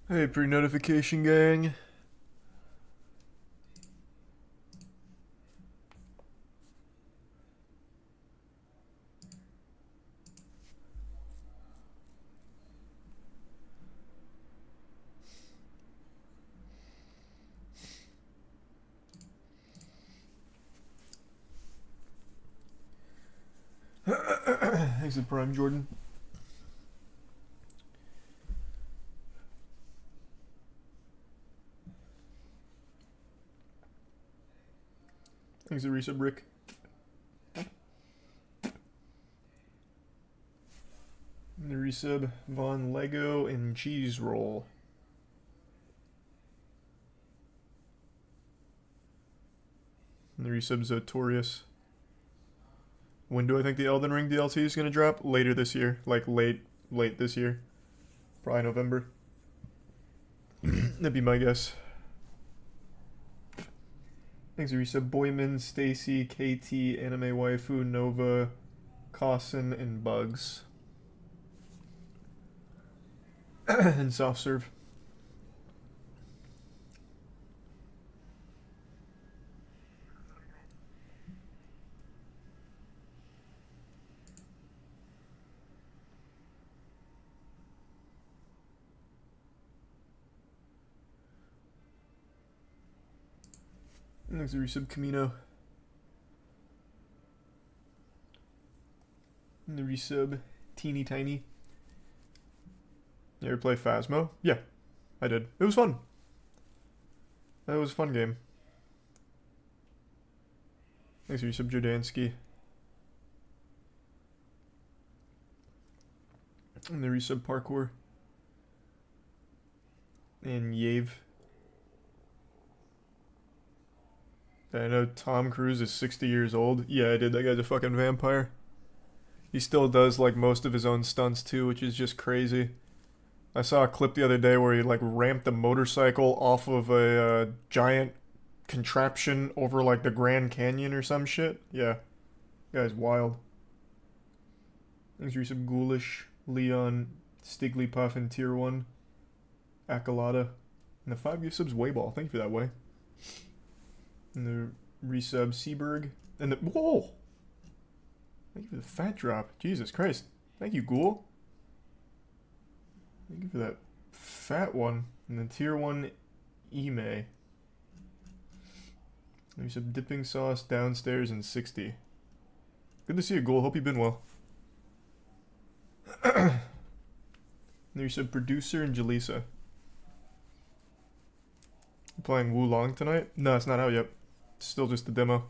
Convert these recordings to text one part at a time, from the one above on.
Hey, pre-notification gang. Thanks for Prime, Jordan. Thanks for resub, Rick. The resub, Von Lego and Cheese Roll. And the resub, Zotorius. When do I think the Elden Ring DLC is gonna drop? Later this year. Like late this year. Probably November. That'd be my guess. Thanks for resub, Boyman, Stacy, KT, Anime Waifu, Nova, Cossin, and Bugs. And soft serve. Thanks for resub, Camino. And the resub, Teeny Tiny. You ever play Phasmo? Yeah, I did. It was fun. That was a fun game. Thanks for resub, Jodansky. And the resub, Parkour. And Yave. I know Tom Cruise is 60 years old. Yeah, I did. That guy's a fucking vampire. He still does like most of his own stunts too, which is just crazy. I saw a clip the other day where he like ramped a motorcycle off of a giant contraption over like the Grand Canyon or some shit. Yeah, guy's wild. Thanks for some Ghoulish, Leon, Stigglypuff in Tier 1, Akalata, and the 5 gift subs Wayball. Thank you for that, Way. And the resub Seaberg, and the whoa! Thank you for the fat drop. Jesus Christ! Thank you, Ghoul. Thank you for that fat one. And then Tier 1 Ime. There's some dipping sauce downstairs in 60. Good to see you, Ghoul. Hope you've been well. There's some producer and Jaleesa. Playing Wulong tonight? No, it's not out yet. It's still just the demo.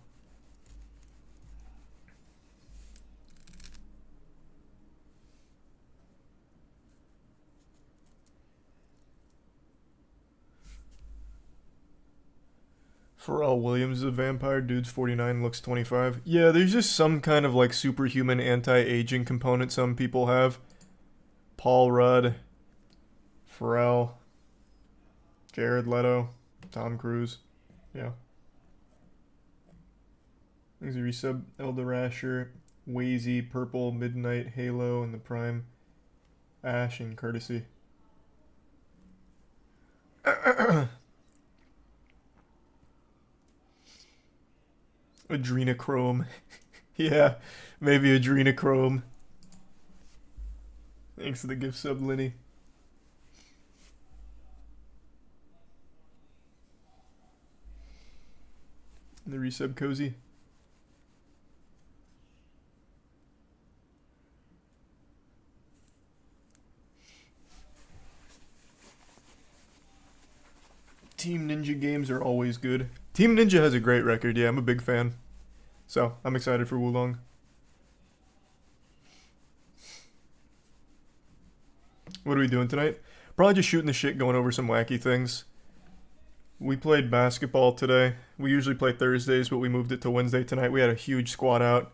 Pharrell Williams is a vampire. Dude's 49, looks 25. Yeah, there's just some kind of like superhuman anti-aging component some people have. Paul Rudd, Pharrell, Jared Leto, Tom Cruise. Yeah. There's a resub, Elder Rasher, Wazy, Purple, Midnight, Halo, and the Prime, Ash, and Courtesy. Adrenochrome. Yeah, maybe Adrenochrome. Thanks for the gift sub, Lenny. And the resub, Cozy. Team Ninja games are always good. Team Ninja has a great record, yeah, I'm a big fan. So, I'm excited for Wulong. What are we doing tonight? Probably just shooting the shit, going over some wacky things. We played basketball today. We usually play Thursdays, but we moved it to Wednesday tonight. We had a huge squad out.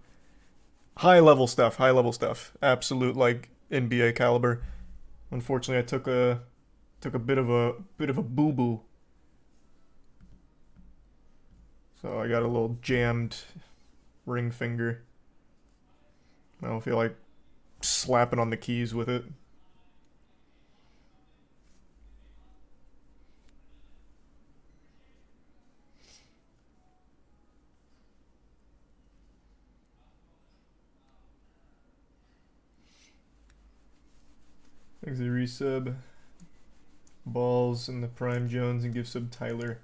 High level stuff, high level stuff. Absolute like NBA caliber. Unfortunately, I took a bit of a boo boo. So I got a little jammed ring finger. I don't feel like slapping on the keys with it. Thanks for the resub. Balls and the Prime Jones and give sub Tyler.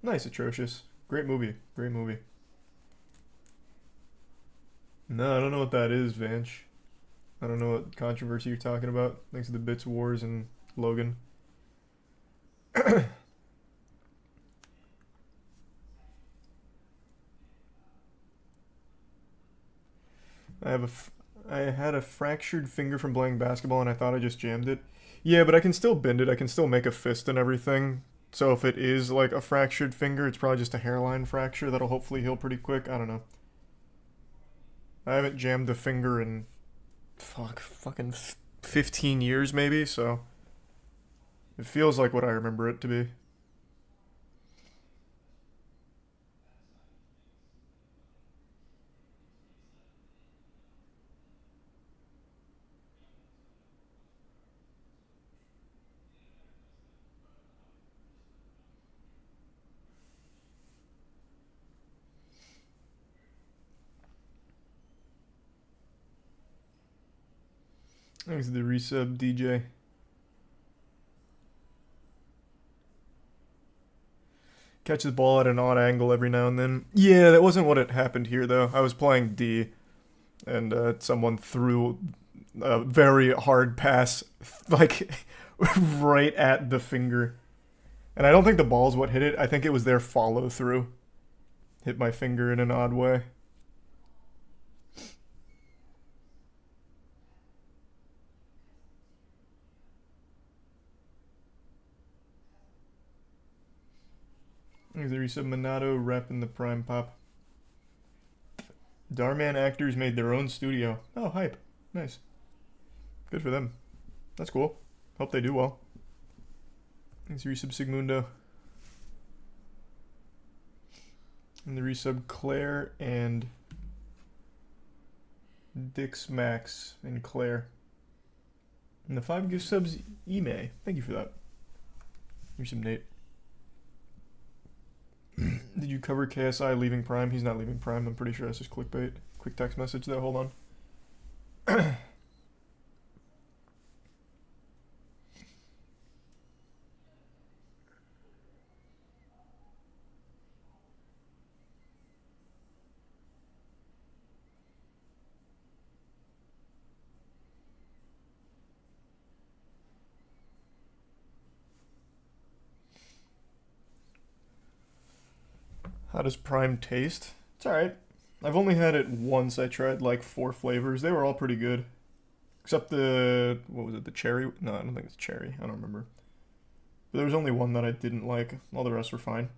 Nice, Atrocious. Great movie. Great movie. No, I don't know what that is, Vanch. I don't know what controversy you're talking about. Thanks to the Bits Wars and Logan. I had a fractured finger from playing basketball and I thought I just jammed it. Yeah, but I can still bend it. I can still make a fist and everything. So if it is like a fractured finger, it's probably just a hairline fracture that'll hopefully heal pretty quick. I don't know. I haven't jammed a finger in fucking 15 years maybe, so it feels like what I remember it to be. Thanks to the resub, DJ. Catch the ball at an odd angle every now and then. Yeah, that wasn't what had happened here, though. I was playing D, and someone threw a very hard pass, like, right at the finger. And I don't think the ball's what hit it. I think it was their follow-through. Hit my finger in an odd way. There is a Monado rep in the Prime Pop. Darman actors made their own studio. Oh, hype. Nice. Good for them. That's cool. Hope they do well. Thanks, resub Sigmundo. And the resub Claire and Dix Max and Claire. And the 5 gift subs Ime. Thank you for that. Resub Nate. Did you cover KSI leaving Prime? He's not leaving Prime. I'm pretty sure that's just clickbait. Quick text message though. Hold on. How does Prime taste? It's alright. I've only had it once. I tried like 4 flavors. They were all pretty good. Except the, what was it, the cherry? No, I don't think it's cherry. I don't remember. But there was only one that I didn't like. All the rest were fine.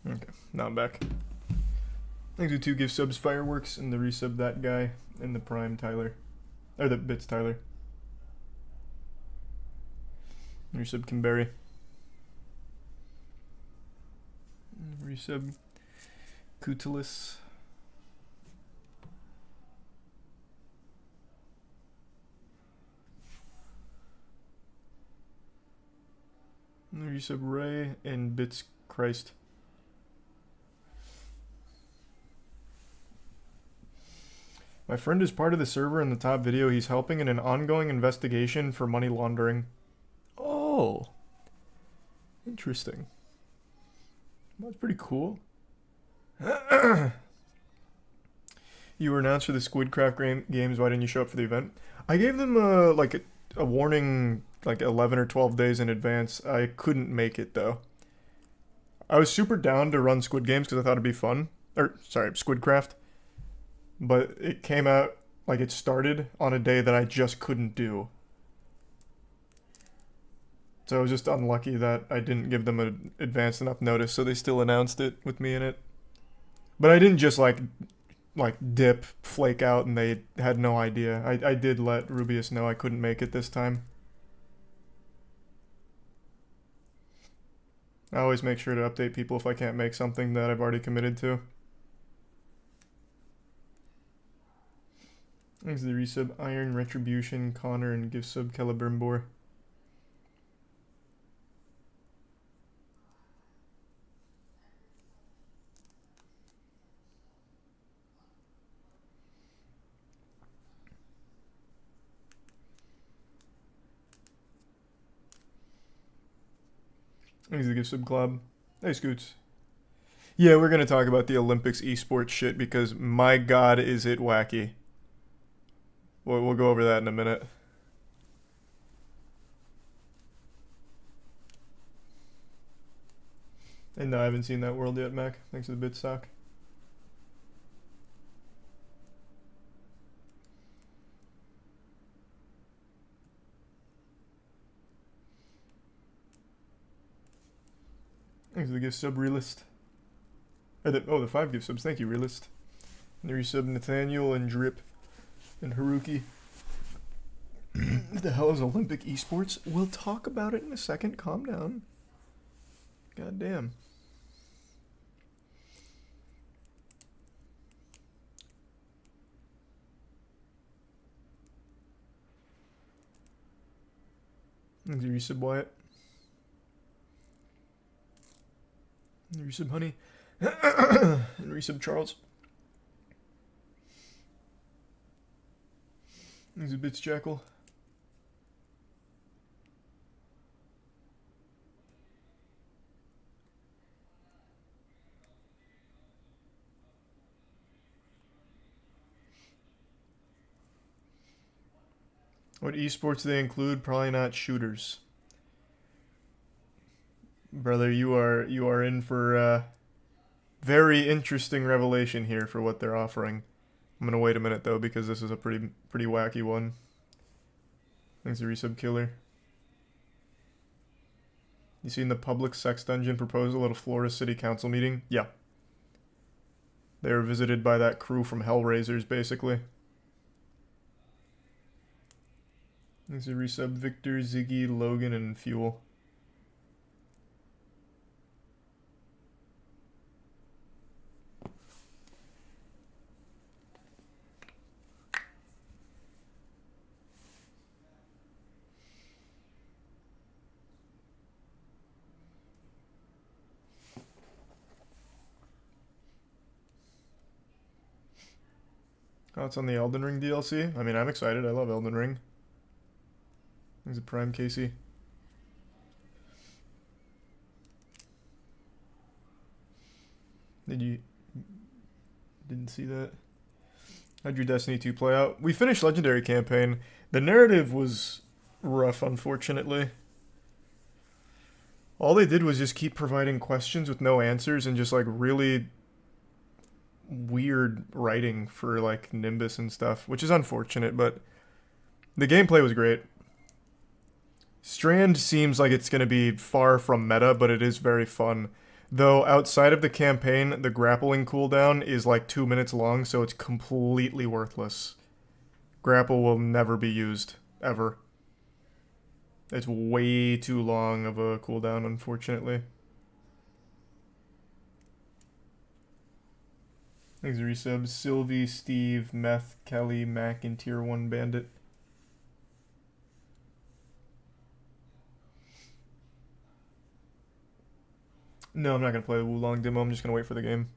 Okay, now I'm back. Thanks to 2 gift subs, Fireworks, and the resub that guy, and the Prime Tyler. Or the Bits Tyler. Resub Kimberry. Resub Kutilus. Resub Ray and Bits Christ. My friend is part of the server in the top video. He's helping in an ongoing investigation for money laundering. Oh. Interesting. That's pretty cool. You were announced for the Squidcraft games. Why didn't you show up for the event? I gave them like a warning like 11 or 12 days in advance. I couldn't make it though. I was super down to run Squid Games because I thought it'd be fun. Or, sorry, Squidcraft. But it came out, like it started on a day that I just couldn't do. So I was just unlucky that I didn't give them an advanced enough notice, so they still announced it with me in it. But I didn't just like dip, flake out, and they had no idea. I did let Rubius know I couldn't make it this time. I always make sure to update people if I can't make something that I've already committed to. Thanks to the resub. Iron, Retribution, Connor, and gift sub Celebrimbor. Thanks to the gift sub Club. Hey, Scoots. Yeah, we're gonna talk about the Olympics esports shit because my god is it wacky. We'll go over that in a minute. And no, I haven't seen that world yet, Mac. Thanks for the bit stock. Thanks for the gift sub, Realist. The 5 gift subs. Thank you, Realist. And the resub, Nathaniel and Drip and Haruki. What the hell is Olympic esports? We'll talk about it in a second. Calm down. God damn. Thanks for the resub, Wyatt. And resub, Honey. And resub, Charles. Thanks for bits, Jackal. What esports do they include? Probably not shooters. Brother, you are in for a very interesting revelation here for what they're offering. I'm gonna wait a minute though because this is a pretty wacky one. Thanks to resub Killer. You seen the public sex dungeon proposal at a Florida City Council meeting? Yeah. They were visited by that crew from Hellraisers, basically. Thanks to resub Victor, Ziggy, Logan, and Fuel. Oh, it's on the Elden Ring DLC? I mean, I'm excited. I love Elden Ring. Thanks to Prime Casey. Didn't see that? How'd your Destiny 2 play out? We finished Legendary Campaign. The narrative was rough, unfortunately. All they did was just keep providing questions with no answers and just like really weird writing for like Nimbus and stuff, which is unfortunate, but the gameplay was great. Strand seems like it's going to be far from meta, but it is very fun. Though outside of the campaign, the grappling cooldown is like 2 minutes long, so it's completely worthless. Grapple will never be used, ever. It's way too long of a cooldown, unfortunately. Thanks for resubs. Sylvie, Steve, Meth, Kelly, Mac, and Tier 1 Bandit. No, I'm not going to play the Wulong demo. I'm just going to wait for the game.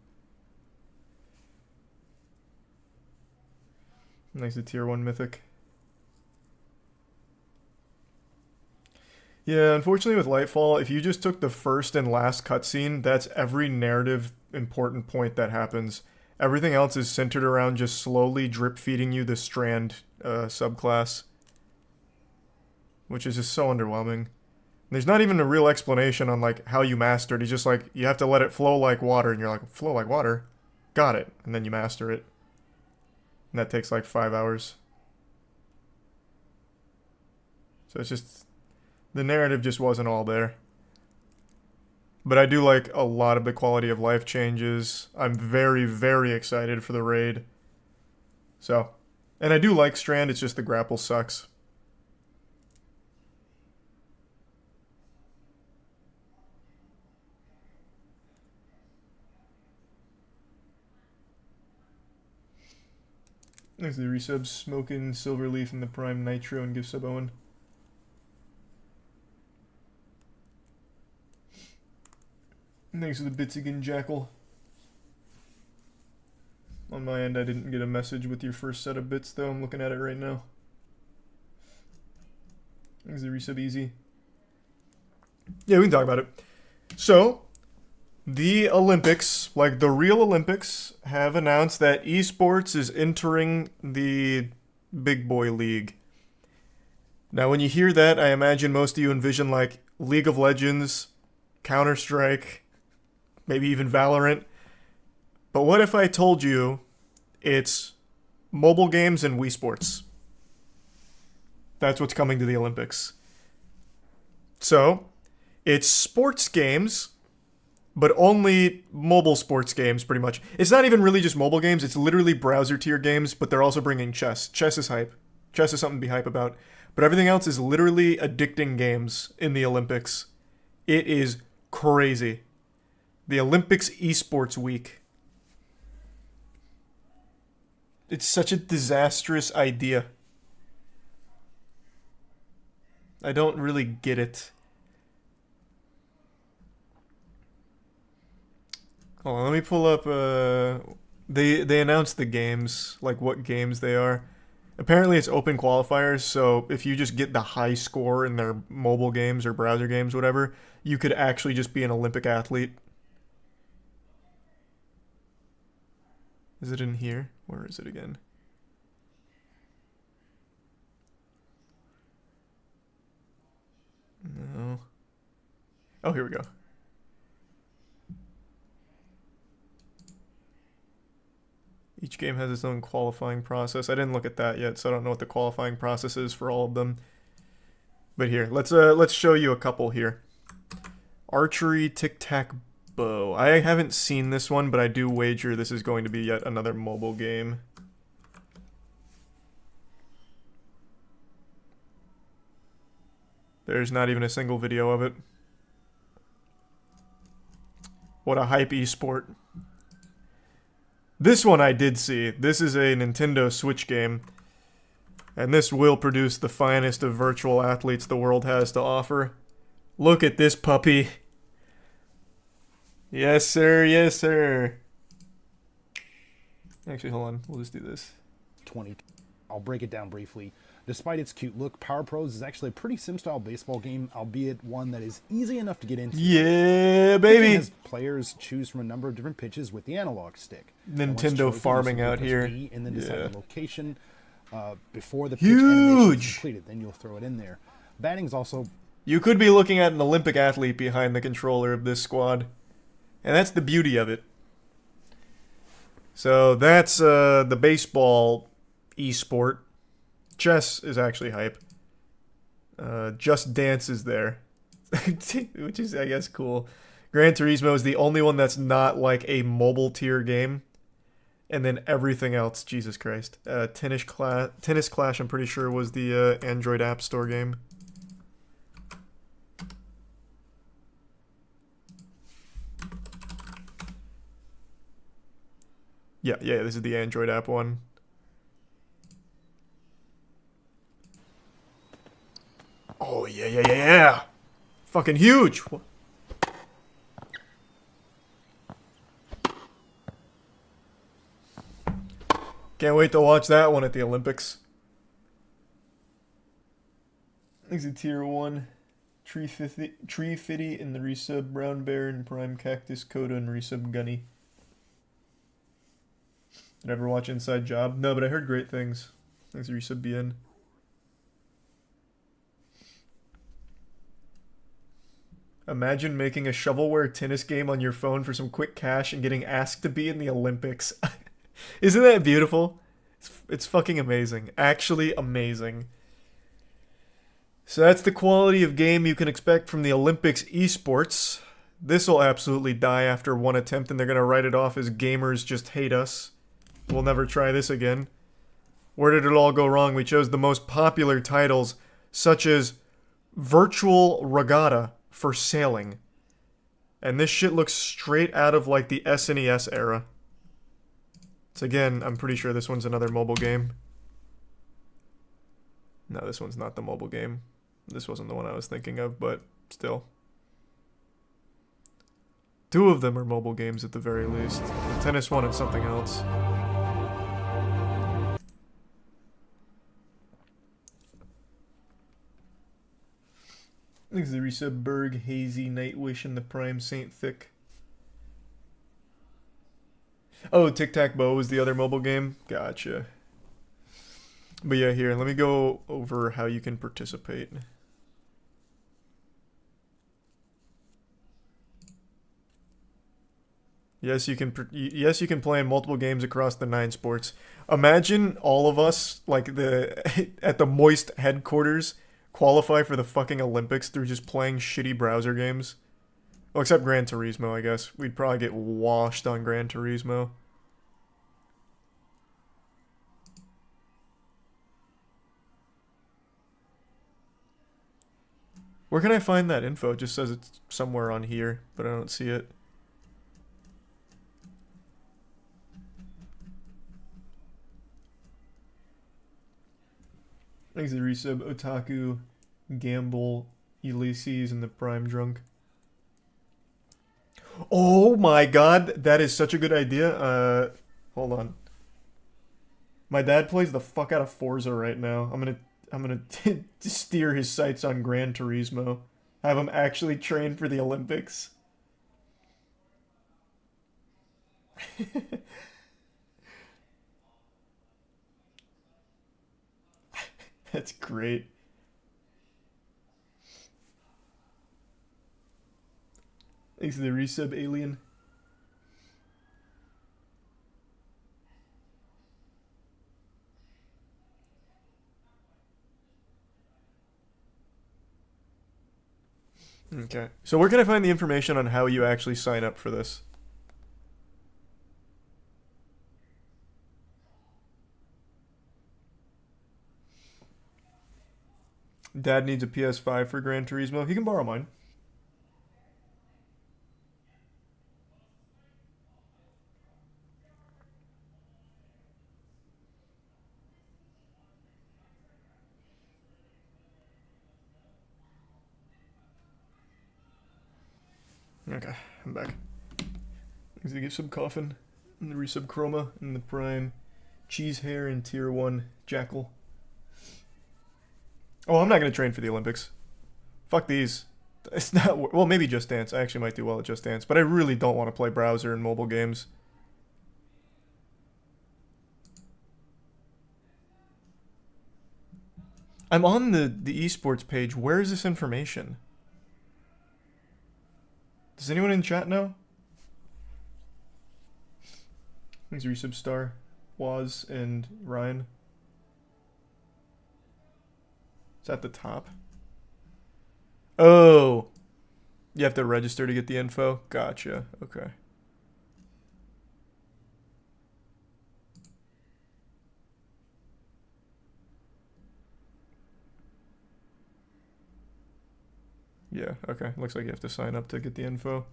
Nice to Tier 1 Mythic. Yeah, unfortunately with Lightfall, if you just took the first and last cutscene, that's every narrative important point that happens. Everything else is centered around just slowly drip feeding you the Strand subclass, which is just so underwhelming. There's not even a real explanation on like how you master it. He's just like, you have to let it flow like water, and you're like, flow like water? Got it. And then you master it. And that takes like 5 hours. So it's just, the narrative just wasn't all there. But I do like a lot of the quality of life changes. I'm very, very excited for the raid. So, and I do like Strand, it's just the grapple sucks. There's the resub. Smoking Silverleaf and the Prime Nitro and give sub Owen. Thanks for the bits again, Jackal. On my end, I didn't get a message with your first set of bits, though. I'm looking at it right now. Thanks the resub easy. Yeah, we can talk about it. So, the Olympics, like the real Olympics, have announced that esports is entering the big boy league. Now, when you hear that, I imagine most of you envision like League of Legends, Counter-Strike, maybe even Valorant. But what if I told you it's mobile games and Wii Sports? That's what's coming to the Olympics. So, it's sports games, but only mobile sports games, pretty much. It's not even really just mobile games, it's literally browser tier games, but they're also bringing chess. Chess is hype. Chess is something to be hype about. But everything else is literally addicting games in the Olympics. It is crazy. The Olympics Esports Week. It's such a disastrous idea. I don't really get it. Hold on, let me pull up, they announced the games, like what games they are. Apparently it's open qualifiers, so if you just get the high score in their mobile games or browser games, whatever, you could actually just be an Olympic athlete. Is it in here? Where is it again? No. Oh, here we go. Each game has its own qualifying process. I didn't look at that yet, so I don't know what the qualifying process is for all of them. But here, let's show you a couple here. Archery Tic-Tac-Bow. I haven't seen this one, but I do wager this is going to be yet another mobile game. There's not even a single video of it. What a hype esport. This one I did see. This is a Nintendo Switch game. And this will produce the finest of virtual athletes the world has to offer. Look at this puppy. Yes, sir. Yes, sir. Actually, hold on. We'll just do this. 20. I'll break it down briefly. Despite its cute look, Power Pros is actually a pretty sim-style baseball game, albeit one that is easy enough to get into. Yeah, baby! As players choose from a number of different pitches with the analog stick. Nintendo farming out here. B and then decide the location before the pitch huge animation is completed. Then you'll throw it in there. Batting's also... You could be looking at an Olympic athlete behind the controller of this squad. And that's the beauty of it. So that's the baseball esport. Chess is actually hype. Just Dance is there. Which is, I guess, cool. Gran Turismo is the only one that's not like a mobile tier game. And then everything else, Jesus Christ. Tennis Clash, I'm pretty sure, was the Android App Store game. Yeah, this is the Android app one. Oh, yeah. Fucking huge. Can't wait to watch that one at the Olympics. It's a tier 1. Tree Fitty in the resub, Brown Bear and Prime Cactus, Coda and resub Gunny. Did I ever watch Inside Job? No, but I heard great things. Thanks, resub BN. Imagine making a shovelware tennis game on your phone for some quick cash and getting asked to be in the Olympics. Isn't that beautiful? It's fucking amazing. Actually amazing. So that's the quality of game you can expect from the Olympics esports. This will absolutely die after one attempt and they're going to write it off as gamers just hate us. We'll never try this again. Where did it all go wrong? We chose the most popular titles, such as Virtual Regatta for sailing. And this shit looks straight out of like the SNES era. So again, I'm pretty sure this one's another mobile game. No, this one's not the mobile game. This wasn't the one I was thinking of, but still. Two of them are mobile games at the very least. The tennis one and something else. Thanks to the resub Berg, Hazy, Nightwish, and the Prime Saint Thick. Oh, Tic Tac Bow was the other mobile game? Gotcha. But yeah, here, let me go over how you can participate. Yes, you can. Yes, you can play in multiple games across the 9 sports. Imagine all of us, like the at the Moist headquarters, qualify for the fucking Olympics through just playing shitty browser games. Well, except Gran Turismo, I guess. We'd probably get washed on Gran Turismo. Where can I find that info? It just says it's somewhere on here, but I don't see it. Thanks to the resub, Otaku, Gamble, Ulysses, and the Prime Drunk. Oh my god, that is such a good idea. Hold on. My dad plays the fuck out of Forza right now. I'm gonna steer his sights on Gran Turismo. Have him actually train for the Olympics. That's great. Thanks to the resub, Alien. Okay. So where can I find the information on how you actually sign up for this? Dad needs a PS5 for Gran Turismo. He can borrow mine. Okay, I'm back. Thanks to give some coffin, and the resub Chroma, and the Prime, Cheese Hair, and Tier 1 Jackal. Oh, I'm not gonna train for the Olympics. Fuck these. It's not. Well, maybe Just Dance. I actually might do well at Just Dance, but I really don't want to play browser and mobile games. I'm on the esports page. Where is this information? Does anyone in chat know? Thanks, resub Star, Waz, and Ryan. It's at the top. Oh. You have to register to get the info? Gotcha. Okay. Yeah, okay. Looks like you have to sign up to get the info.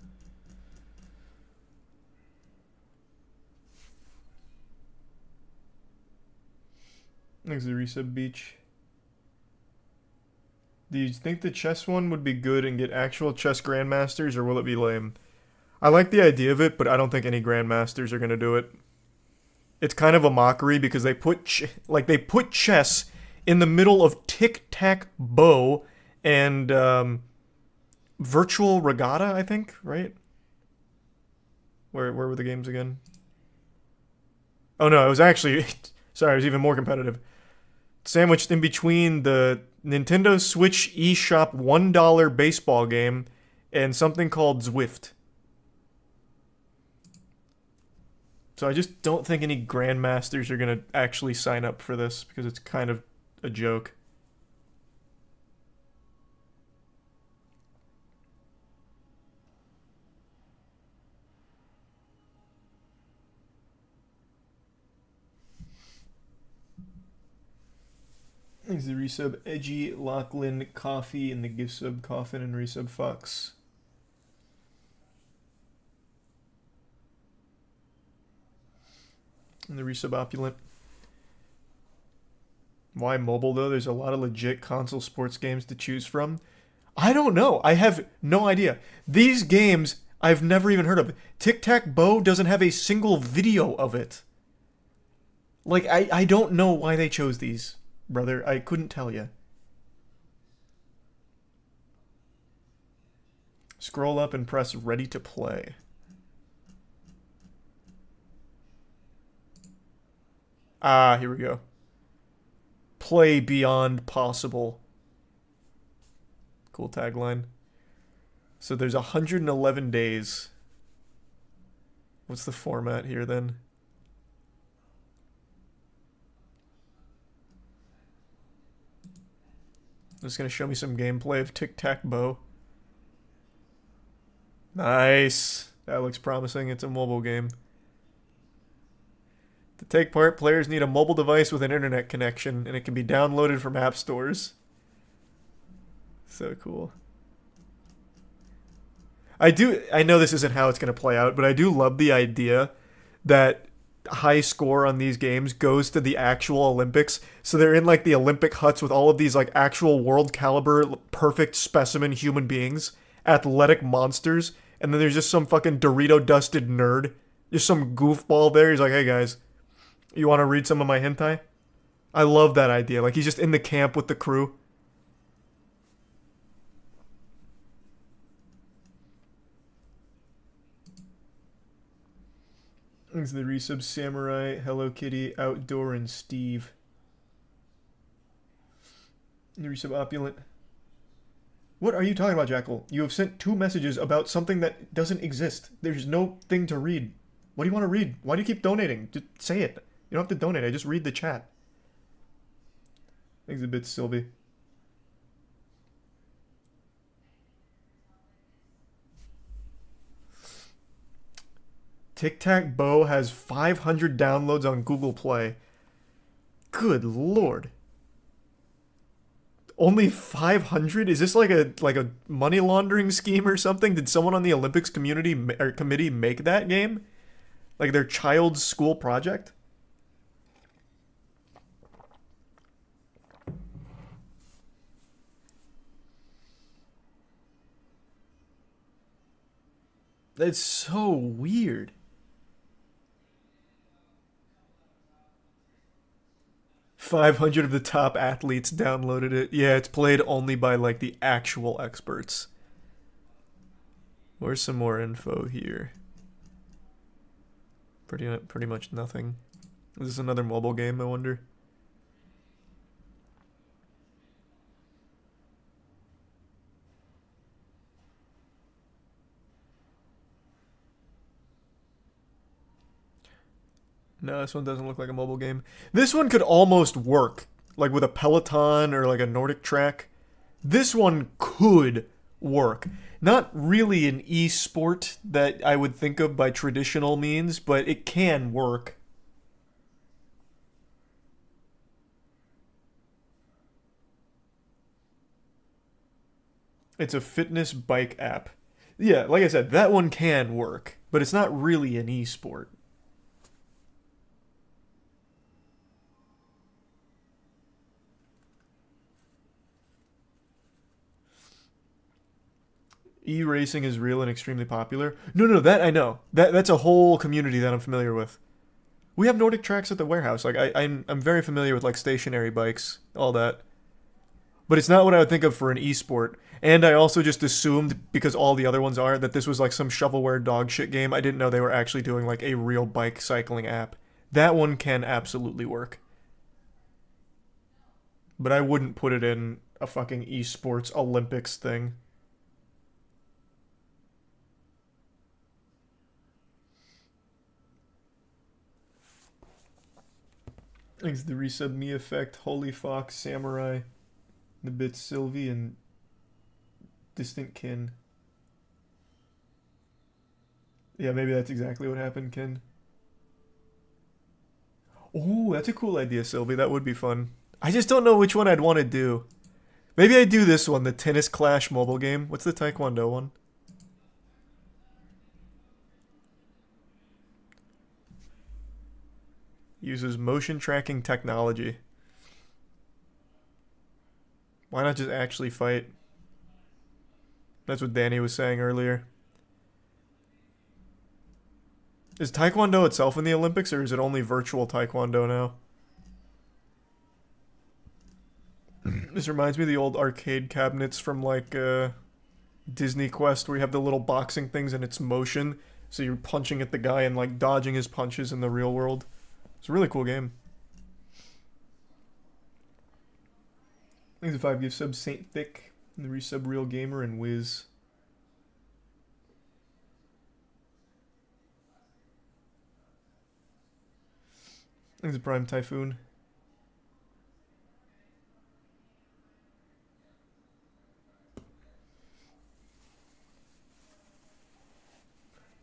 Thanks, the resub Beach. Do you think the chess one would be good and get actual chess grandmasters, or will it be lame? I like the idea of it, but I don't think any grandmasters are gonna do it. It's kind of a mockery because they put chess in the middle of tic-tac-bow and virtual regatta, I think, right? Where were the games again? Oh no, it was actually sorry, it was even more competitive. Sandwiched in between the Nintendo Switch eShop $1 baseball game and something called Zwift. So I just don't think any grandmasters are going to actually sign up for this because it's kind of a joke. Thanks to the resub Edgy, Lachlan, Coffee, and the gift sub Coffin and resub Fox. And the resub opulent. Why mobile though? There's a lot of legit console sports games to choose from. I don't know. I have no idea. These games I've never even heard of. Tic-Tac-Bow doesn't have a single video of it. Like, I don't know why they chose these, brother. I couldn't tell you. Scroll up and press ready to play. Ah, here we go. Play beyond possible. Cool tagline. So there's 111 days. What's the format here then? It's gonna show me some gameplay of Tic-Tac-Bow. Nice. That looks promising. It's a mobile game. To take part, players need a mobile device with an internet connection, and it can be downloaded from app stores. So cool. I know this isn't how it's going to play out, but I do love the idea that high score on these games goes to the actual Olympics. So they're in like the Olympic huts with all of these like actual world caliber, perfect specimen human beings, athletic monsters, and then there's just some fucking Dorito dusted nerd, just some goofball there. He's like, hey guys, you want to read some of my hentai? I love that idea. Like he's just in the camp with the crew. Thanks to the resub Samurai, Hello Kitty, Outdoor, and Steve. The resub Opulent. What are you talking about, Jackal? You have sent 2 messages about something that doesn't exist. There's no thing to read. What do you want to read? Why do you keep donating? Just say it. You don't have to donate. I just read the chat. Thanks a bit, Sylvie. Tic-Tac-Bow has 500 downloads on Google Play. Good lord. Only 500? Is this like a money laundering scheme or something? Did someone on the Olympics community or committee make that game? Like their child's school project? That's so weird. 500 of the top athletes downloaded it. Yeah, it's played only by like the actual experts. Where's some more info here? Pretty much nothing. Is this another mobile game, I wonder? No, this one doesn't look like a mobile game. This one could almost work, like with a Peloton or like a Nordic Track. This one could work. Not really an e-sport that I would think of by traditional means, but it can work. It's a fitness bike app. Yeah, like I said, that one can work, but it's not really an e-sport. E-racing is real and extremely popular. No, that I know. That's a whole community that I'm familiar with. We have Nordic Tracks at the warehouse. Like I'm very familiar with like stationary bikes, all that. But it's not what I would think of for an e-sport. And I also just assumed, because all the other ones are, that this was like some shovelware dog shit game. I didn't know they were actually doing like a real bike cycling app. That one can absolutely work. But I wouldn't put it in a fucking esports Olympics thing. Thanks to the resub me effect, Holy Fox, Samurai, the bit Sylvie, and Distant Kin. Yeah, maybe that's exactly what happened, Kin. Oh, that's a cool idea, Sylvie. That would be fun. I just don't know which one I'd want to do. Maybe I'd do this one, the Tennis Clash mobile game. What's the Taekwondo one? Uses motion tracking technology. Why not just actually fight? That's what Danny was saying earlier. Is Taekwondo itself in the Olympics, or is it only virtual Taekwondo now? This reminds me of the old arcade cabinets from like Disney Quest, where you have the little boxing things and it's motion, so you're punching at the guy and like dodging his punches in the real world. It's a really cool game. Thanks for 5 gift subs, Saint Thick, and the resub Real Gamer, and Wiz. Thanks for Prime Typhoon.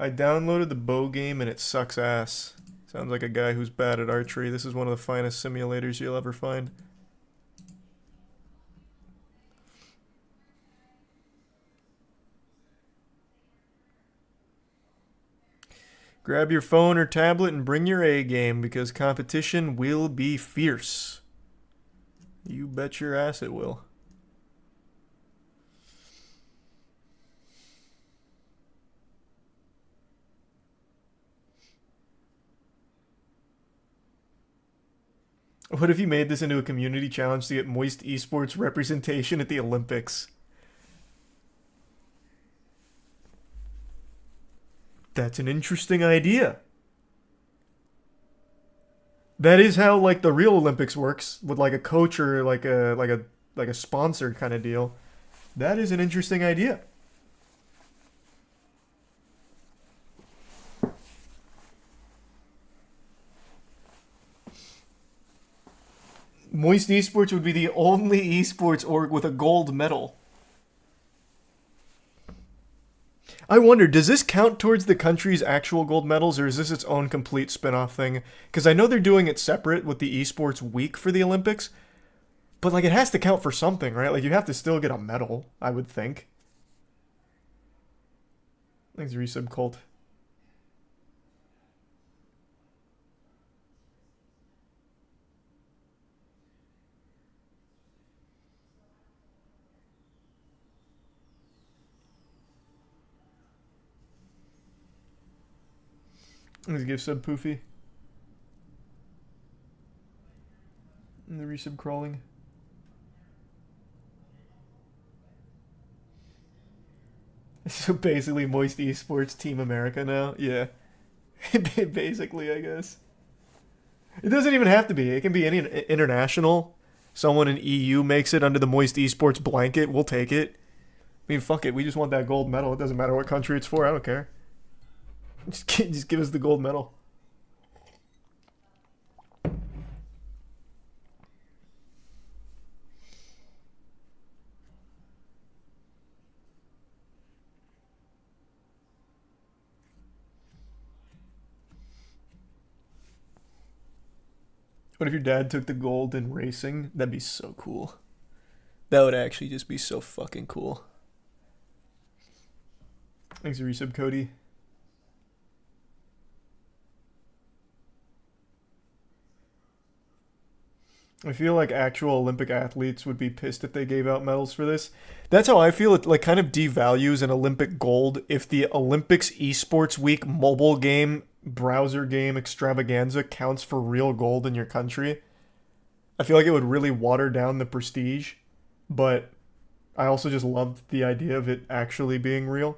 I downloaded the bow game and it sucks ass. Sounds like a guy who's bad at archery. This is one of the finest simulators you'll ever find. Grab your phone or tablet and bring your A game, because competition will be fierce. You bet your ass it will. What if you made this into a community challenge to get Moist Esports representation at the Olympics? That's an interesting idea. That is how like the real Olympics works, with like a coach or like a sponsor kind of deal. That is an interesting idea. Moist Esports would be the only esports org with a gold medal. I wonder, does this count towards the country's actual gold medals, or is this its own complete spin-off thing? Because I know they're doing it separate with the esports week for the Olympics, but like it has to count for something, right? Like you have to still get a medal, I would think. Thanks, Resub Cult. Let's give sub Poofy. And the resub crawling. So basically Moist Esports Team America now? Yeah. Basically, I guess. It doesn't even have to be. It can be any international. Someone in EU makes it under the Moist Esports blanket. We'll take it. I mean, fuck it. We just want that gold medal. It doesn't matter what country it's for. I don't care. Just give us the gold medal. What if your dad took the gold in racing? That'd be so cool. That would actually just be so fucking cool. Thanks for resub, Cody. I feel like actual Olympic athletes would be pissed if they gave out medals for this. That's how I feel. It like kind of devalues an Olympic gold if the Olympics Esports Week mobile game, browser game extravaganza counts for real gold in your country. I feel like it would really water down the prestige, but I also just loved the idea of it actually being real.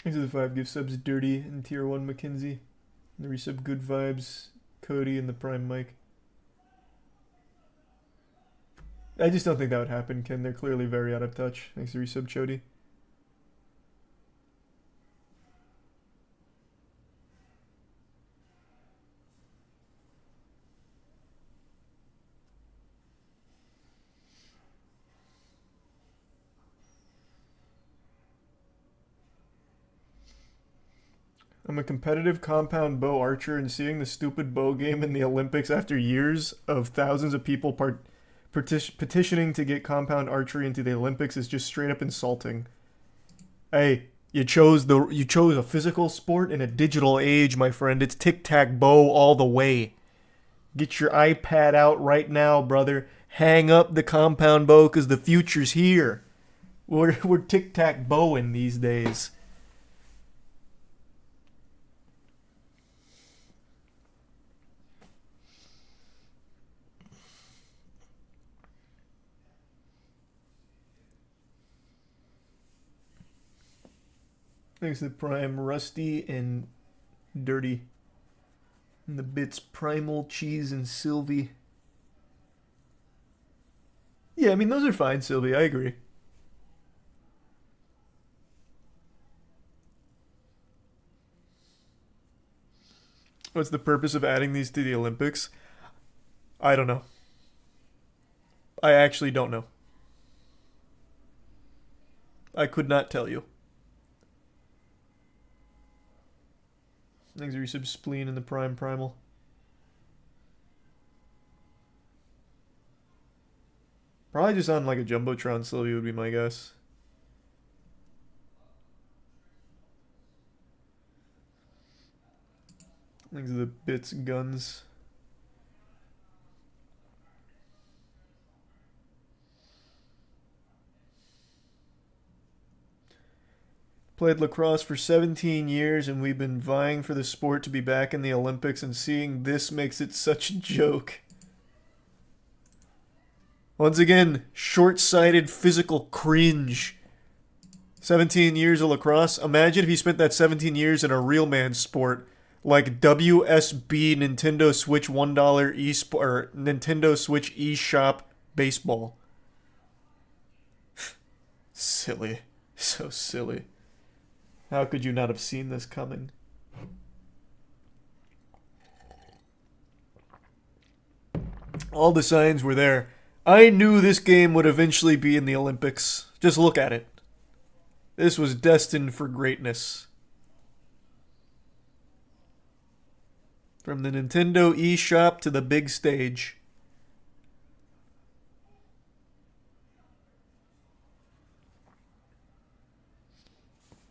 Thanks for the 5 gift subs, Dirty and Tier 1 Mackenzie. And the resub, Good Vibes, Cody, and the Prime Mike. I just don't think that would happen, Ken. They're clearly very out of touch. Thanks for the resub, Chody. I'm a competitive compound bow archer, and seeing the stupid bow game in the Olympics after years of thousands of people petitioning to get compound archery into the Olympics is just straight up insulting. Hey, You chose a physical sport in a digital age, my friend. It's tic-tac-bow all the way. Get your iPad out right now, brother. Hang up the compound bow because the future's here. We're tic-tac-bowing these days. Thanks to Prime, Rusty and Dirty. And the bits Primal, Cheese, and Sylvie. Yeah, I mean, those are fine, Sylvie. I agree. What's the purpose of adding these to the Olympics? I don't know. I actually don't know. I could not tell you. Things are resub spleen in the prime primal. Probably just on like a Jumbotron Sylvie would be my guess. Things are the bits, guns. Played lacrosse for 17 years and we've been vying for the sport to be back in the Olympics, and seeing this makes it such a joke. Once again, short-sighted physical cringe. 17 years of lacrosse. Imagine if he spent that 17 years in a real man's sport, like WSB Nintendo Switch $1 eSport or Nintendo Switch eShop baseball. Silly. So silly. How could you not have seen this coming? All the signs were there. I knew this game would eventually be in the Olympics. Just look at it. This was destined for greatness. From the Nintendo eShop to the big stage.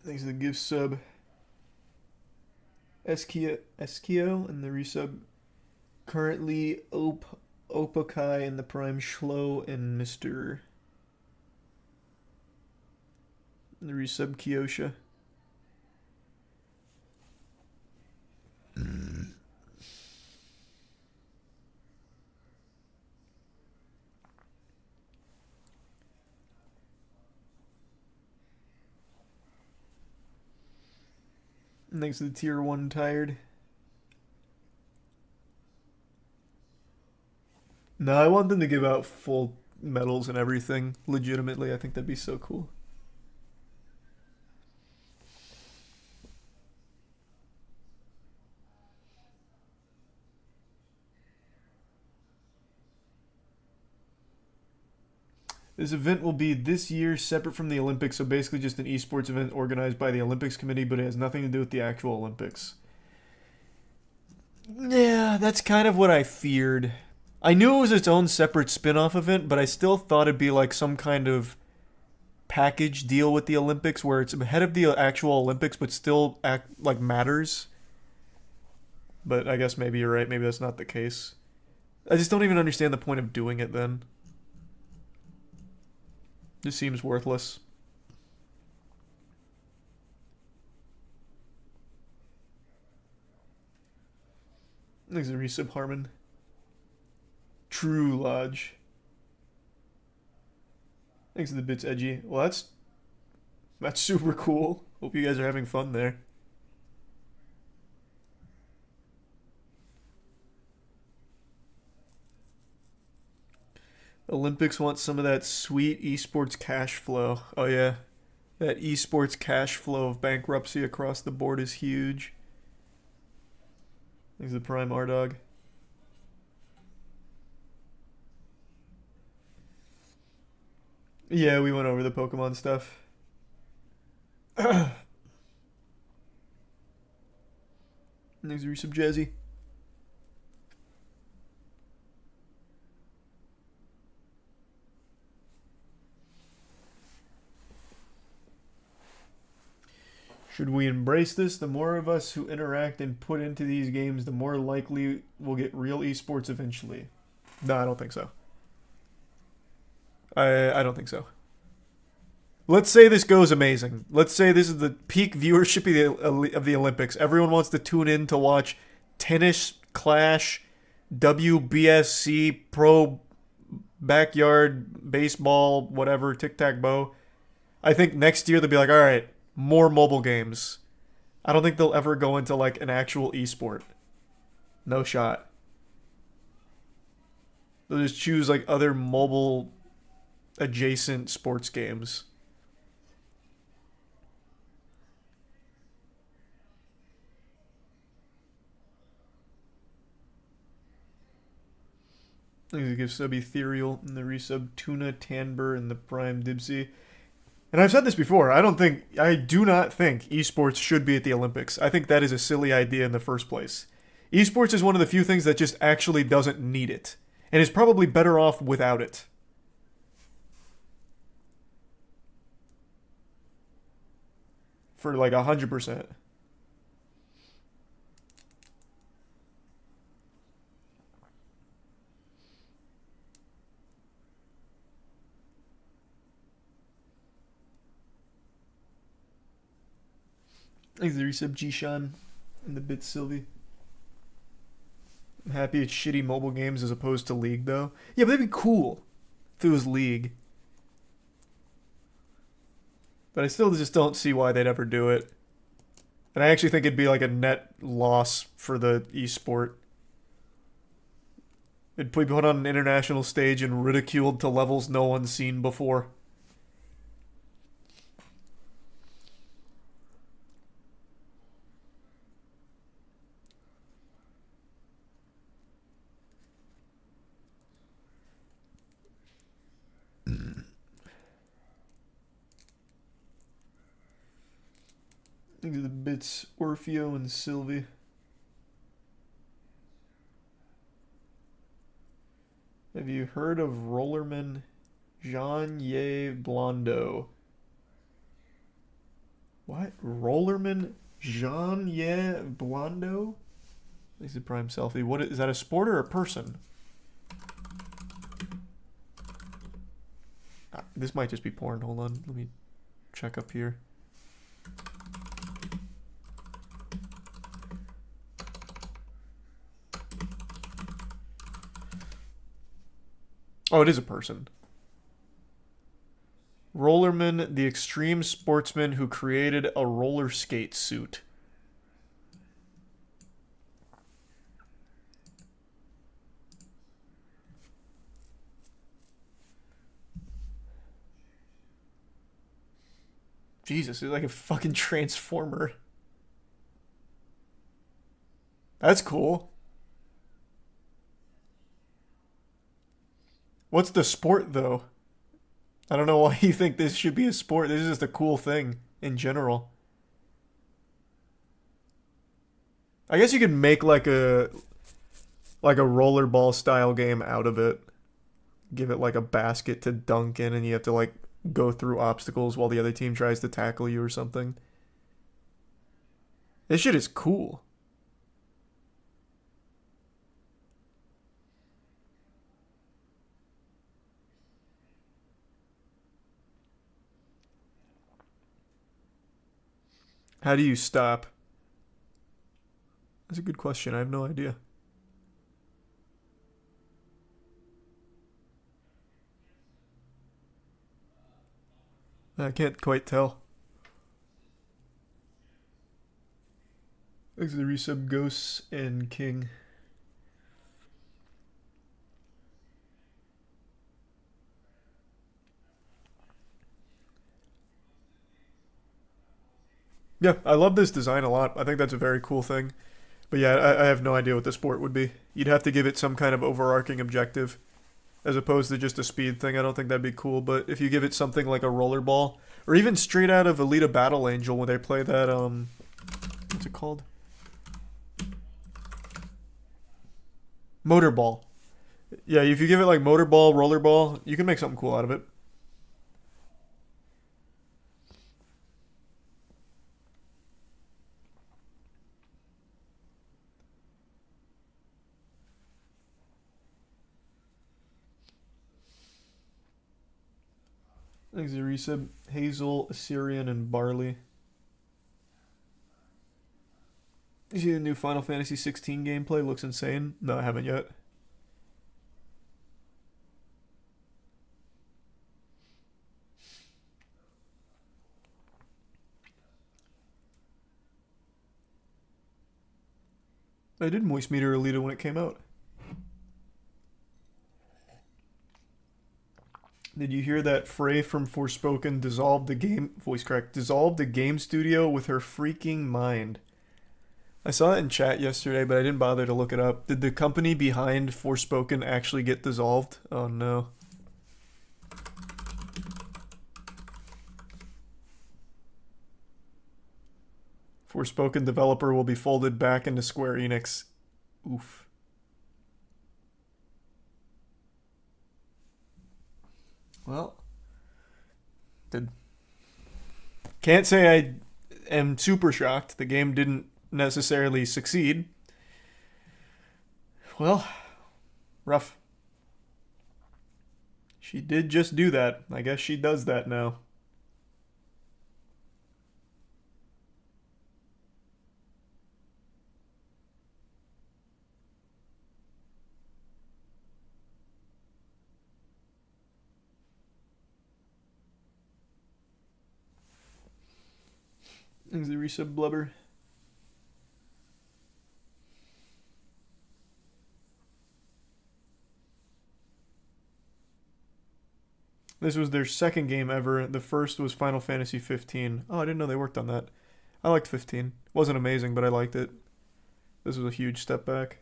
Thanks to the gift sub. Eskio and the resub. Currently Opakai and the Prime Schlo and Mr. The resub Kyosha. Thanks to the tier 1 tired. No, I want them to give out full medals and everything. Legitimately, I think that'd be so cool. This event will be this year, separate from the Olympics, so basically just an esports event organized by the Olympics Committee, but it has nothing to do with the actual Olympics. Yeah, that's kind of what I feared. I knew it was its own separate spin-off event, but I still thought it'd be like some kind of package deal with the Olympics where it's ahead of the actual Olympics but still matters. But I guess maybe you're right, maybe that's not the case. I just don't even understand the point of doing it then. This seems worthless. Thanks to resub Harmon. True Lodge. Thanks to the bits edgy. Well, that's super cool. Hope you guys are having fun there. Olympics want some of that sweet esports cash flow. Oh yeah. That esports cash flow of bankruptcy across the board is huge. Thanks to the Prime R-Dog. Yeah, we went over the Pokemon stuff. Thanks to resub Jazzy. Should we embrace this? The more of us who interact and put into these games, the more likely we'll get real esports eventually. No, I don't think so. I don't think so. Let's say this goes amazing. Let's say this is the peak viewership of the Olympics. Everyone wants to tune in to watch tennis, clash, WBSC, pro backyard, baseball, whatever, tic-tac-bow. I think next year they'll be like, all right, more mobile games. I don't think they'll ever go into like an actual esport. No shot. They'll just choose like other mobile adjacent sports games. Thanks to give sub Ethereal and the resub Tuna, Tanber, and the Prime Dibsy. And I've said this before, I do not think esports should be at the Olympics. I think that is a silly idea in the first place. Esports is one of the few things that just actually doesn't need it, and is probably better off without it. For like 100%. Thanks to the resub G-Shan and the bit Sylvie. I'm happy it's shitty mobile games as opposed to League though. Yeah, but that'd be cool if it was League. But I still just don't see why they'd ever do it. And I actually think it'd be like a net loss for the esport. It'd be put on an international stage and ridiculed to levels no one's seen before. These are the bits Orfeo and Sylvie. Have you heard of Rollerman Jean-Yves Blondeau? What? Rollerman Jean-Yves Blondeau? This is a prime selfie. What is that, a sport or a person? This might just be porn. Hold on. Let me check up here. Oh, it is a person. Rollerman, the extreme sportsman who created a roller skate suit. Jesus, it's like a fucking transformer. That's cool. What's the sport, though? I don't know why you think this should be a sport. This is just a cool thing in general. I guess you could make like a rollerball style game out of it. Give it like a basket to dunk in, and you have to like go through obstacles while the other team tries to tackle you or something. This shit is cool. How do you stop? That's a good question. I have no idea. I can't quite tell. Thanks for the resub, Ghosts and King. Yeah, I love this design a lot. I think that's a very cool thing. But yeah, I have no idea what the sport would be. You'd have to give it some kind of overarching objective, as opposed to just a speed thing. I don't think that'd be cool. But if you give it something like a rollerball, or even straight out of Alita Battle Angel when they play that, what's it called? Motorball. Yeah, if you give it like motorball, rollerball, you can make something cool out of it. Thanks, Resub. Hazel, Assyrian, and Barley. You see the new Final Fantasy 16 gameplay? Looks insane. No, I haven't yet. I did Moist Meter Alita when it came out. Did you hear that Frey from Forspoken dissolved the game voice crack dissolved the game studio with her freaking mind? I saw it in chat yesterday, but I didn't bother to look it up. Did the company behind Forspoken actually get dissolved? Oh no. Forspoken developer will be folded back into Square Enix. Oof. Well, can't say I am super shocked. The game didn't necessarily succeed. Well, rough. She did just do that. I guess she does that now. Thanks, the resub blubber. This was their second game ever. The first was Final Fantasy 15. Oh, I didn't know they worked on that. I liked 15. Wasn't amazing, but I liked it. This was a huge step back.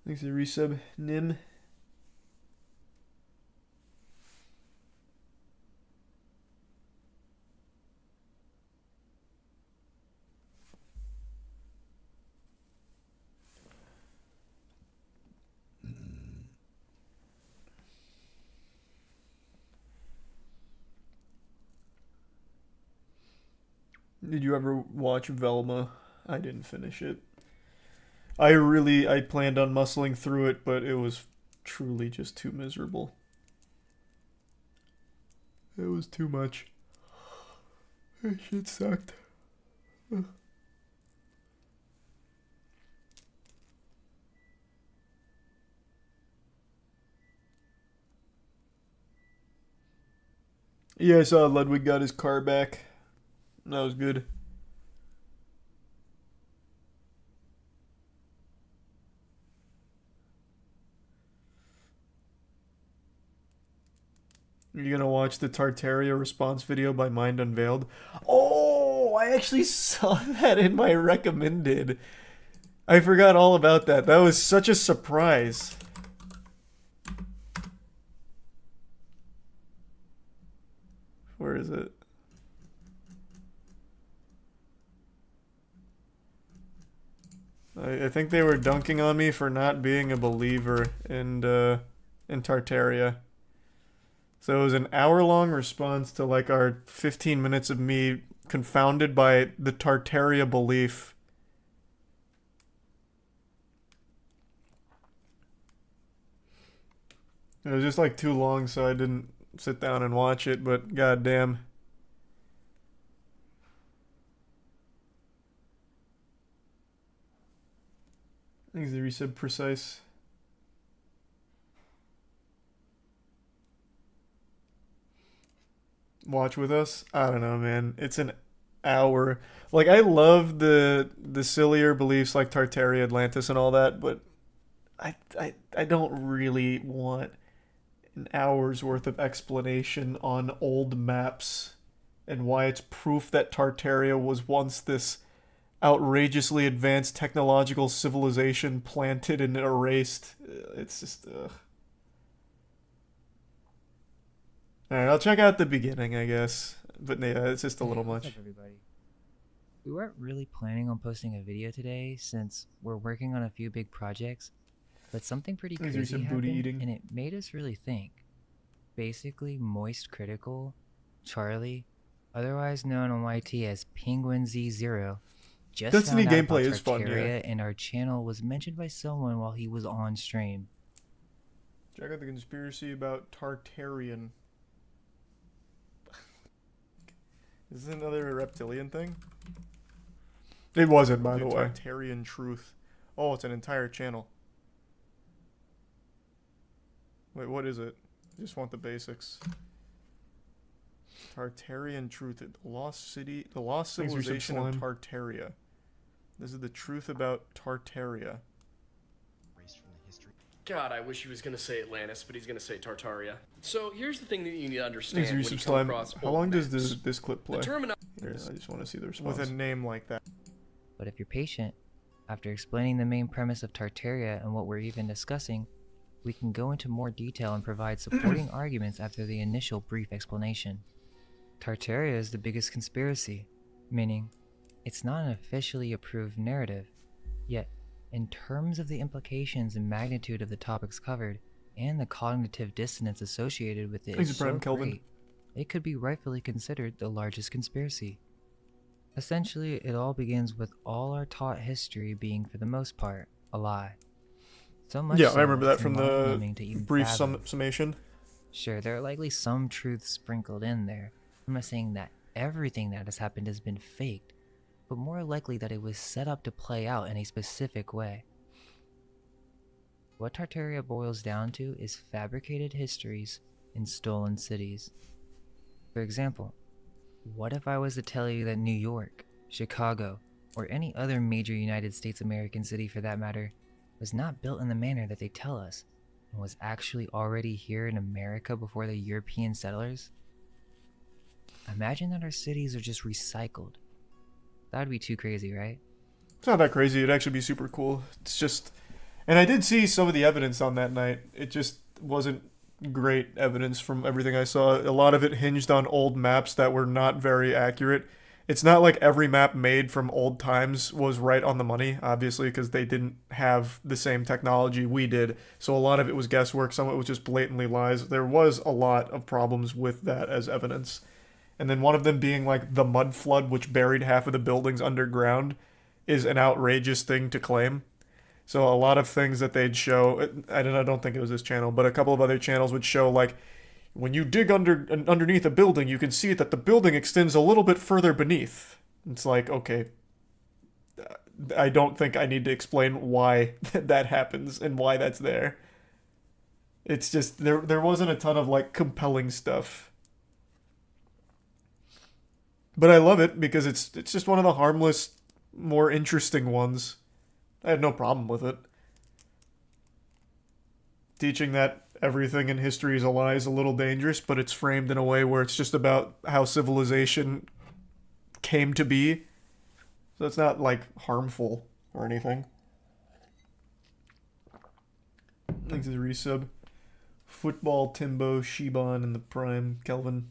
Thanks, the resub. Nim. Did you ever watch Velma? I didn't finish it. I planned on muscling through it, but it was truly just too miserable. It was too much. That shit sucked. Yeah, I saw Ludwig got his car back. That was good. You're gonna watch the Tartaria response video by Mind Unveiled? Oh, I actually saw that in my recommended. I forgot all about that. That was such a surprise. Where is it? I think they were dunking on me for not being a believer in Tartaria. So it was an hour-long response to like our 15 minutes of me confounded by the Tartaria belief. It was just like too long, so I didn't sit down and watch it, but goddamn. I think the resub precise. Watch with us? I don't know, man. It's an hour. Like I love the sillier beliefs like Tartaria, Atlantis, and all that, but I don't really want an hour's worth of explanation on old maps and why it's proof that Tartaria was once this outrageously advanced technological civilization planted and erased. It's just Alright, I'll check out the beginning, I guess. But yeah, it's just a little What's much. up, everybody? We weren't really planning on posting a video today since we're working on a few big projects, but something pretty Is there crazy some booty happened eating? and it made us really think. Basically, Moist Critical, Charlie, otherwise known on YT as Penguin Z0, just Destiny found out about gameplay is fun, yeah. Tartaria, and our channel was mentioned by someone while he was on stream. Check out the conspiracy about Tartarian. Is this another reptilian thing? It wasn't, by the way. Dude, Tartarian Truth. Oh, it's an entire channel. Wait, what is it? I just want the basics. Tartarian Truth. The lost city. The lost Thanks for civilization of slime. Tartaria. This is the truth about Tartaria. God, I wish he was going to say Atlantis, but he's going to say Tartaria. So here's the thing that you need to understand Thanks, when Resub you come Slime. across How old long does maps. this clip play? The terminology. Here, I just want to see the response. With a name like that. But if you're patient, after explaining the main premise of Tartaria and what we're even discussing, we can go into more detail and provide supporting arguments after the initial brief explanation. Tartaria is the biggest conspiracy, meaning it's not an officially approved narrative, yet in terms of the implications and magnitude of the topics covered and the cognitive dissonance associated with it Thanks, is Prime so Kelvin. great, it could be rightfully considered the largest conspiracy. Essentially, it all begins with all our taught history being, for the most part, a lie. So much Yeah, so I remember that it's from the mind-numbing to even brief fathom. summation. Sure, there are likely some truths sprinkled in there. I'm not saying that everything that has happened has been faked, but more likely that it was set up to play out in a specific way. What Tartaria boils down to is fabricated histories in stolen cities. For example, what if I was to tell you that New York, Chicago, or any other major United States American city for that matter, was not built in the manner that they tell us, and was actually already here in America before the European settlers? Imagine that our cities are just recycled. That would be too crazy, right? It's not that crazy. It'd actually be super cool. It's just... And I did see some of the evidence on that night. It just wasn't great evidence from everything I saw. A lot of it hinged on old maps that were not very accurate. It's not like every map made from old times was right on the money, obviously, because they didn't have the same technology we did. So a lot of it was guesswork. Some of it was just blatantly lies. There was a lot of problems with that as evidence. And then one of them being like the mud flood, which buried half of the buildings underground, is an outrageous thing to claim. So a lot of things that they'd show, I don't think it was this channel, but a couple of other channels would show like, when you dig underneath a building, you can see that the building extends a little bit further beneath. It's like, okay, I don't think I need to explain why that happens and why that's there. It's just, there wasn't a ton of like compelling stuff. But I love it because it's just one of the harmless, more interesting ones. I had no problem with it. Teaching that everything in history is a lie is a little dangerous, but it's framed in a way where it's just about how civilization came to be. So it's not, like, harmful or anything. Thanks to the resub. Football, Timbo, Shiban, and the Prime, Kelvin.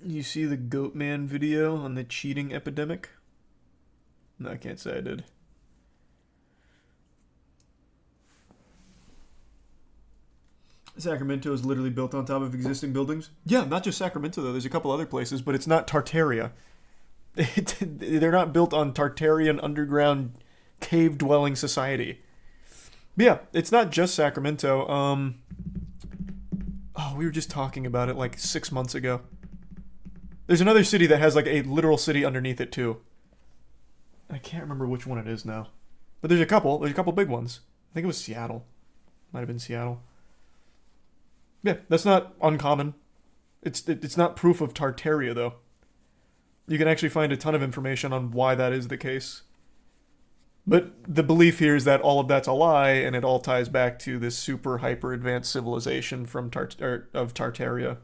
You see the Goatman video on the cheating epidemic? No, I can't say I did. Sacramento is literally built on top of existing buildings. Yeah, not just Sacramento though. There's a couple other places, but it's not Tartaria. They're not built on Tartarian underground cave-dwelling society. But yeah, it's not just Sacramento. Oh, we were just talking about it like 6 months ago. There's another city that has like a literal city underneath it too. I can't remember which one it is now. But there's a couple. There's a couple big ones. I think it was Seattle. Might have been Seattle. Yeah, that's not uncommon. It's not proof of Tartaria though. You can actually find a ton of information on why that is the case. But the belief here is that all of that's a lie, and it all ties back to this super hyper advanced civilization from of Tartaria.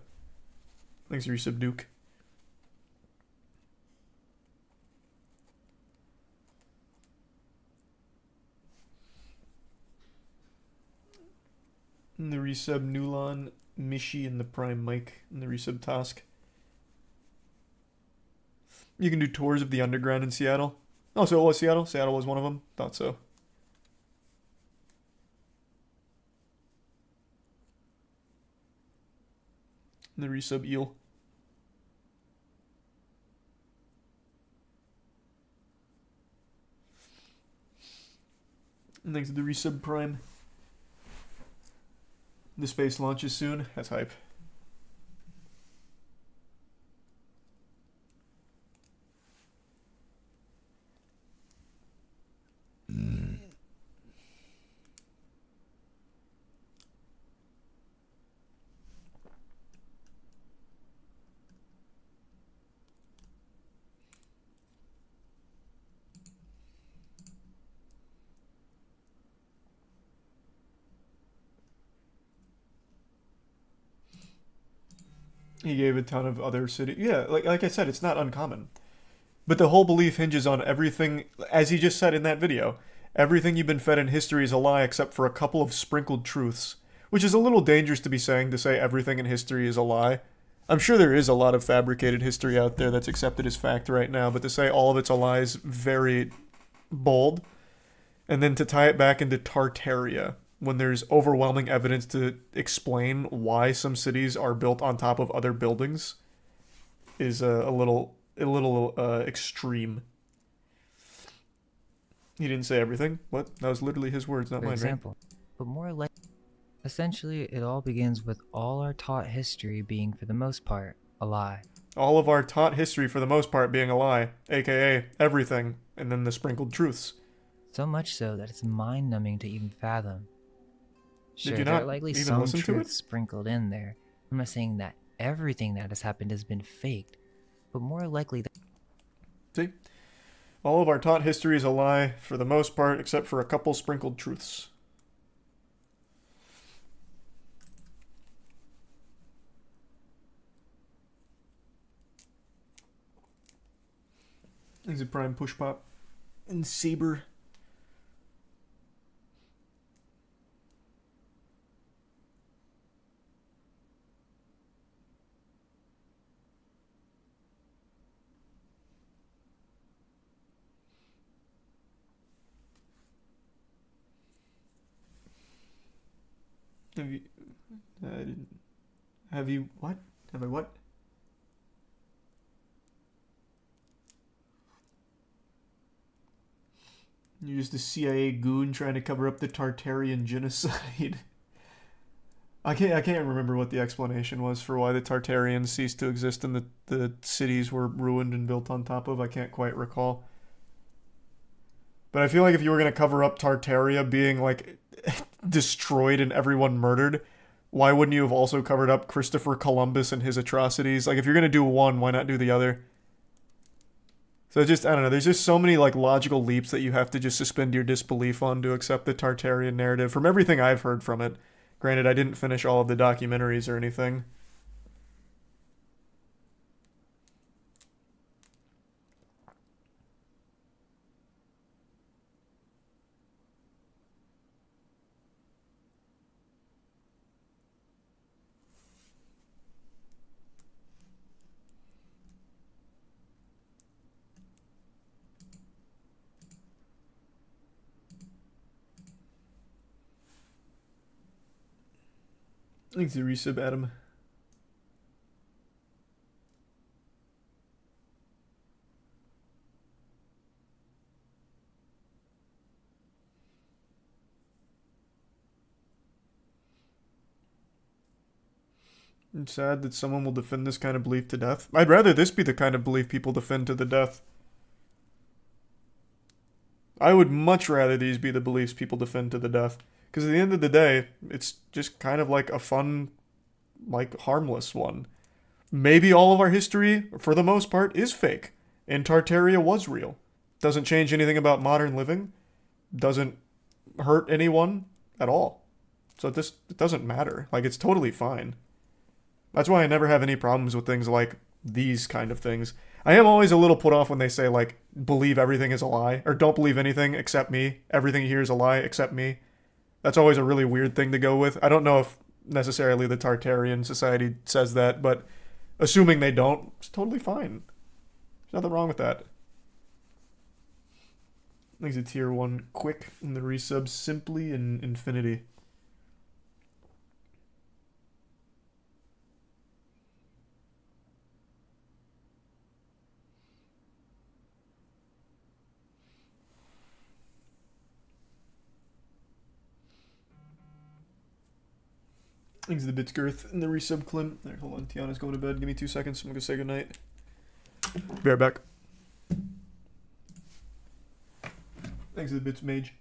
Thanks, Resub Duke. And the resub Nulon, Mishi, and the Prime Mike, and the resub Task. You can do tours of the underground in Seattle. Oh, so it was Seattle? Seattle was one of them? Thought so. The resub eel. And thanks to the resub prime. The space launches soon. That's hype. He gave a ton of other city. Yeah, like I said, it's not uncommon. But the whole belief hinges on everything, as he just said in that video, everything you've been fed in history is a lie except for a couple of sprinkled truths. Which is a little dangerous to be saying, to say everything in history is a lie. I'm sure there is a lot of fabricated history out there that's accepted as fact right now, but to say all of it's a lie is very bold. And then to tie it back into Tartaria, when there's overwhelming evidence to explain why some cities are built on top of other buildings, is a little extreme. He didn't say everything. What? That was literally his words, not For mine, example. But more like, essentially, it all begins with all our taught history being, for the most part, a lie. right? All of our taught history, for the most part, being a lie, aka everything, and then the sprinkled truths. So much so that it's mind-numbing to even fathom. Sure, you there not are likely even some listen to it? truths sprinkled in there. I'm not saying that everything that has happened has been faked, but more likely that See? All of our taught history is a lie, for the most part, except for a couple sprinkled truths. He's a prime push pop. And Saber. Have you... have you... what? Have I what? You're just a CIA goon trying to cover up the Tartarian genocide. I can't remember what the explanation was for why the Tartarians ceased to exist and the cities were ruined and built on top of. I can't quite recall. But I feel like if you were going to cover up Tartaria being, like, destroyed and everyone murdered, why wouldn't you have also covered up Christopher Columbus and his atrocities? Like, if you're going to do one, why not do the other? So just, I don't know, there's just so many, like, logical leaps that you have to just suspend your disbelief on to accept the Tartarian narrative, from everything I've heard from it. Granted, I didn't finish all of the documentaries or anything. Thanks, resub, Adam. It's sad that someone will defend this kind of belief to death. I'd rather this be the kind of belief people defend to the death. I would much rather these be the beliefs people defend to the death. Because at the end of the day, it's just kind of like a fun, like, harmless one. Maybe all of our history, for the most part, is fake. And Tartaria was real. Doesn't change anything about modern living. Doesn't hurt anyone at all. So it doesn't matter. Like, it's totally fine. That's why I never have any problems with things like these kind of things. I am always a little put off when they say, like, believe everything is a lie. Or don't believe anything except me. Everything here is a lie except me. That's always a really weird thing to go with. I don't know if necessarily the Tartarian Society says that, but assuming they don't, it's totally fine. There's nothing wrong with that. I think it's a tier 1 quick in the resubs, Simply and Infinity. Thanks to the bits girth and the resub Clint. There, hold on. Tiana's going to bed. Give me 2 seconds. I'm gonna go say goodnight. Be right back. Thanks to the bits mage.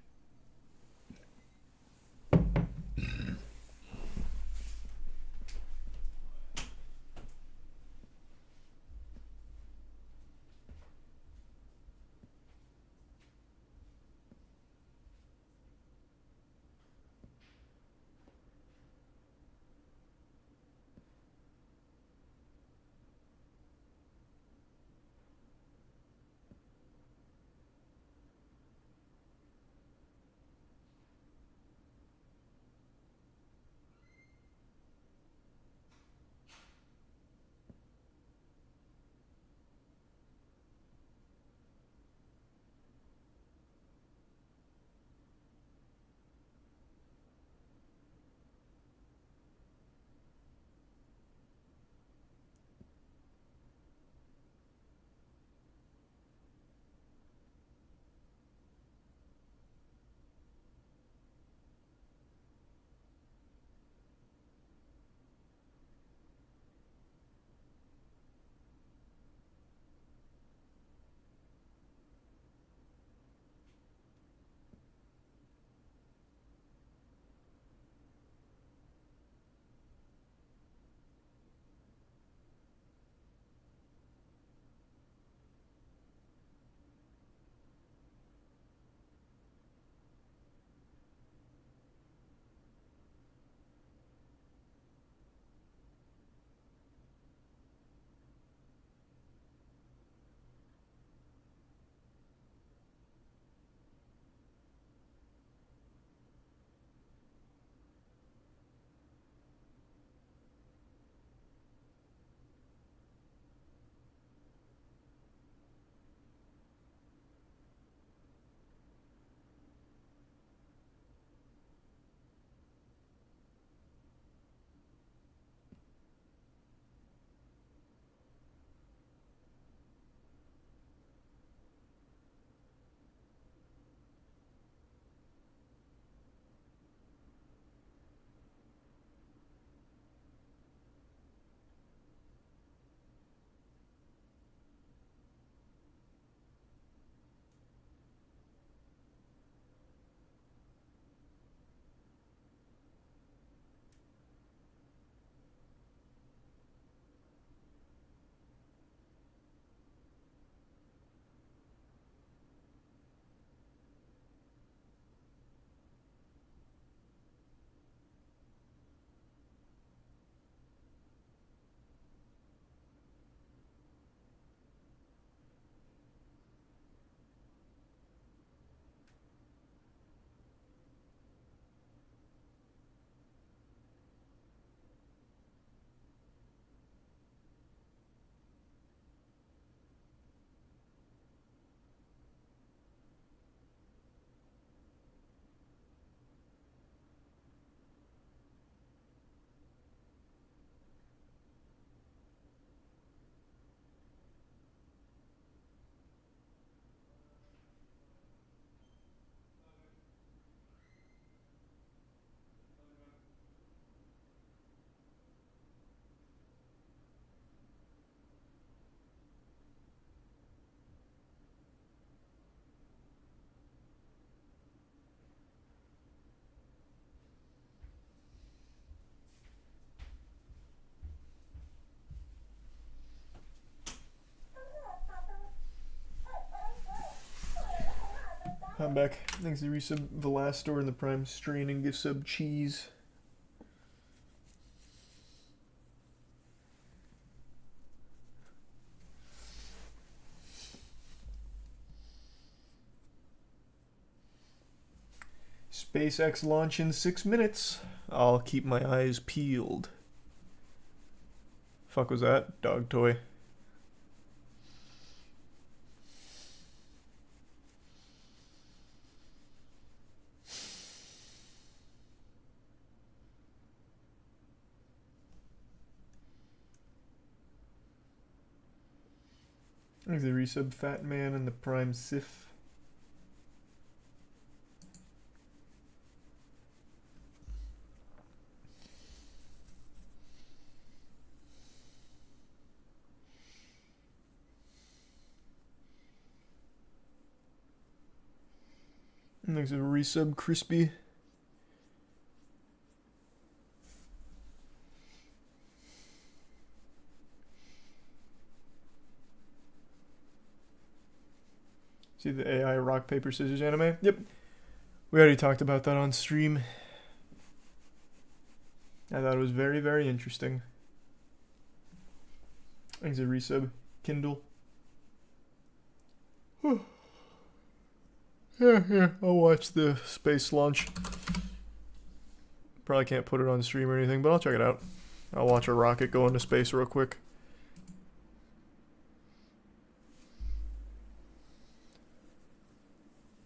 I'm back. Thanks to resub Velastor and the Prime Strain and gift sub Cheese. SpaceX launch in 6 minutes. I'll keep my eyes peeled. Fuck was that? Dog toy. Thanks to the resub Fat Man and the Prime Sif. There's a resub crispy. See the AI rock paper scissors anime? Yep. We already talked about that on stream. I thought it was very, very interesting. Thanks a resub. Kindle. Yeah, I'll watch the space launch. Probably can't put it on stream or anything, but I'll check it out. I'll watch a rocket go into space real quick.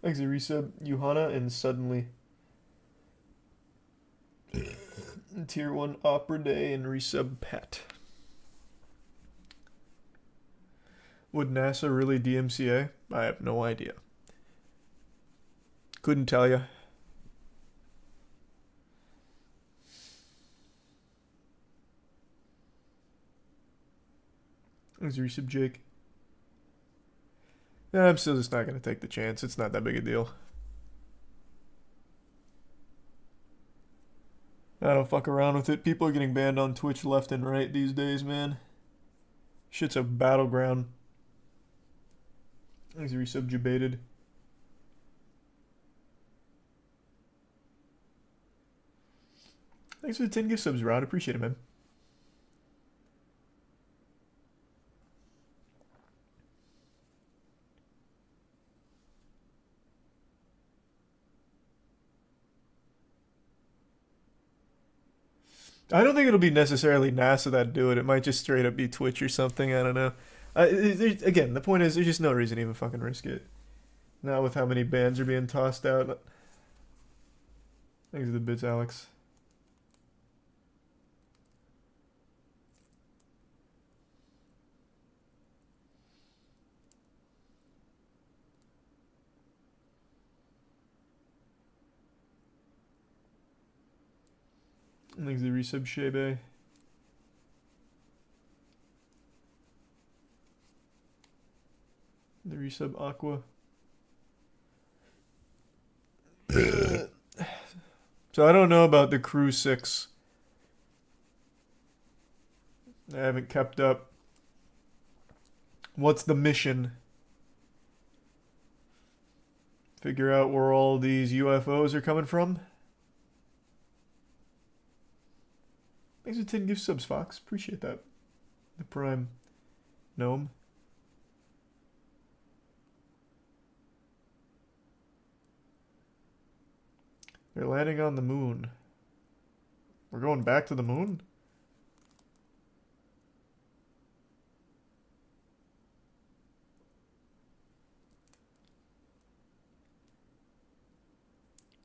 Thanks a resub. Yuhana and Suddenly. Tier 1 Opera Day and resub Pat. Would NASA really DMCA? I have no idea. Couldn't tell you. Thanks a resub Jake. I'm still just not going to take the chance. It's not that big a deal. I don't fuck around with it. People are getting banned on Twitch left and right these days, man. Shit's a battleground. Thanks a resub Debated. Thanks for the 10 gift subs, Rod. Appreciate it, man. I don't think it'll be necessarily NASA that do it. It might just straight up be Twitch or something. I don't know. Again, the point is, there's just no reason to even fucking risk it. Not with how many bans are being tossed out. Thanks for the bits, Alex. Thanks the resub Shebe. The resub Aqua. So I don't know about the Crew 6. I haven't kept up. What's the mission? Figure out where all these UFOs are coming from? Thanks for 10 gift subs, Fox. Appreciate that. The Prime Gnome. They're landing on the moon. We're going back to the moon?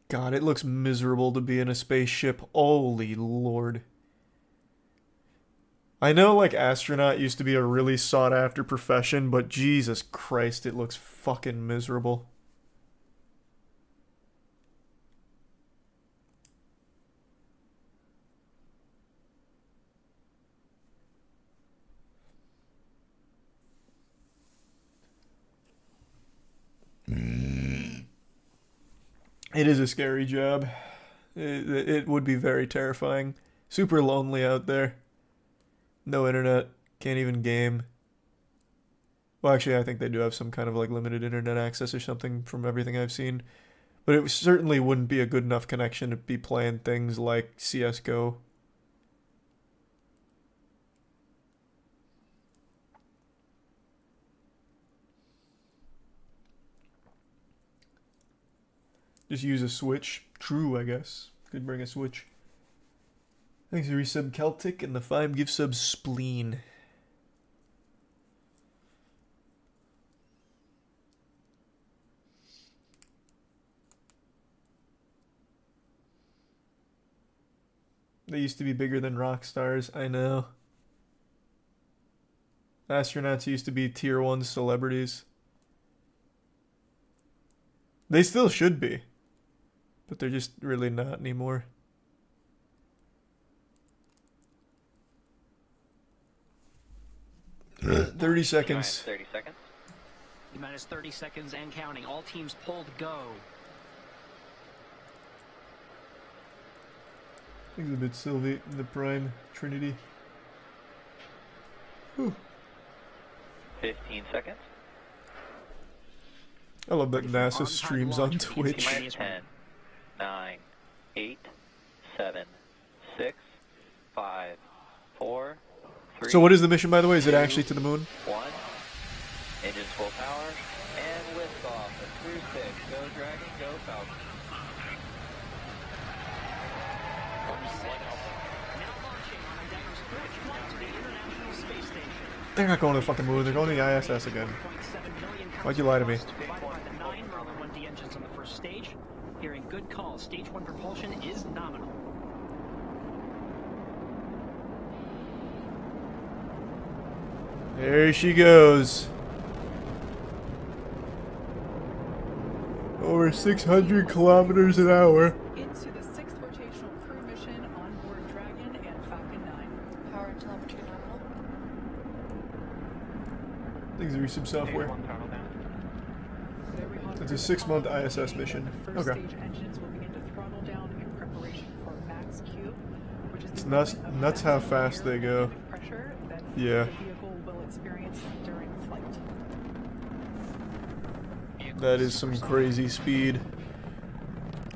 God, it looks miserable to be in a spaceship. Holy Lord. I know, like, astronaut used to be a really sought-after profession, but Jesus Christ, it looks fucking miserable. It is a scary job. It would be very terrifying. Super lonely out there. No internet. Can't even game. Well, actually, I think they do have some kind of like limited internet access or something from everything I've seen. But it certainly wouldn't be a good enough connection to be playing things like CSGO. Just use a Switch. True, I guess. Could bring a Switch. Thanks for resub Celtic and the 5 gift subs Spleen. They used to be bigger than rock stars, I know. Astronauts used to be tier 1 celebrities. They still should be. But they're just really not anymore. 30 seconds. 30 seconds. Minus 30 seconds and counting. All teams pulled go. Exhibit Sylvie in the Prime Trinity. Whew. 15 seconds. I love that NASA streams on Twitch. 10, 9, 8, 7, 6, 5, 4, 3. So what is the mission, by the way? Is it actually to the moon? 1. Engines full power. And lift off. The Crew 6. Go Dragon, go Falcon. They're not going to the fucking moon. They're going to the ISS again. Why'd you lie to me? Engines on the first stage. Hearing good calls. Stage 1 propulsion is nominal. There she goes. Over 600 kilometers an hour. Into the 6th rotational crew mission on board Dragon and Falcon 9. Power and telemetry nominal. Things are resub software. It's a 6-month ISS mission. The first Okay. stage engines will begin to throttle down in preparation for max Q, which is It's the nuts- limit of nuts how maximum fast they go. aerodynamic pressure that Yeah. the vehicle will experience during flight. That is some crazy speed.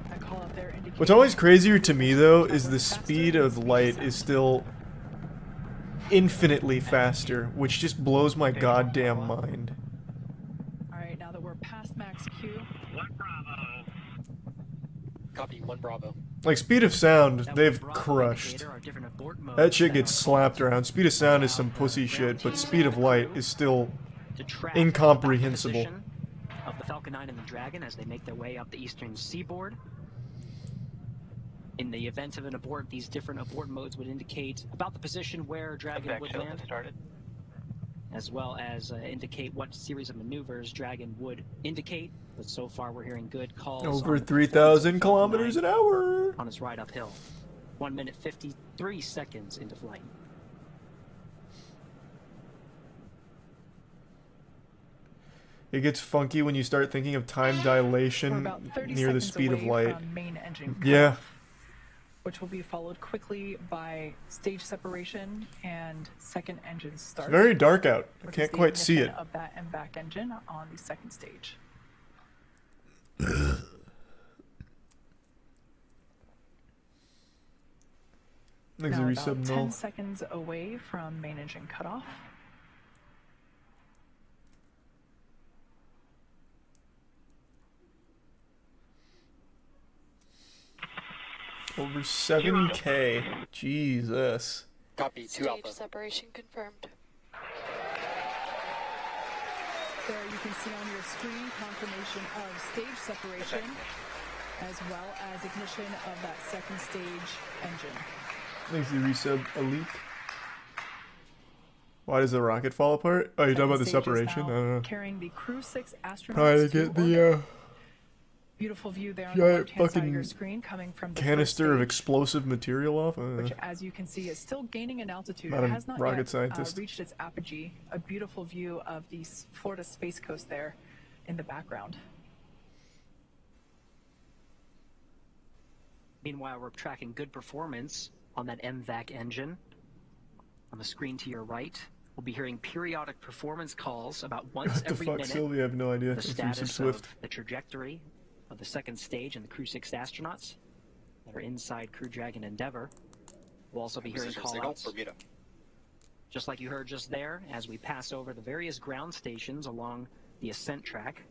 That call up there indicates What's always crazier to me, though, is the speed of light is still infinitely faster, which just blows my goddamn mind. Alright, now that we're past max Q, Copy, 1 Bravo. Like, speed of sound, That they've Bravo crushed. indicator are different abort modes That shit that gets are slapped called around. Speed of sound is some pussy shit, but speed of light is still to track incomprehensible. the position of the Falcon 9 and the Dragon as they make their way up the eastern seaboard. In the event of an abort, these different abort modes would indicate about the position where Dragon Effect would shield land, has started. as well as indicate what series of maneuvers Dragon would indicate. But so far, we're hearing good calls. over on the 3,000 performance of Falcon kilometers 9 an hour. on its ride uphill. 1 minute 53 seconds into flight. It gets funky when you start thinking of time we're dilation about 30 near the seconds speed of away light. from main engine Yeah. cutoff, which will be followed quickly by stage separation and second engine start. It's very dark out. I which can't is the quite see ignition it. of that MVAC engine on the second stage. Things Now are about resub 10 null. seconds away from main engine cutoff. Over 7K. Jesus. Copy, 2 Stage Alpha. separation confirmed. There you can see on your screen confirmation of stage separation as well as ignition of that second stage engine. Thanks to resub elite. Why does the rocket fall apart? Oh, you're talking about the Second stage is separation? I now don't know. Carrying the Crew 6 astronauts Probably to to get orbit. the Beautiful view there on the giant left-hand side of fucking your screen coming from the canister of first stage, explosive material off. which, as you can see, is still gaining in altitude. Not It a has not rocket yet scientist. reached its apogee. A beautiful view of the Florida Space Coast there in the background. Meanwhile, we're tracking good performance on that MVAC engine. On the screen to your right, we'll be hearing periodic performance calls about once What the every fuck, minute. Sylvie? I have no idea. The Thanks for resub status Swift. of the trajectory of the second stage and the Crew 6 astronauts that are inside Crew Dragon Endeavour. We'll also be hearing Position signal, callouts, Bermuda. just like you heard just there, as we pass over the various ground stations along the ascent track.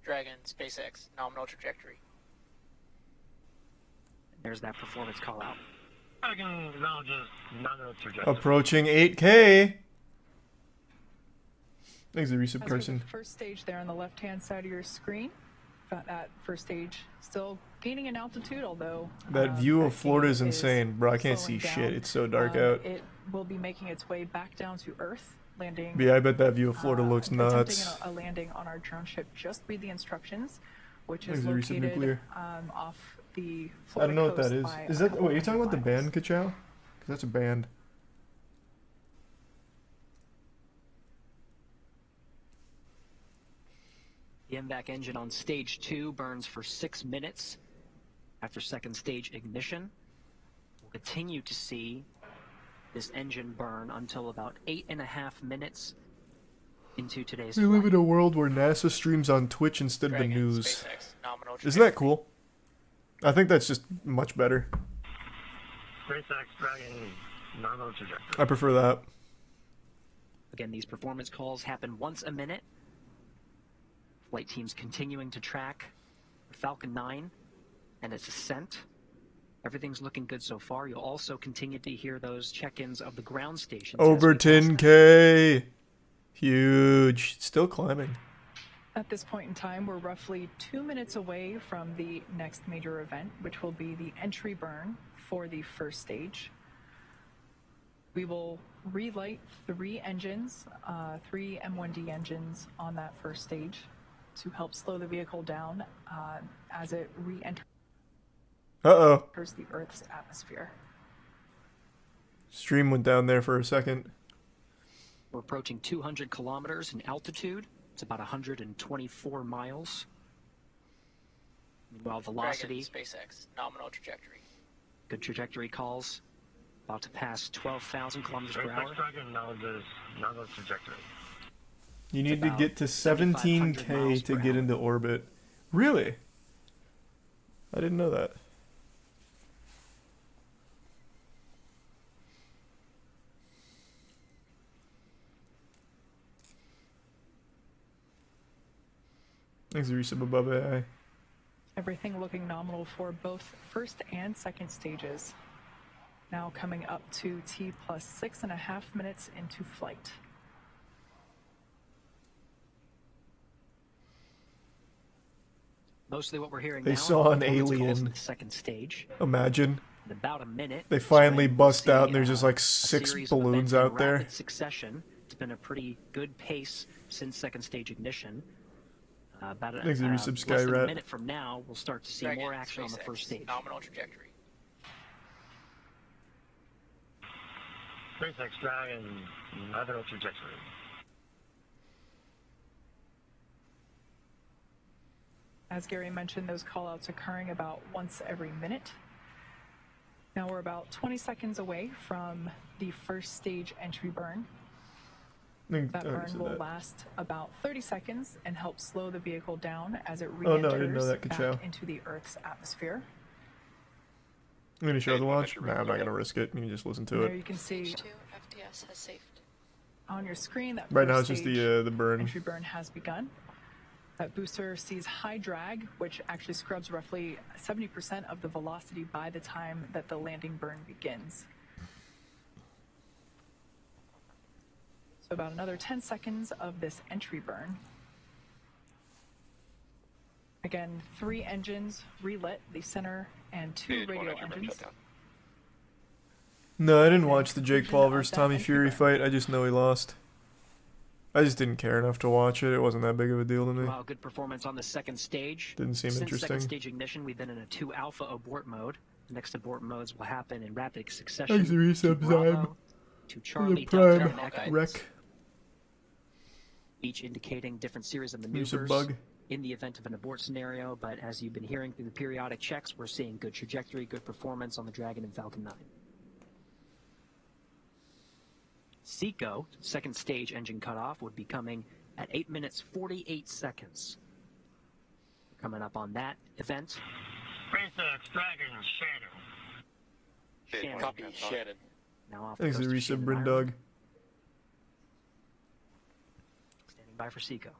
Dragon, SpaceX, nominal trajectory. There's that performance call out. Approaching 8K. Thanks to resub As Carson. for the first stage there on the left-hand side of your screen, that first stage still gaining in altitude, although That view of that Florida gain is insane, bro. I can't see slowing shit. down. It's so dark out. It will be making its way back down to Earth, landing. But yeah, I bet that view of Florida looks nuts. Attempting a landing on our drone ship. Just read the instructions, which Thanks is to resub located Nuclear. off the I Florida don't know what that coast is. by Is a that? couple Wait, you're talking about the hundred band, Kachow? Because that's a band. The MVAC engine on stage 2 burns for 6 minutes. After second stage ignition, we'll continue to see this engine burn until about 8.5 minutes into today's We live flight. in a world where NASA streams on Twitch instead of the Dragon, news. SpaceX, nominal Isn't that cool? I think that's just much better. SpaceX Dragon nominal trajectory. I prefer that. Again, these performance calls happen once a minute. Flight teams continuing to track Falcon 9 and its ascent. Everything's looking good so far. You'll also continue to hear those check-ins of the ground stations. Over 10K. Huge. Still climbing. At this point in time, we're roughly 2 minutes away from the next major event, which will be the entry burn for the first stage. We will relight 3 engines, 3 M1D engines on that first stage to help slow the vehicle down as it re-enters Uh-oh. the Earth's atmosphere. Stream went down there for a second. We're approaching 200 kilometers in altitude. It's about 124 miles. Meanwhile, velocity, Dragon, SpaceX, nominal trajectory. good trajectory calls, about to pass 12,000 kilometers per hour. SpaceX Dragon nominal trajectory. You need to about get to 7,500 17K miles to per get hour. into orbit. Really? I didn't know that. Thanks, resub above AI. Everything looking nominal for both first and second stages. Now coming up to T plus 6.5 minutes into flight. Mostly what we're hearing They now saw are an performance calls alien. in the second stage. Imagine. In about a minute. They is finally when we'll bust out and see, there's just like a 6 series of balloons events in out there. rapid succession. It's been a pretty good pace since second stage ignition. About a, Thanks, resub less than a Skyrat. minute from now, we'll start to see Dragon, more action on the SpaceX, first stage. Nominal trajectory. SpaceX Dragon nominal trajectory. As Gary mentioned, those callouts occurring about once every minute. Now we're about 20 seconds away from the first stage entry burn. That burn will last about 30 seconds and help slow the vehicle down as it Oh, re-enters no, I didn't know that, back Ka-chow. into the Earth's atmosphere. I'm gonna show the launch. Nah, I'm not gonna risk it. You can just listen to There it. you can see H2 FTS has saved. on your screen that Right now, first it's just stage the burn. entry burn has begun. That booster sees high drag, which actually scrubs roughly 70% of the velocity by the time that the landing burn begins. So about another 10 seconds of this entry burn. Again, 3 engines relit, the center and 2 radial engines. No, I didn't watch the Jake Paul Conclusion of versus that Tommy entry Fury burn. fight. I just know he lost. I just didn't care enough to watch it. It wasn't that big of a deal to me. Wow, good performance on the second stage. Didn't seem Since interesting. second stage ignition, we've been in a 2 alpha abort mode. The next abort modes will happen in rapid succession. Thanks, resub, to Bravo, Zyme. to Charlie, The Delta, Prime and Echo, wreck. each indicating different series of Resub maneuvers bug. in the event of an abort scenario. But as you've been hearing through the periodic checks, we're seeing good trajectory, good performance on the Dragon and Falcon 9. Seco, second stage engine cutoff, would be coming at 8 minutes 48 seconds. Coming up on that event. SpaceX Dragon Shadow. Shannon. Copy, Shannon. Now off the Thanks, coast of resub Shannon, Brindog. Ireland. Standing by for Seco.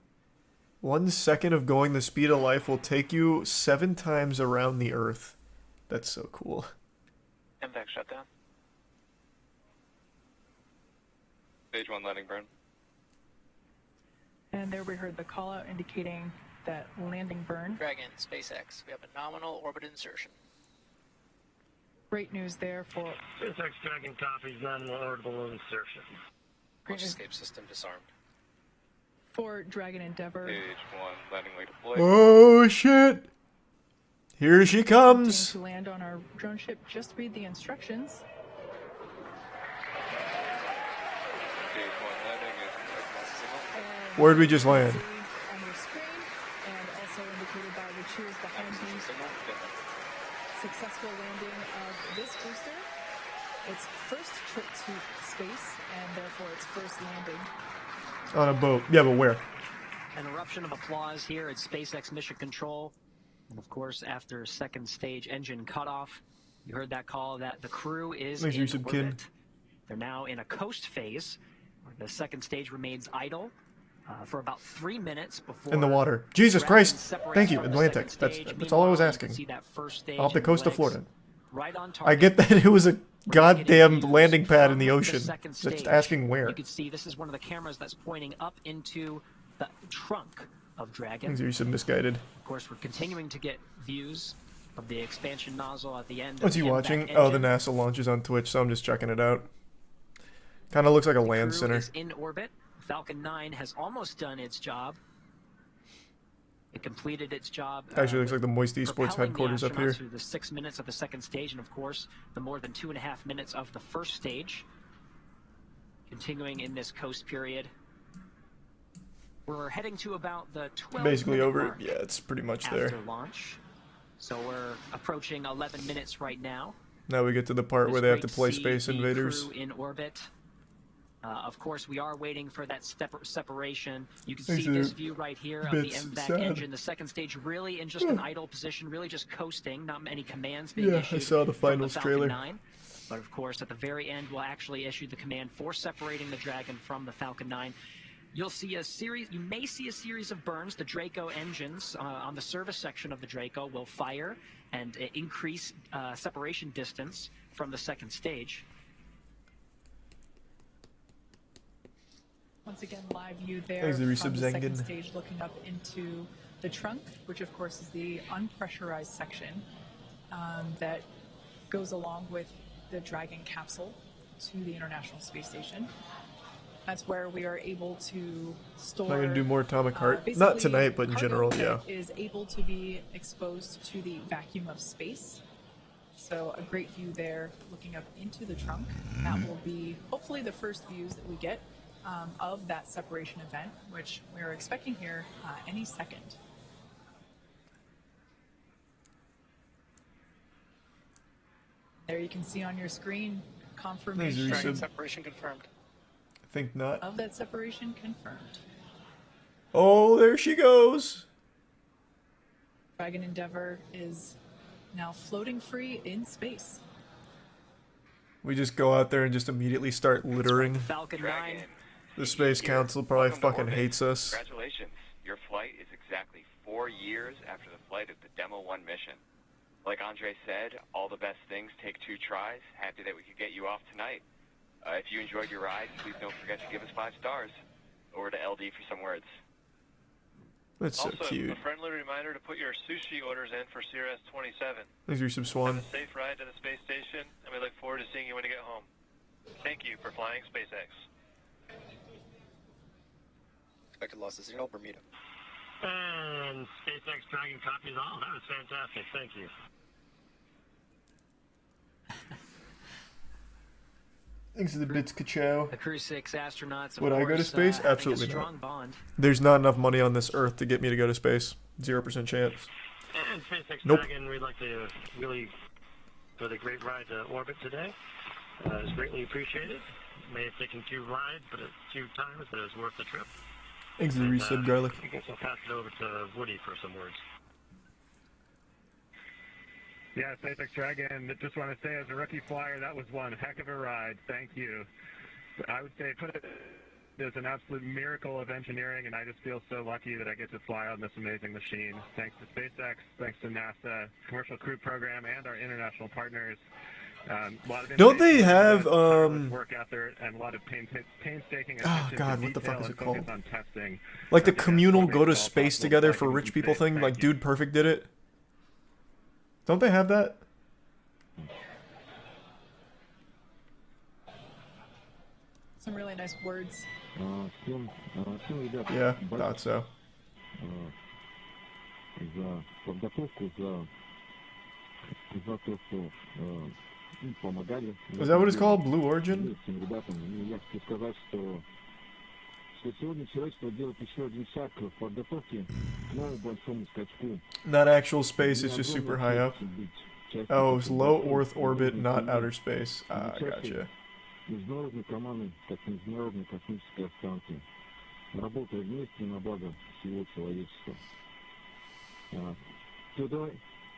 1 second of going the speed of light will take you 7 times around the Earth. That's so cool. MVAC shutdown. Stage 1 landing burn. And there we heard the call out indicating that landing burn. Dragon, SpaceX. We have a nominal orbit insertion. Great news there for SpaceX Dragon copies nominal orbital insertion. great news Escape system disarmed. for Dragon Endeavor. Stage 1 landing way deployed. Oh shit! Here she Attempting comes! to land on our drone ship. Just read the instructions. Stage 1 landing is signal. And Where'd we just land? see on your screen, and also indicated by the cheers behind me. Signal. successful landing of this booster. Its first trip to space, and therefore its first landing. On a boat. Yeah, but where? An eruption of applause here at SpaceX Mission Control. And of course, after second stage engine cutoff, you heard that call that the crew is Thanks, in Yusuf Kid. orbit. They're now in a coast phase. The second stage remains idle for about 3 minutes before In the water. Jesus Dragon Christ! separates Thank you, from the Atlantic. second That's stage. all I was Meanwhile, you asking. can see that first stage Off the and coast of legs Florida. right on I target. get that it was a goddamn landing pad in the From ocean. second Just stage. asking where. You can see this is one of the cameras that's pointing up into the trunk of Dragon. Things are some misguided. Of course, we're continuing to get views of the expansion nozzle at the end. What's he of the watching? MVAC Oh, the engine. NASA launches on Twitch, so I'm just checking it out. Kind of looks like a land Crew center. is in orbit. Falcon 9 has almost done its job. It completed its job. Actually looks like the Moist Esports propelling headquarters the up here. astronauts through the 6 minutes of the second stage, and of course, the more than 2.5 minutes of the first stage. Continuing in this coast period. We're heading to about the 12 Basically over. mark Yeah, it's pretty much after there. launch. So we're approaching 11 minutes right now. Now we get to the part It's where they have great to play see Space the Invaders. crew in orbit. Of course, we are waiting for that separation. You can These see are this view right here of the bits MVAC sad. engine. The second stage really in just an idle position, really just coasting, not many commands being Yeah, I issued saw the from finals Falcon trailer. 9. But of course, at the very end, we'll actually issue the command for separating the Dragon from the Falcon 9. You'll see a series, you may see a series of burns. The Draco engines on the service section of the Draco will fire and increase separation distance from the second stage. Once again, live view there There's the from the resub second Zengen. stage, looking up into the trunk, which of course is the unpressurized section that goes along with the Dragon capsule to the International Space Station. That's where we are able to store. I'm gonna do more Atomic Heart. Not basically tonight, but in cargo general, that yeah. is able to be exposed to the vacuum of space. So a great view there, looking up into the trunk. That will be hopefully the first views that we get of that separation event, which we're expecting here any second. There you can see on your screen confirmation Dragon separation confirmed. I think not. of that separation confirmed. Oh, there she goes. Dragon Endeavour is now floating free in space. We just go out there and just immediately start littering. Falcon 9. The Space Council probably Welcome to fucking orbit. hates us. Congratulations. Your flight is exactly 4 years after the flight of the Demo 1 mission. Like Andre said, all the best things take 2 tries. Happy that we could get you off tonight. If you enjoyed your ride, please don't forget to give us 5 stars. Over to LD for some words. That's so cute. friendly reminder to put your sushi orders in for CRS 27. Thanks for some Swan. Safe ride to the space station, and we look forward to seeing you when you get home. Thank you for flying SpaceX. Expected loss of signal, Bermuda. And SpaceX Dragon copies all. That was fantastic. Thank you. Thanks to the bits, Kachow. The Crew 6 astronauts, of Would I go to course, space? having Absolutely a strong not. bond. There's not enough money on this Earth to get me to go to space. 0% chance. And SpaceX Nope. Dragon, we'd like to really for the great ride to orbit today. It's greatly appreciated. May have taken 2 rides, but it's 2 times, but it was worth the trip. Thanks to the resub, Garlic. I guess I'll pass it over to Woody for some words. Yeah, SpaceX Dragon, just want to say as a rookie flyer, that was one heck of a ride. Thank you. I would say put it as an absolute miracle of engineering, and I just feel so lucky that I get to fly on this amazing machine. Thanks to SpaceX, thanks to NASA, Commercial Crew Program, and our international partners. A lot of Don't they innovation, have, tireless work out there, and a lot of painstaking Oh, attention God, to what the fuck detail is and it called? focus on testing. Like the Okay, communal that's what go to makes it all space possible. together Like for an rich easy people thing. thing. Thank Like you. Dude Perfect did it. Don't they have that? Some really nice words. Yeah, thought so. За подготовку, за то, что помогали. Is that what it's called? Blue Origin? Этим ребятам, я хочу сказать, что сегодня человечество делает еще один шаг в подготовке к новому большому скачку. Not actual space, it's just super high up. Oh, it was low Earth orbit, not outer space. Ah, gotcha. Международной командой, как Международной космической станции, работая вместе на благо всего человечества.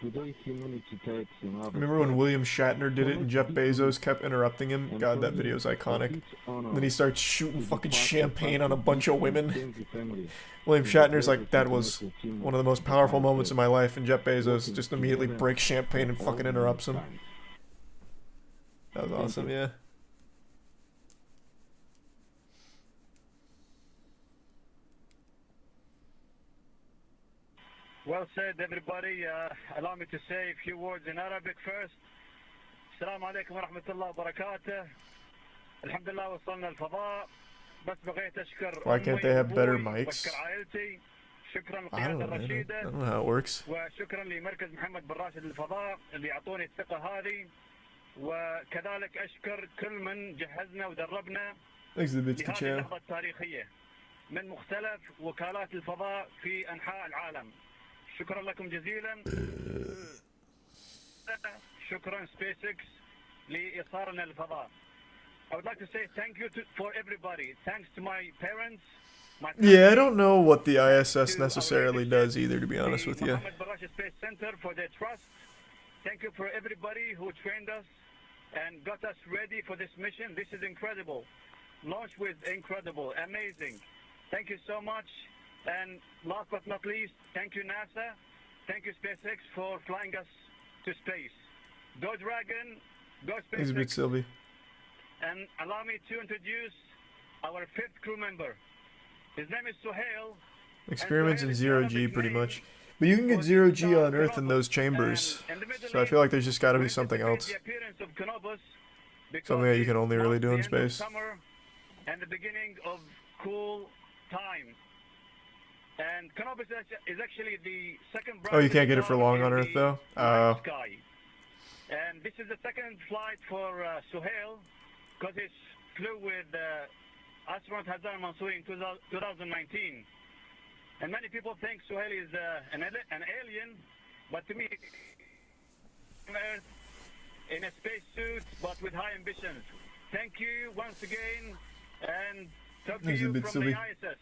Today humanity takes another. Remember when William Shatner did it and Jeff Bezos kept interrupting him? God, that video is iconic. And then he starts shooting fucking champagne on a bunch of women. William Shatner's like, that was one of the most powerful moments in my life, and Jeff Bezos just immediately breaks champagne and fucking interrupts him. That was awesome, yeah. Well said, everybody. Allow me to say a few words in Arabic first. السلام عليكم ورحمة الله وبركاته. الحمد لله وصلنا الفضاء. بس بغيت أشكر Why can't they have better أمي mics? وأشكر عائلتي. شكرا I للقيادة don't know, man. I الرشيدة. don't know how it works. وشكرا لمركز محمد بن راشد للفضاء اللي يعطوني الثقة هذه. وكذلك أشكر كل من جهزنا ودربنا Exhibits to لهذه channel. اللحظة التاريخية من مختلف وكالات الفضاء في أنحاء العالم. شكرا لكم جزيلا. شكرا SpaceX لإيصالنا للفضاء. I would like to say thank you for everybody. Thanks to my parents. My Yeah, I don't know what the ISS necessarily does either, to be honest with you. Mohammed bin Rashid Space Center for their trust. Thank you for everybody who trained us and got us ready for this mission. This is incredible. Launch with incredible, amazing. Thank you so much. And last but not least, thank you NASA. Thank you SpaceX for flying us to space. Go Dragon, go Exhibit SpaceX. Sylvie. And allow me to introduce our fifth crew member. His name is Suhail. Experiments in zero G, pretty much. But you can get zero G on Earth in those chambers. So I feel like there's just got to be something else. The appearance of Canopus Something that you can only really do in the end of space. summer and the beginning of cool time. And Canopus is actually the second Oh, you can't get it brightest for star long in on Earth, the though? night sky. And this is the second flight for Suhail, because it flew with astronaut Hazan Mansouri in 2019. And many people think Suhail is an alien, but to me, on Earth in a spacesuit, but with high ambitions. Thank you once again, and talk to This is a you bit from silly. the ISS.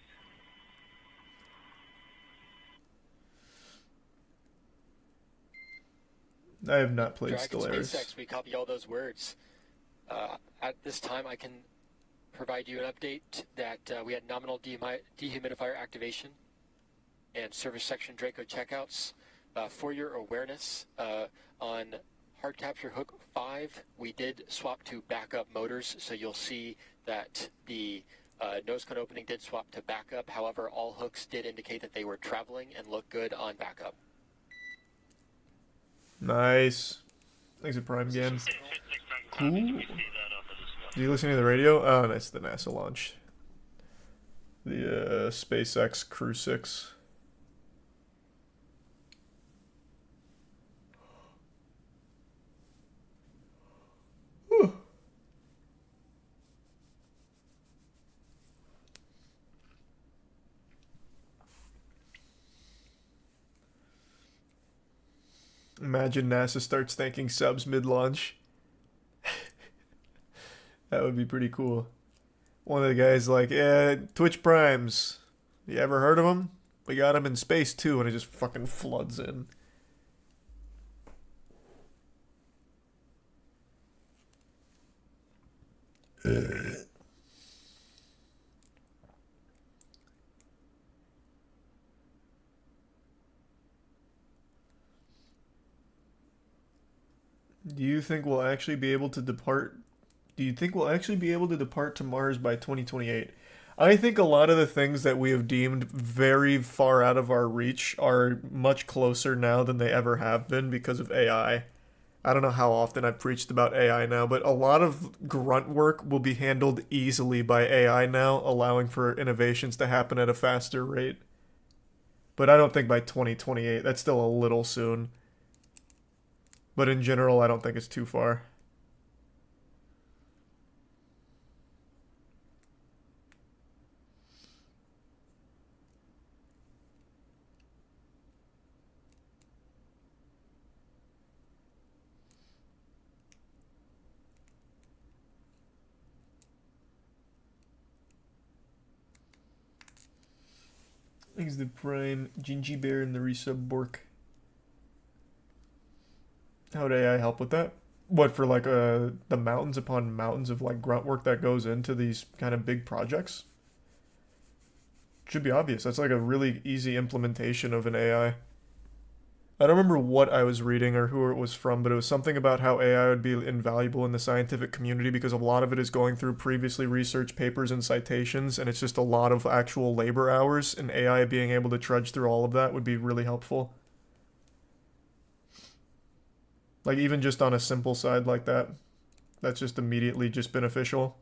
I have not played Dragon Stellaris. SpaceX, we copy all those words. At this time, I can provide you an update that we had nominal dehumidifier activation and service section Draco checkouts. For your awareness, on hard capture hook 5, we did swap to backup motors, so you'll see that the nose cone opening did swap to backup. However, all hooks did indicate that they were traveling and look good on backup. Nice. Thanks a Prime game. Cool. Do you listen to the radio? Oh, that's the NASA launch. The SpaceX Crew 6. Whew. Imagine NASA starts thanking subs mid-launch. That would be pretty cool. One of the guys like, yeah, Twitch Primes. You ever heard of them? We got them in space too, and it just fucking floods in. Do you think we'll actually be able to depart? Do you think we'll actually be able to depart to Mars by 2028? I think a lot of the things that we have deemed very far out of our reach are much closer now than they ever have been because of AI. I don't know how often I've preached about AI now, but a lot of grunt work will be handled easily by AI now, allowing for innovations to happen at a faster rate. But I don't think by 2028. That's still a little soon. But in general, I don't think it's too far. Thanks the Prime, Gingy Bear, and the resub Bork. How would AI help with that? What, for like the mountains upon mountains of like grunt work that goes into these kind of big projects? Should be obvious. That's like a really easy implementation of an AI. I don't remember what I was reading or who it was from, but it was something about how AI would be invaluable in the scientific community because a lot of it is going through previously researched papers and citations, and it's just a lot of actual labor hours, and AI being able to trudge through all of that would be really helpful. Like, even just on a simple side like that, that's just immediately just beneficial.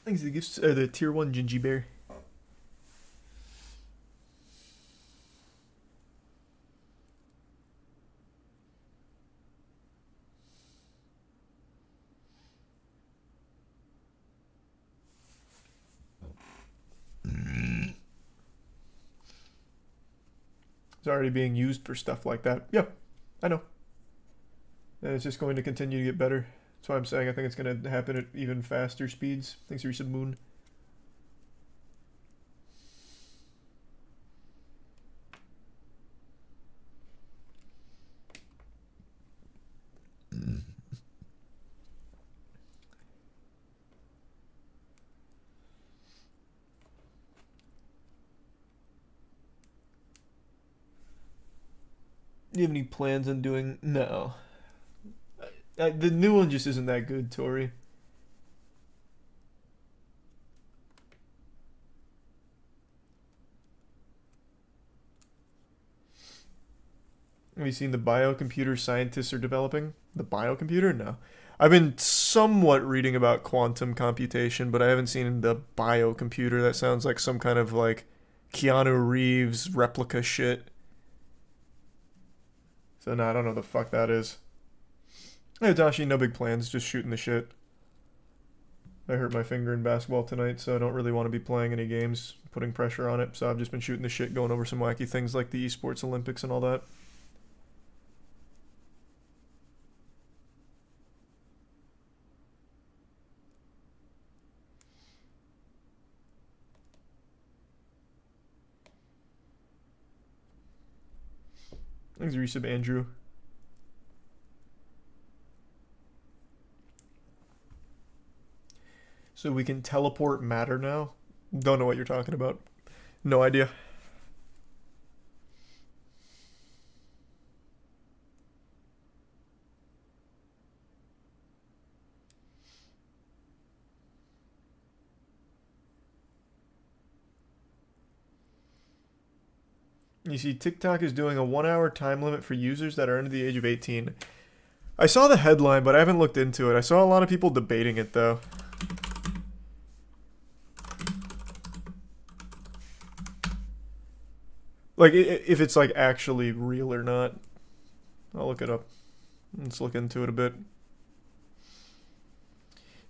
Thanks for the gifts, the tier 1 Gingy Bear. It's already being used for stuff like that. Yeah, I know. And it's just going to continue to get better. That's why I'm saying I think it's going to happen at even faster speeds. Thanks for your moon. Do you have any plans on doing... No. The new one just isn't that good, Tori. Have you seen the biocomputer scientists are developing? The biocomputer? No. I've been somewhat reading about quantum computation, but I haven't seen the biocomputer. That sounds like some kind of like Keanu Reeves replica shit. So no, I don't know the fuck that is. Hey Dashi, no big plans, just shooting the shit. I hurt my finger in basketball tonight, so I don't really want to be playing any games, putting pressure on it, so I've just been shooting the shit, going over some wacky things like the esports Olympics and all that. Thanks, resub Andrew. So we can teleport matter now? Don't know what you're talking about. No idea. You see, TikTok is doing a 1-hour time limit for users that are under the age of 18. I saw the headline, but I haven't looked into it. I saw a lot of people debating it, though. Like, if it's, like, actually real or not. I'll look it up. Let's look into it a bit.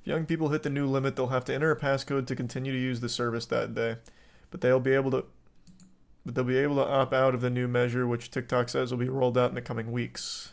If young people hit the new limit, they'll have to enter a passcode to continue to use the service that day. But they'll be able to opt out of the new measure, which TikTok says will be rolled out in the coming weeks.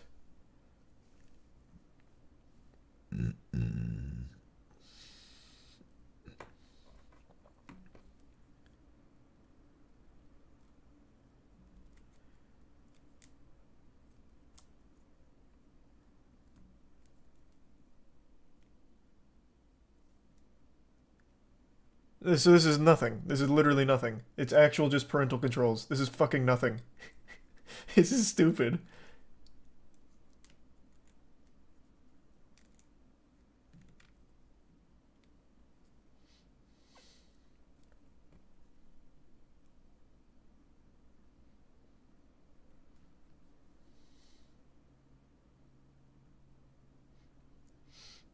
So this is nothing. This is literally nothing. It's actual just parental controls. This is fucking nothing. This is stupid.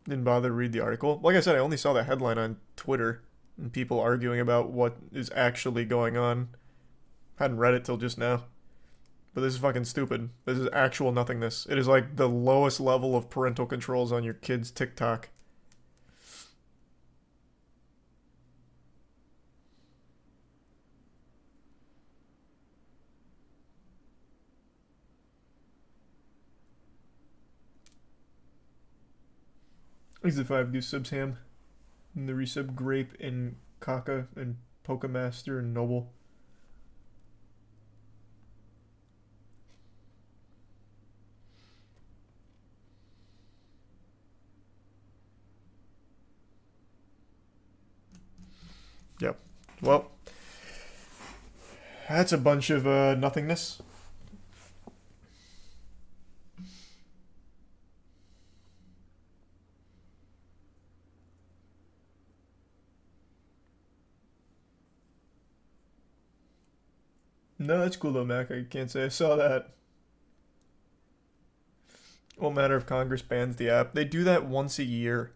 Didn't bother to read the article. Like I said, I only saw the headline on Twitter. And people arguing about what is actually going on. Hadn't read it till just now. But this is fucking stupid. This is actual nothingness. It is like the lowest level of parental controls on your kid's TikTok. He's the 5 Goose subs ham. And the resub Grape and Kaka and Pokemaster and Noble. Yep. Well, that's a bunch of nothingness. No, that's cool though, Mac. I can't say I saw that. Won't matter if Congress bans the app. They do that once a year.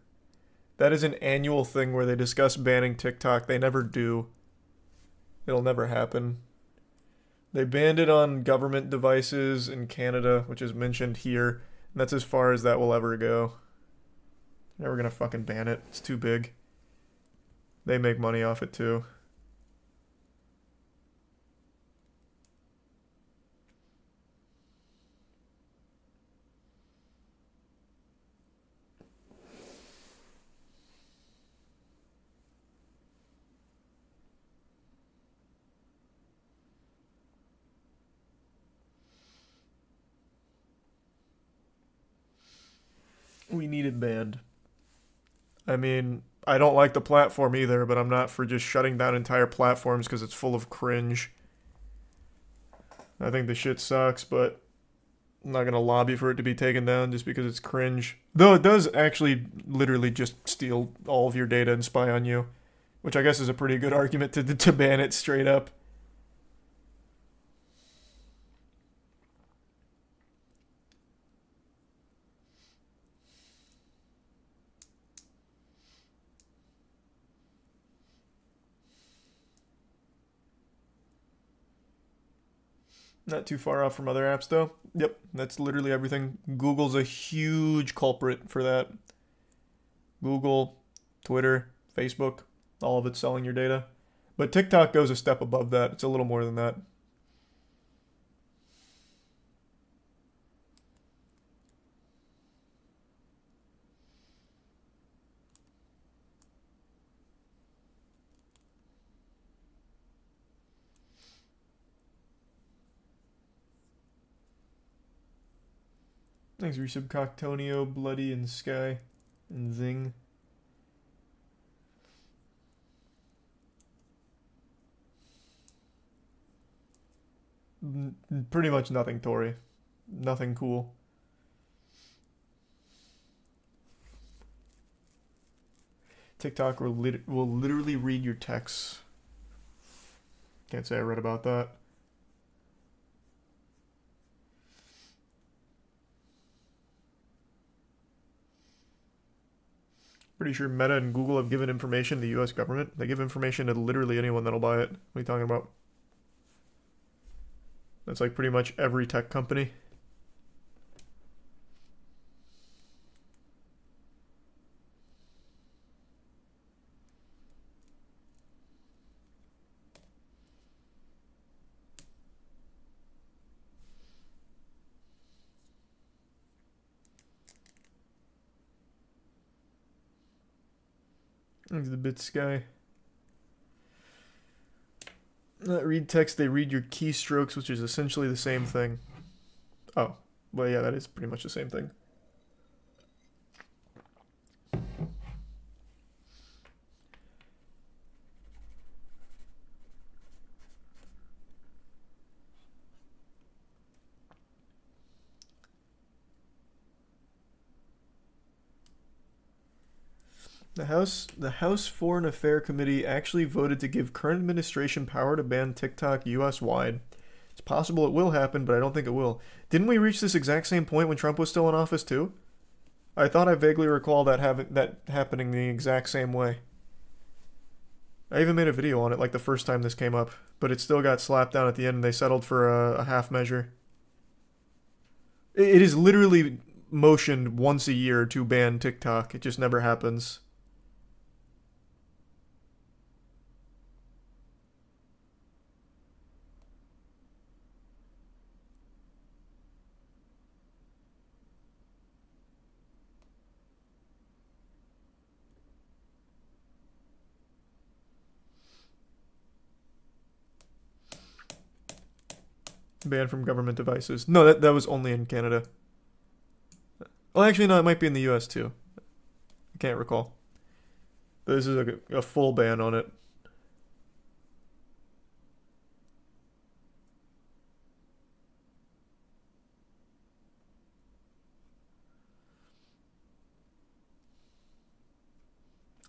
That is an annual thing where they discuss banning TikTok. They never do. It'll never happen. They banned it on government devices in Canada, which is mentioned here. And that's as far as that will ever go. They're never gonna fucking ban it. It's too big. They make money off it too. We need it banned. I mean, I don't like the platform either, but I'm not for just shutting down entire platforms because it's full of cringe. I think the shit sucks, but I'm not going to lobby for it to be taken down just because it's cringe. Though it does actually literally just steal all of your data and spy on you, which I guess is a pretty good argument to ban it straight up. Not too far off from other apps, though. Yep, that's literally everything. Google's a huge culprit for that. Google, Twitter, Facebook, all of it's selling your data. But TikTok goes a step above that. It's a little more than that. Thanks, Resub Coctonio, Bloody, and Sky, and Zing. Pretty much nothing, Tori. Nothing cool. TikTok will literally read your texts. Can't say I read about that. Pretty sure Meta and Google have given information to the US government. They give information to literally anyone that'll buy it. What are you talking about? That's like pretty much every tech company. Thanks, the Bits Sky. Not read text, they read your keystrokes, which is essentially the same thing. Oh, well, yeah, that is pretty much the same thing. The House Foreign Affairs Committee actually voted to give current administration power to ban TikTok US-wide. It's possible it will happen, but I don't think it will. Didn't we reach this exact same point when Trump was still in office too? I thought I vaguely recall that happening the exact same way. I even made a video on it like the first time this came up, but it still got slapped down at the end and they settled for a half measure. It is literally motioned once a year to ban TikTok. It just never happens. Banned from government devices. No, that was only in Canada. Well, actually, no, it might be in the US too. I can't recall. But this is a full ban on it.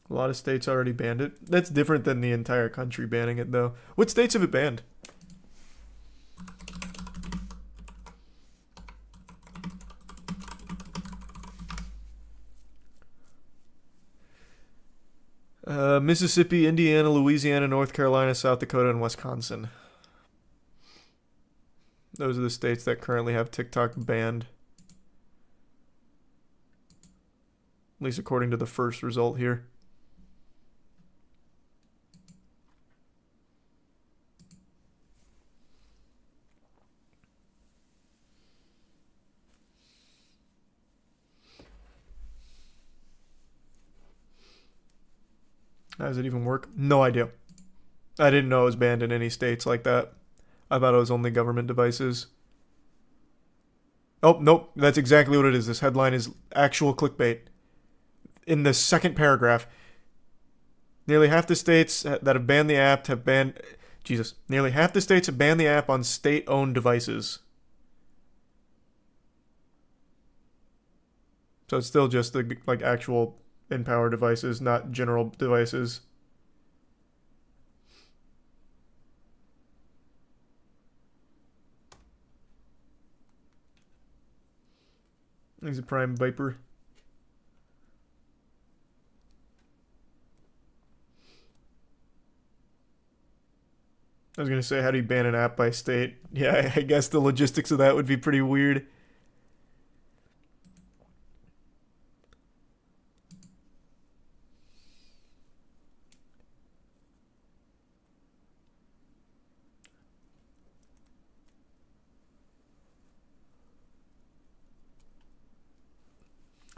A lot of states already banned it. That's different than the entire country banning it, though. What states have it banned? Mississippi, Indiana, Louisiana, North Carolina, South Dakota, and Wisconsin. Those are the states that currently have TikTok banned. At least according to the first result here. How does it even work? No idea. I didn't know it was banned in any states like that. I thought it was only government devices. Oh, nope. That's exactly what it is. This headline is actual clickbait. In the second paragraph, nearly half the states that have banned the app have banned... Jesus. Nearly half the states have banned the app on state-owned devices. So it's still just the like actual in-power devices, not general devices. He's a Prime Viper. I was going to say, how do you ban an app by state? Yeah, I guess the logistics of that would be pretty weird.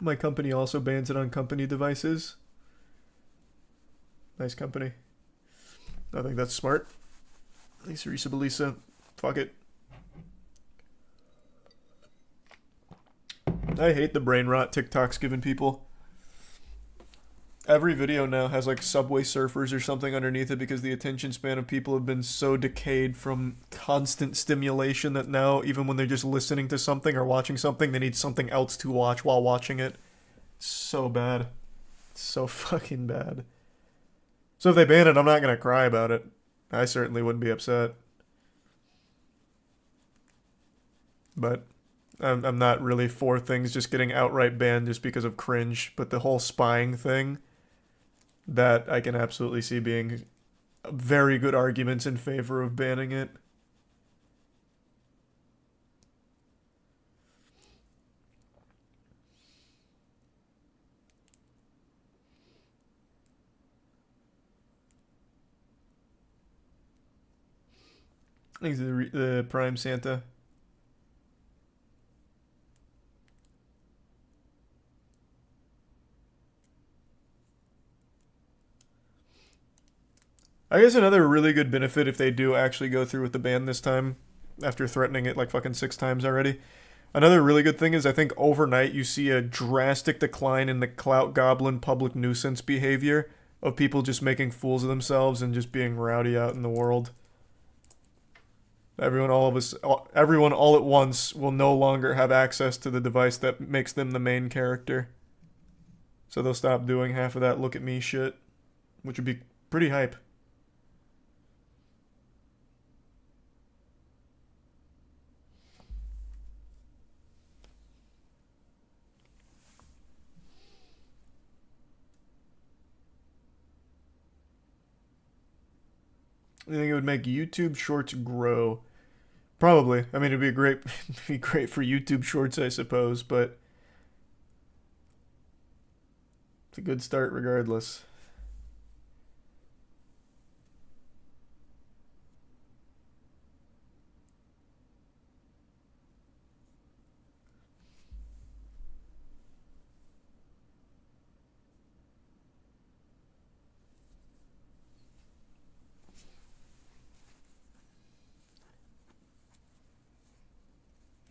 My company also bans it on company devices. Nice company. I think that's smart. Lisa Risa Belisa. Fuck it. I hate the brain rot TikTok's giving people. Every video now has like Subway Surfers or something underneath it because the attention span of people have been so decayed from constant stimulation that now even when they're just listening to something or watching something, they need something else to watch while watching it. So bad. So fucking bad. So if they ban it, I'm not going to cry about it. I certainly wouldn't be upset. But I'm not really for things just getting outright banned just because of cringe. But the whole spying thing, that I can absolutely see being very good arguments in favor of banning it. I think the Prime Santa. I guess another really good benefit if they do actually go through with the ban this time, after threatening it like fucking 6 times already. Another really good thing is I think overnight you see a drastic decline in the clout goblin public nuisance behavior of people just making fools of themselves and just being rowdy out in the world. Everyone all at once will no longer have access to the device that makes them the main character. So they'll stop doing half of that look at me shit, which would be pretty hype. I think it would make YouTube Shorts grow. Probably. I mean, it'd be great for YouTube Shorts, I suppose, but it's a good start regardless.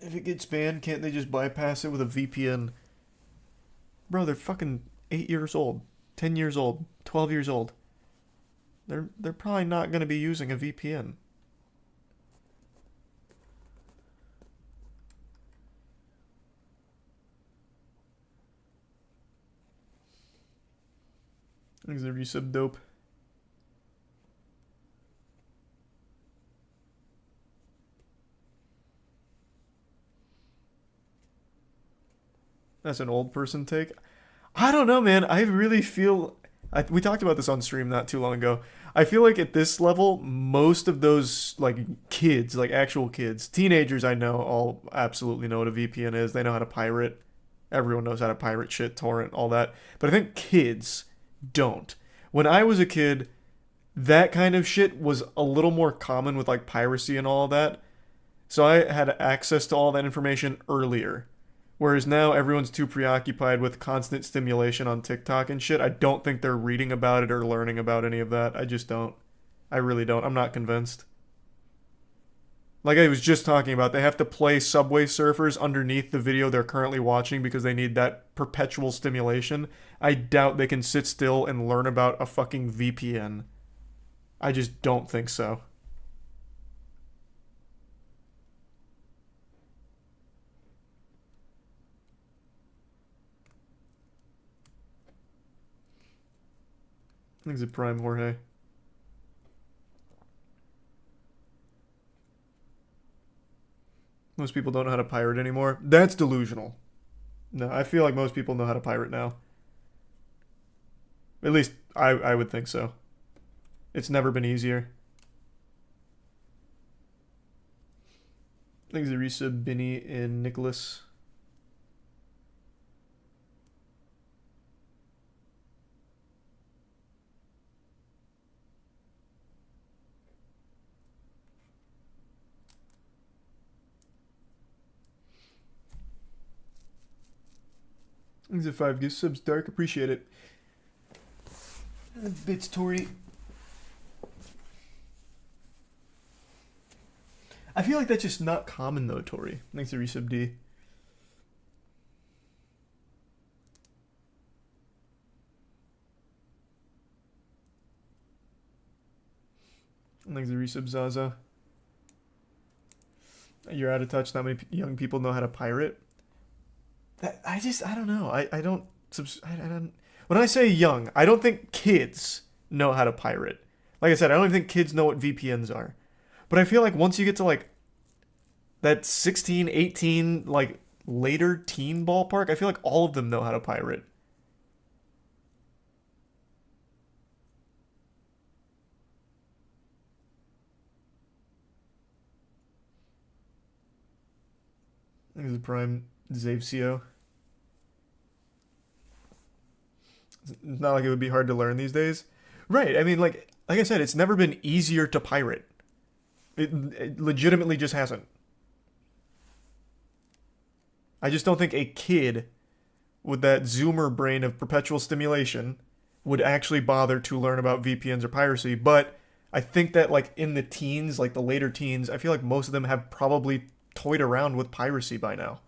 If it gets banned, can't they just bypass it with a VPN? Bro, they're fucking 8 years old, 10 years old, 12 years old. They're probably not going to be using a VPN. Thanks, the resub dope. That's an old person take. I don't know, man. I really feel... we talked about this on stream not too long ago. I feel like at this level, most of those, like, kids, like actual kids, teenagers I know all absolutely know what a VPN is. They know how to pirate. Everyone knows how to pirate shit, torrent, all that. But I think kids don't. When I was a kid, that kind of shit was a little more common with, like, piracy and all that. So I had access to all that information earlier. Whereas now everyone's too preoccupied with constant stimulation on TikTok and shit. I don't think they're reading about it or learning about any of that. I just don't. I really don't. I'm not convinced. Like I was just talking about, they have to play Subway Surfers underneath the video they're currently watching because they need that perpetual stimulation. I doubt they can sit still and learn about a fucking VPN. I just don't think so. I think it's a Prime Jorge. Most people don't know how to pirate anymore. That's delusional. No, I feel like most people know how to pirate now. At least, I would think so. It's never been easier. Thanks to Resub, Binny, and Nicholas. Thanks to 5 gift subs, Dark. Appreciate it. Bits, Tori. I feel like that's just not common though, Tori. Thanks to Resub D. Thanks to Resub Zaza. You're out of touch. Not many young people know how to pirate. I don't know. I don't. When I say young, I don't think kids know how to pirate. Like I said, I don't even think kids know what VPNs are. But I feel like once you get to like that 16, 18, like later teen ballpark, I feel like all of them know how to pirate. This is Prime Zavcio. It's not like it would be hard to learn these days. Right, I mean, like I said, it's never been easier to pirate. It legitimately just hasn't. I just don't think a kid with that Zoomer brain of perpetual stimulation would actually bother to learn about VPNs or piracy, but I think that like in the teens, like the later teens, I feel like most of them have probably toyed around with piracy by now.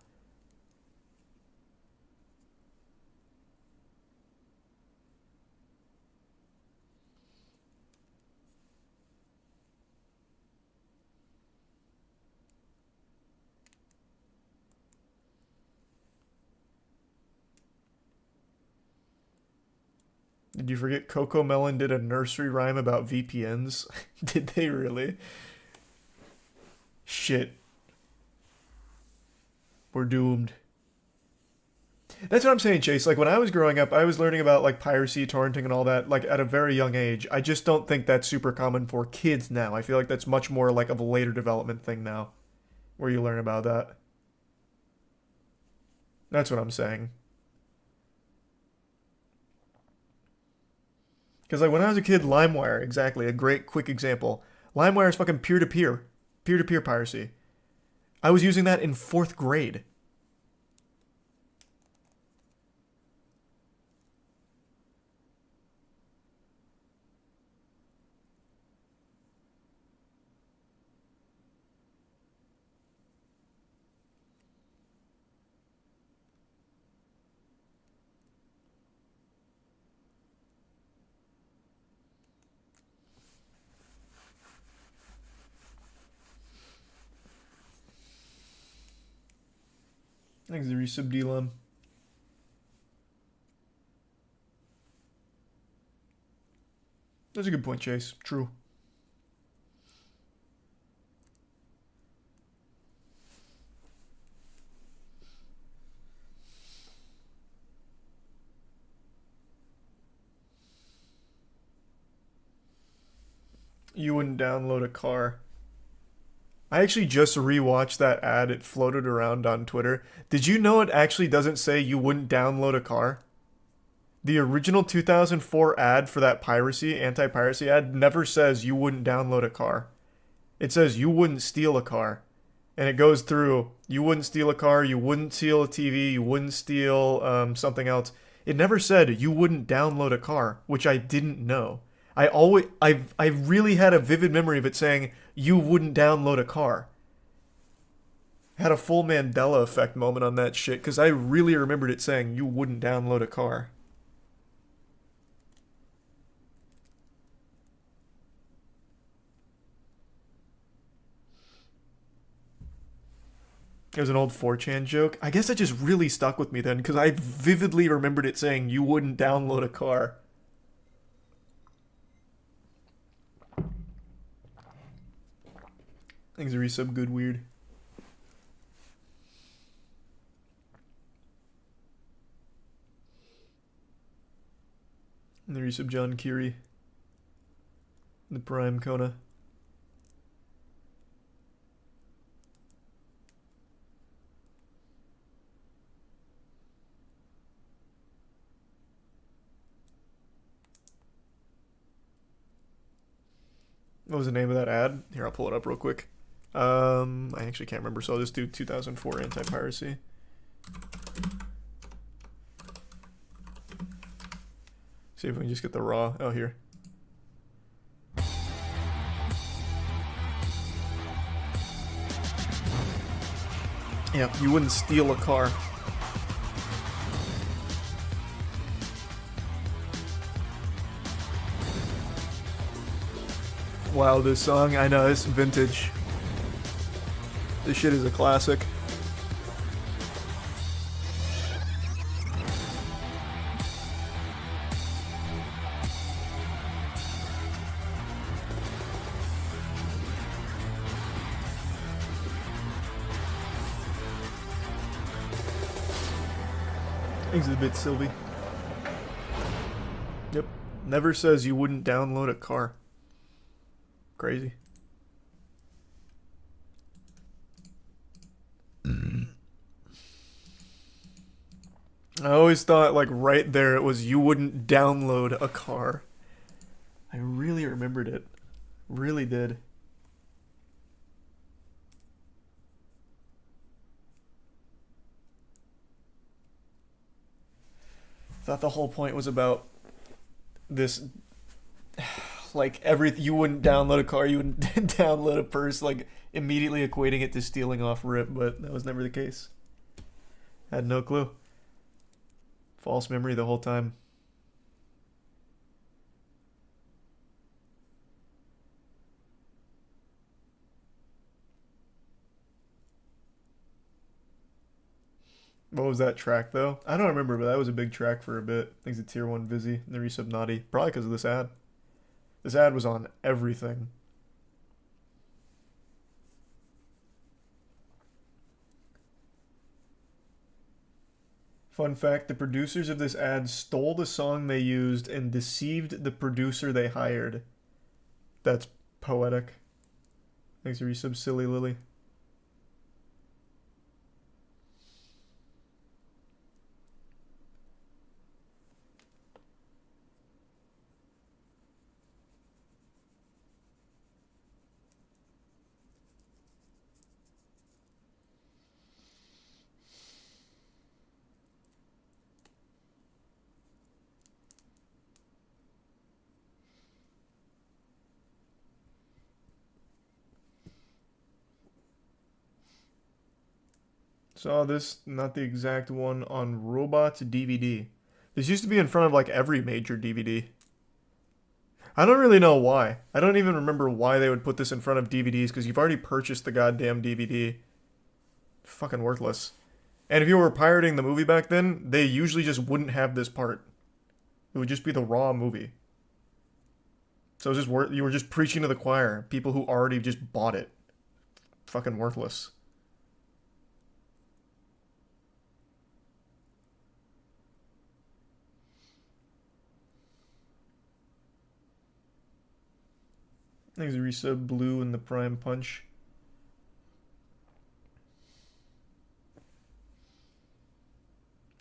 Did you forget Coco Melon did a nursery rhyme about VPNs? Did they really? Shit. We're doomed. That's what I'm saying, Chase. Like, when I was growing up, I was learning about, like, piracy, torrenting, and all that, like, at a very young age. I just don't think that's super common for kids now. I feel like that's much more, like, of a later development thing now, where you learn about that. That's what I'm saying. Because, like, when I was a kid, LimeWire, exactly, a great, quick example. LimeWire is fucking peer-to-peer. Peer-to-peer piracy. I was using that in 4th grade. Thanks, the resub D-Lum. That's a good point, Chase. True. You wouldn't download a car. I actually just rewatched that ad. It floated around on Twitter. Did you know it actually doesn't say you wouldn't download a car? The original 2004 ad for that piracy, anti-piracy ad, never says you wouldn't download a car. It says you wouldn't steal a car. And it goes through, you wouldn't steal a car, you wouldn't steal a TV, you wouldn't steal something else. It never said you wouldn't download a car, which I didn't know. I really had a vivid memory of it saying you wouldn't download a car. Had a full Mandela effect moment on that shit because I really remembered it saying you wouldn't download a car. It was an old 4chan joke. I guess that just really stuck with me then because I vividly remembered it saying you wouldn't download a car. Things are resub good weird. And the resub John Kiri. The Prime Kona. What was the name of that ad? Here, I'll pull it up real quick. I actually can't remember, so I'll just do 2004 anti-piracy. See if we can just get the raw. Oh, here. Yeah, you wouldn't steal a car. Wow, this song, I know, it's vintage. This shit is a classic. Thanks a bit, Sylvie. Yep. Never says you wouldn't download a car. Crazy. I always thought, like, right there it was you wouldn't download a car. I really remembered it. Really did. Thought the whole point was about this, like, you wouldn't download a car, you wouldn't download a purse, like, immediately equating it to stealing off rip, but that was never the case. Had no clue. False memory the whole time. What was that track, though? I don't remember, but that was a big track for a bit. I think it's a tier 1 Vizzy, and the resub Naughty. Probably because of this ad. This ad was on everything. Fun fact, the producers of this ad stole the song they used and deceived the producer they hired. That's poetic. Thanks for resub, Silly Lily. Saw this, not the exact one, on Robots DVD. This used to be in front of like every major DVD. I don't really know why. I don't even remember why they would put this in front of DVDs because you've already purchased the goddamn DVD. Fucking worthless. And if you were pirating the movie back then, they usually just wouldn't have this part. It would just be the raw movie. So it was just you were just preaching to the choir. People who already just bought it. Fucking worthless. Thanks, resub Blue and the Prime Punch.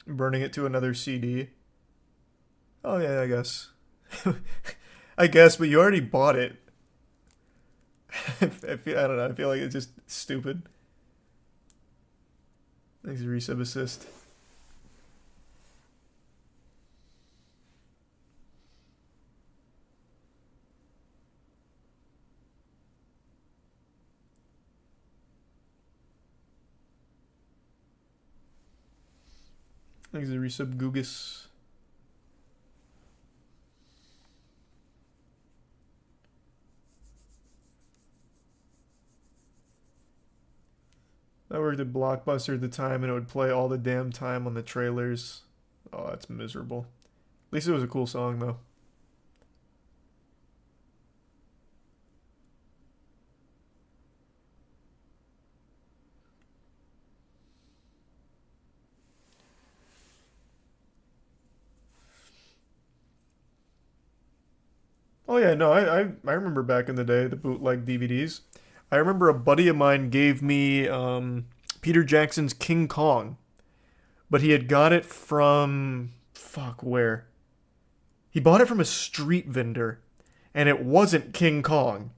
Burning it to another CD. Oh yeah, I guess. I guess, but you already bought it. I don't know, I feel like it's just stupid. Thanks, resub assist. Thanks, resub Gugus. I worked at Blockbuster at the time and it would play all the damn time on the trailers. Oh, that's miserable. At least it was a cool song though. Oh yeah, no, I remember back in the day, the bootleg DVDs. I remember a buddy of mine gave me Peter Jackson's King Kong. But he had got it from... Fuck, where? He bought it from a street vendor. And it wasn't King Kong.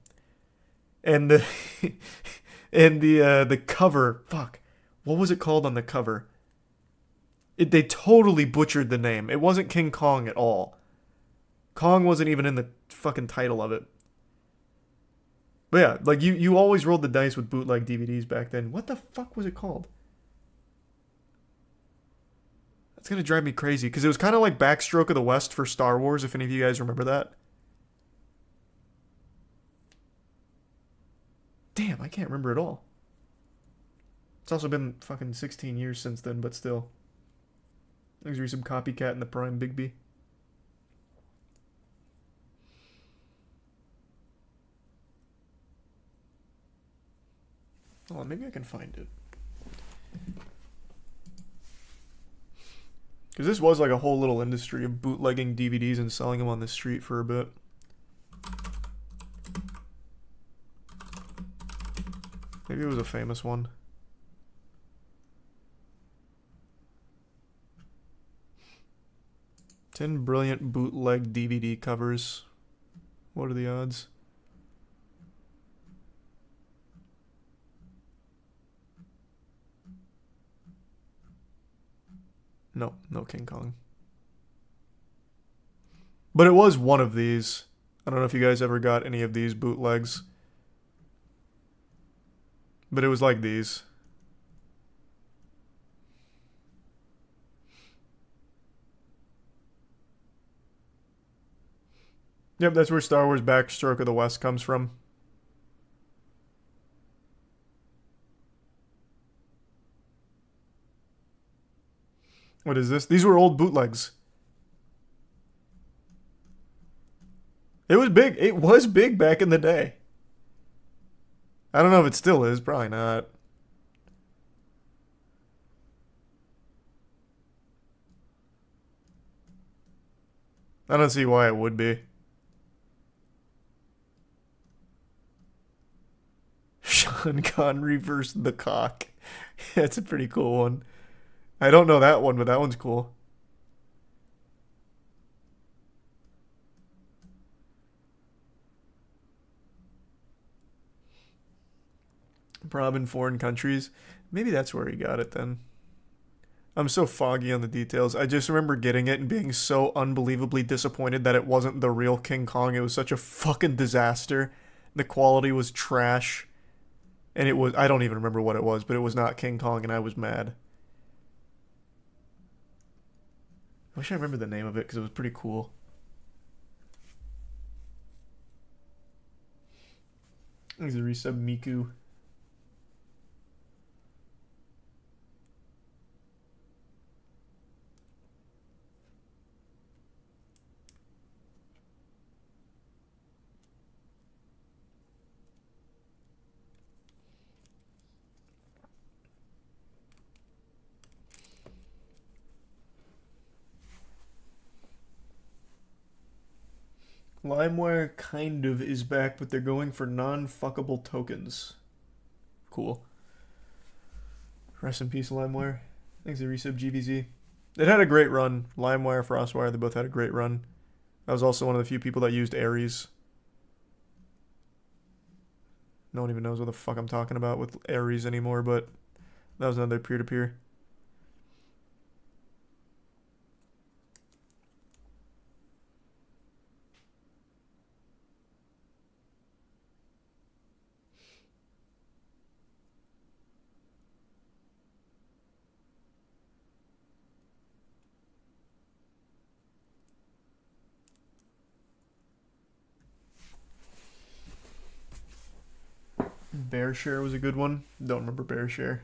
And the... and the cover... Fuck. What was it called on the cover? They totally butchered the name. It wasn't King Kong at all. Kong wasn't even in the fucking title of it. But yeah, like you always rolled the dice with bootleg DVDs back then. What the fuck was it called? That's gonna drive me crazy, because it was kind of like Backstroke of the West for Star Wars, if any of you guys remember that. Damn, I can't remember at all. It's also been fucking 16 years since then, but still. There's some Copycat in the Prime Bigby. Oh, maybe I can find it. Because this was like a whole little industry of bootlegging DVDs and selling them on the street for a bit. Maybe it was a famous one. "10 brilliant bootleg DVD covers." What are the odds? No, no King Kong. But it was one of these. I don't know if you guys ever got any of these bootlegs. But it was like these. Yep, that's where Star Wars Backstroke of the West comes from. What is this? These were old bootlegs. It was big. It was big back in the day. I don't know if it still is. Probably not. I don't see why it would be. Sean Connery versus the Cock. That's a pretty cool one. I don't know that one, but that one's cool. Prob in foreign countries. Maybe that's where he got it then. I'm so foggy on the details. I just remember getting it and being so unbelievably disappointed that it wasn't the real King Kong. It was such a fucking disaster. The quality was trash. And it was... I don't even remember what it was, but it was not King Kong, and I was mad. I wish I remember the name of it, because it was pretty cool. There's a resub Miku. LimeWire kind of is back, but they're going for non-fuckable tokens. Cool. Rest in peace, LimeWire. Thanks to Resub GVZ. It had a great run. LimeWire, FrostWire, they both had a great run. I was also one of the few people that used Ares. No one even knows what the fuck I'm talking about with Ares anymore, but that was another peer-to-peer. BearShare was a good one. Don't remember BearShare.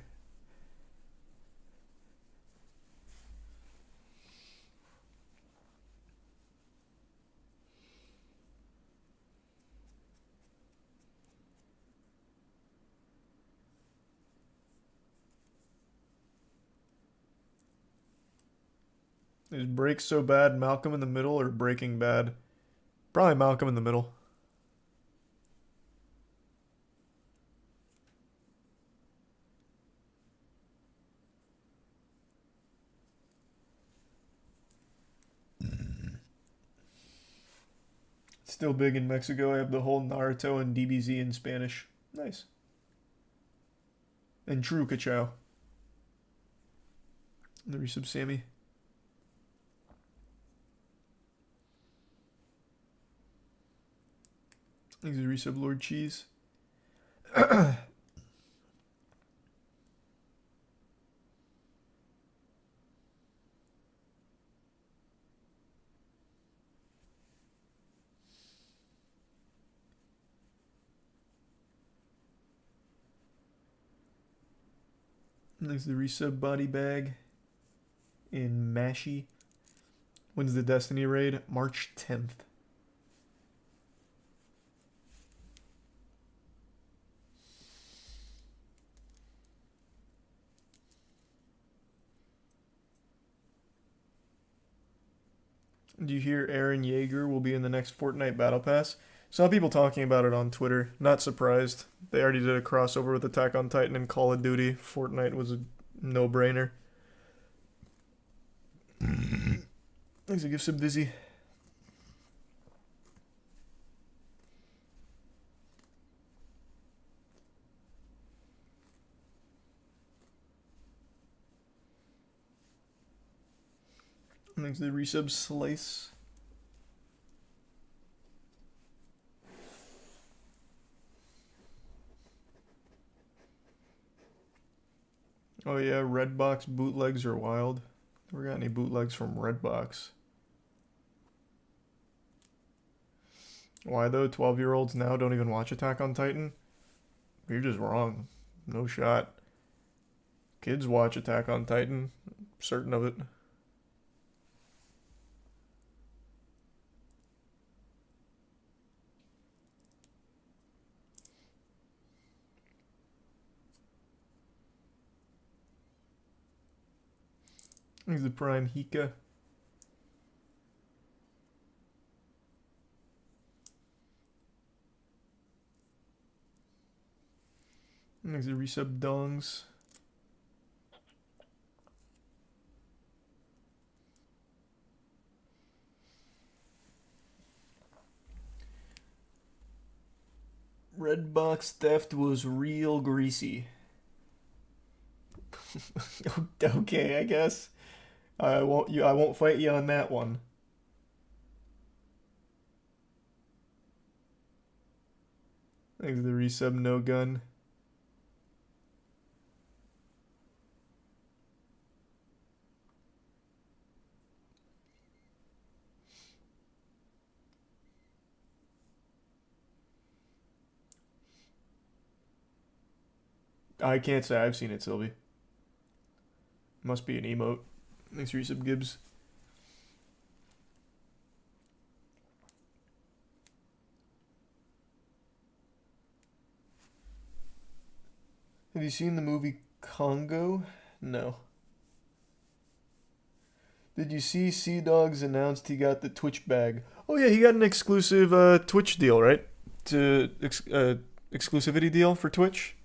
Is Break So Bad Malcolm in the Middle or Breaking Bad? Probably Malcolm in the Middle. Still big in Mexico. I have the whole Naruto and DBZ in Spanish. Nice. And True Cachao. The resub Sammy. Thanks to resub Lord Cheese. Thanks to the resub Body Bag in Mashy. When's the Destiny raid? March 10th. Do you hear Eren Yeager will be in the next Fortnite Battle Pass? Saw people talking about it on Twitter. Not surprised. They already did a crossover with Attack on Titan and Call of Duty. Fortnite was a no-brainer. Thanks to Gift Sub Dizzy. Thanks to the resub Slice. Oh yeah, Redbox bootlegs are wild. Never got any bootlegs from Redbox. Why though? 12-year-olds now don't even watch Attack on Titan? You're just wrong. No shot. Kids watch Attack on Titan. I'm certain of it. He's the Prime Hika. There's the resub Dongs. Redbox theft was real greasy. Okay, I guess. I won't fight you on that one. Thanks to the resub No Gun. I can't say I've seen it, Sylvie. Must be an emote. Thanks for resub Gibbs. Have you seen the movie Congo? No. Did you see Sea Dogs announced he got the Twitch bag? Oh yeah, he got an exclusive Twitch deal, right? Exclusivity deal for Twitch.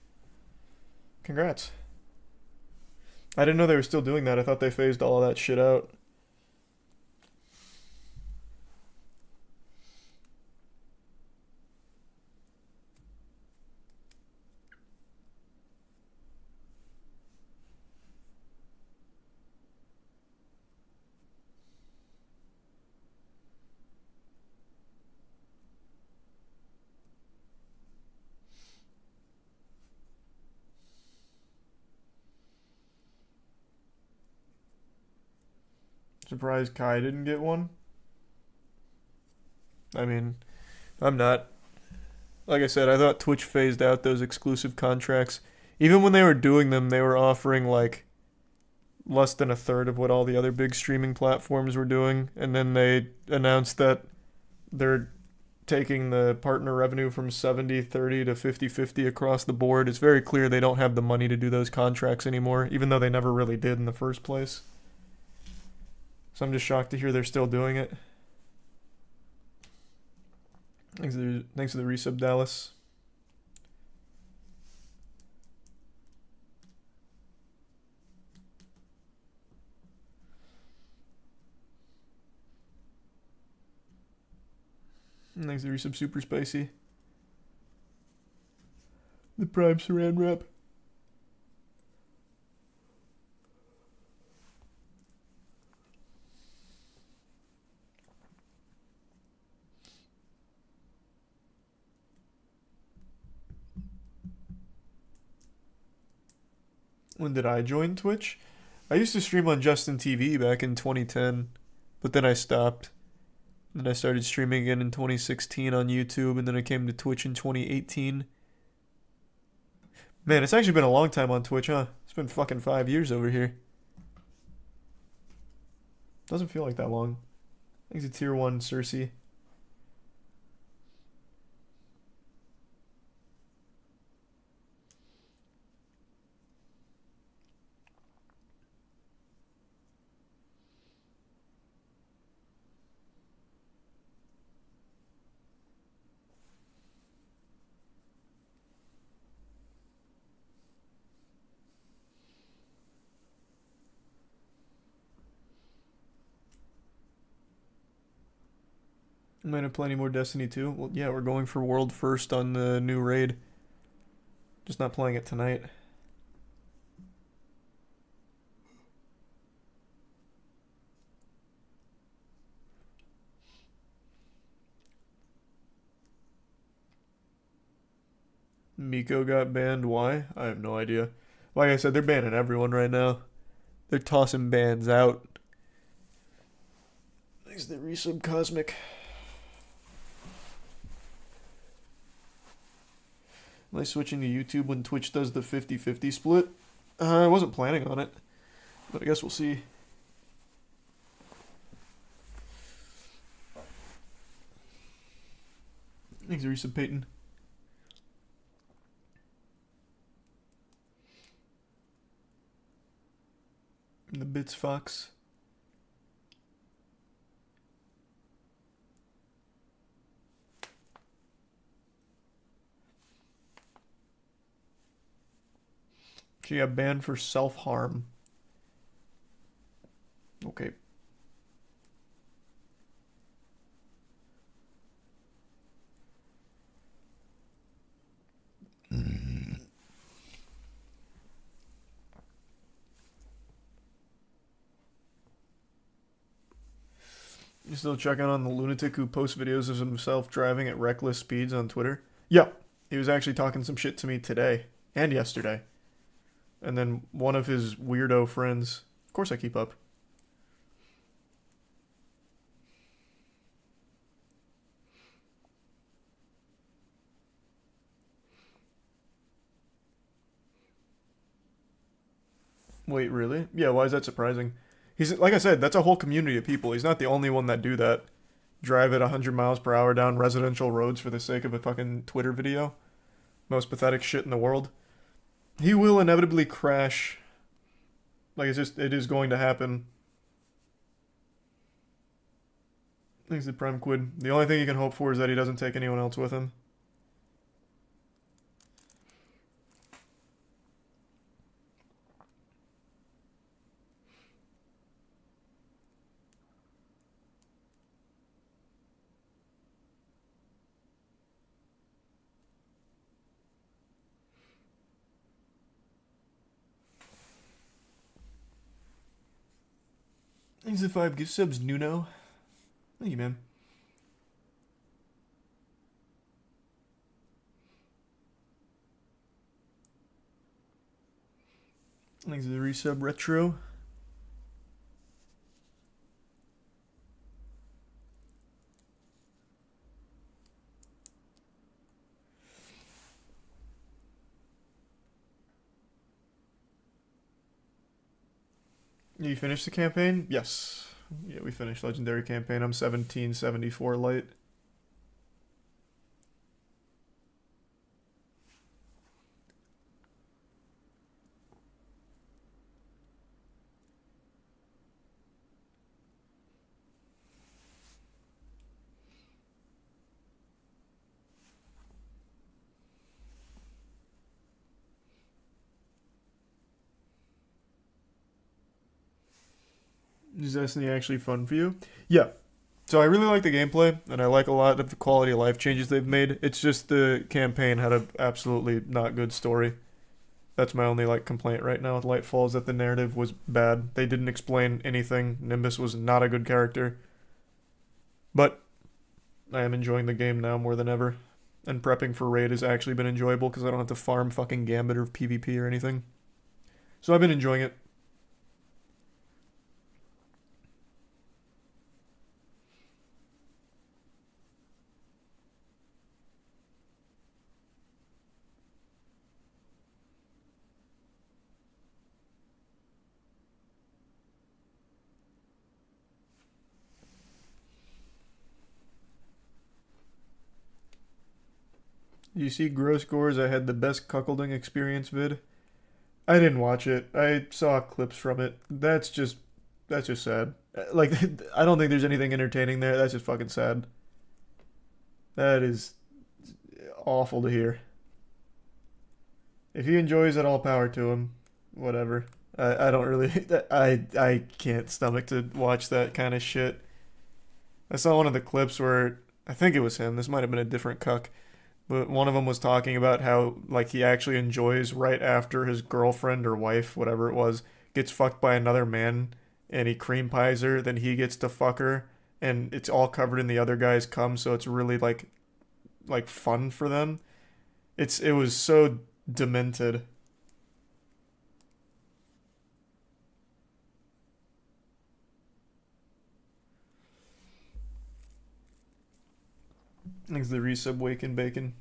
Congrats. I didn't know they were still doing that. I thought they phased all of that shit out. Surprised Kai didn't get one. I mean, I'm not. Like I said, I thought Twitch phased out those exclusive contracts. Even when they were doing them, they were offering like less than a third of what all the other big streaming platforms were doing. And then they announced that they're taking the partner revenue from 70-30 to 50-50 across the board. It's very clear they don't have the money to do those contracts anymore, even though they never really did in the first place. So I'm just shocked to hear they're still doing it. Thanks for the resub, Dallas. Thanks for the resub, Super Spicy. The Prime Saran Wrap. When did I join Twitch? I used to stream on Justin TV back in 2010, but then I stopped. Then I started streaming again in 2016 on YouTube, and then I came to Twitch in 2018. Man, it's actually been a long time on Twitch, huh? It's been fucking 5 years over here. Doesn't feel like that long. Thanks to Tier 1 Cersei. I'm gonna play any more Destiny 2. Well, yeah, we're going for World First on the new raid. Just not playing it tonight. Miko got banned. Why? I have no idea. Like I said, they're banning everyone right now. They're tossing bans out. Thanks to the resub Cosmic. Am I switching to YouTube when Twitch does the 50-50 split? I wasn't planning on it, but I guess we'll see. Thanks, resub Peyton. The Bits Fox. She got banned for self-harm. Okay. You still checking on the lunatic who posts videos of himself driving at reckless speeds on Twitter? Yeah, he was actually talking some shit to me today and yesterday. And then one of his weirdo friends. Of course I keep up. Wait, really? Yeah, why is that surprising? He's, like I said, that's a whole community of people. He's not the only one that do that. Drive at 100 miles per hour down residential roads for the sake of a fucking Twitter video. Most pathetic shit in the world. He will inevitably crash. Like, it is going to happen. Thanks to Prime Quid. The only thing you can hope for is that he doesn't take anyone else with him. Thanks to 5 gift subs, Nuno. Thank you, man. Thanks to the resub retro. You finished the campaign? Yes. Yeah, we finished Legendary campaign. I'm 1774 light. Is Destiny actually fun for you? Yeah. So I really like the gameplay, and I like a lot of the quality of life changes they've made. It's just the campaign had an absolutely not good story. That's my only complaint right now with Lightfall, is that the narrative was bad. They didn't explain anything. Nimbus was not a good character. But I am enjoying the game now more than ever. And prepping for Raid has actually been enjoyable because I don't have to farm fucking Gambit or PvP or anything. So I've been enjoying it. You see Gross Gores, I had the best cuckolding experience vid. I didn't watch it. I saw clips from it. That's just sad. I don't think there's anything entertaining there. That's just fucking sad. That is awful to hear. If he enjoys it, all power to him. Whatever. I don't really... I can't stomach to watch that kind of shit. I saw one of the clips where... I think it was him. This might have been a different cuck. But one of them was talking about how, he actually enjoys right after his girlfriend or wife, whatever it was, gets fucked by another man, and he cream pies her, then he gets to fuck her, and it's all covered in the other guy's cum, so it's really, fun for them. It was so demented. Thanks to the resub Waken Bacon.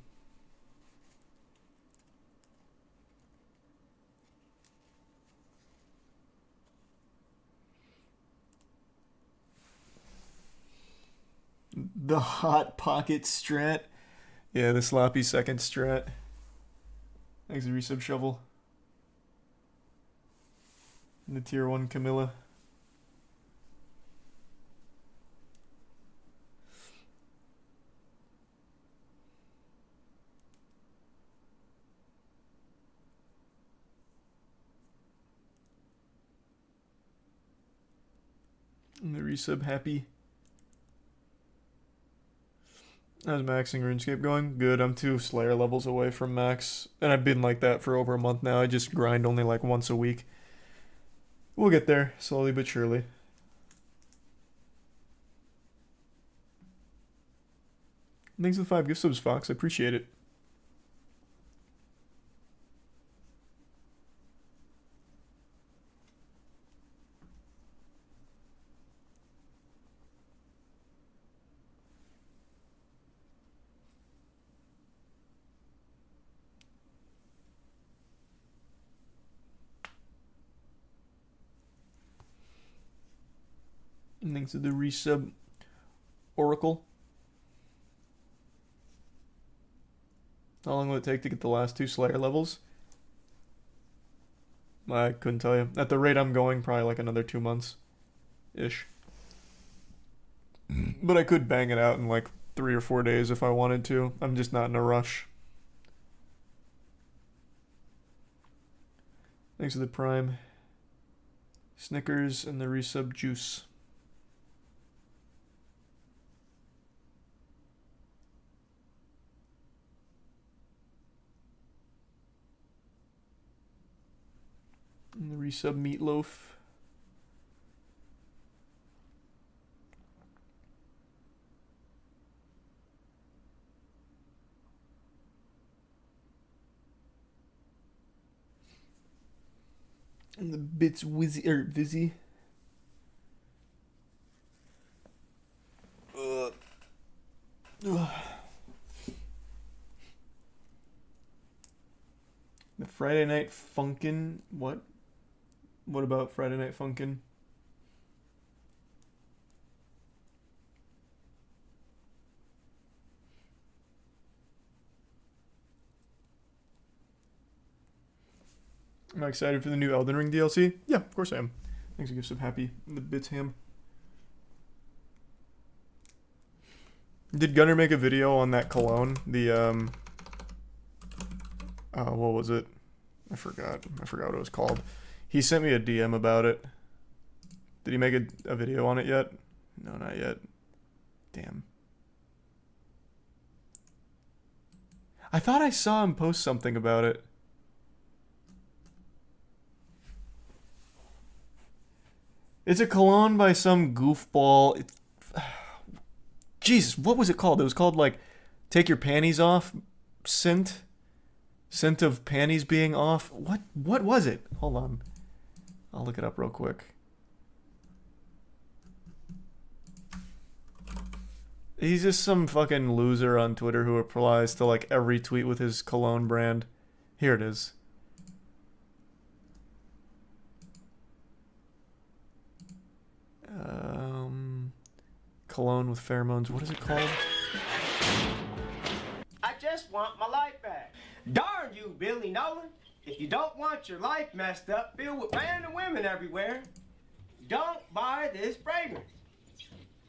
The Hot Pocket strat. Yeah, the sloppy second strat. Thanks to the resub Shovel. And the tier 1 Camilla. And the resub Happy. How's maxing RuneScape going? Good, I'm 2 Slayer levels away from max. And I've been like that for over a month now. I just grind only once a week. We'll get there, slowly but surely. Thanks for the 5 gift subs, Fox. I appreciate it. And thanks to the resub Oracle. How long will it take to get the last 2 Slayer levels? I couldn't tell you. At the rate I'm going, probably another 2 months. Ish. But I could bang it out in like 3 or 4 days if I wanted to. I'm just not in a rush. Thanks for the Prime. Snickers and the resub juice. And the resub meatloaf. And the bits wizzy or vizzy. Ugh. The Friday Night Funkin'. What? What about Friday Night Funkin'? Am I excited for the new Elden Ring DLC? Yeah, of course I am. Thanks for gifts of happy. The bits ham. Did Gunner make a video on that cologne? The what was it? I forgot what it was called. He sent me a DM about it. Did he make a video on it yet? No, not yet. Damn. I thought I saw him post something about it. It's a cologne by some goofball. Jesus, what was it called? It was called, like, Take Your Panties Off scent? Scent of panties being off? What was it? Hold on. I'll look it up real quick. He's just some fucking loser on Twitter who replies to, like, every tweet with his cologne brand. Here it is. Cologne with pheromones. What is it called? I just want my life back. Darn you, Billy Nolan. If you don't want your life messed up, filled with random women everywhere, don't buy this fragrance.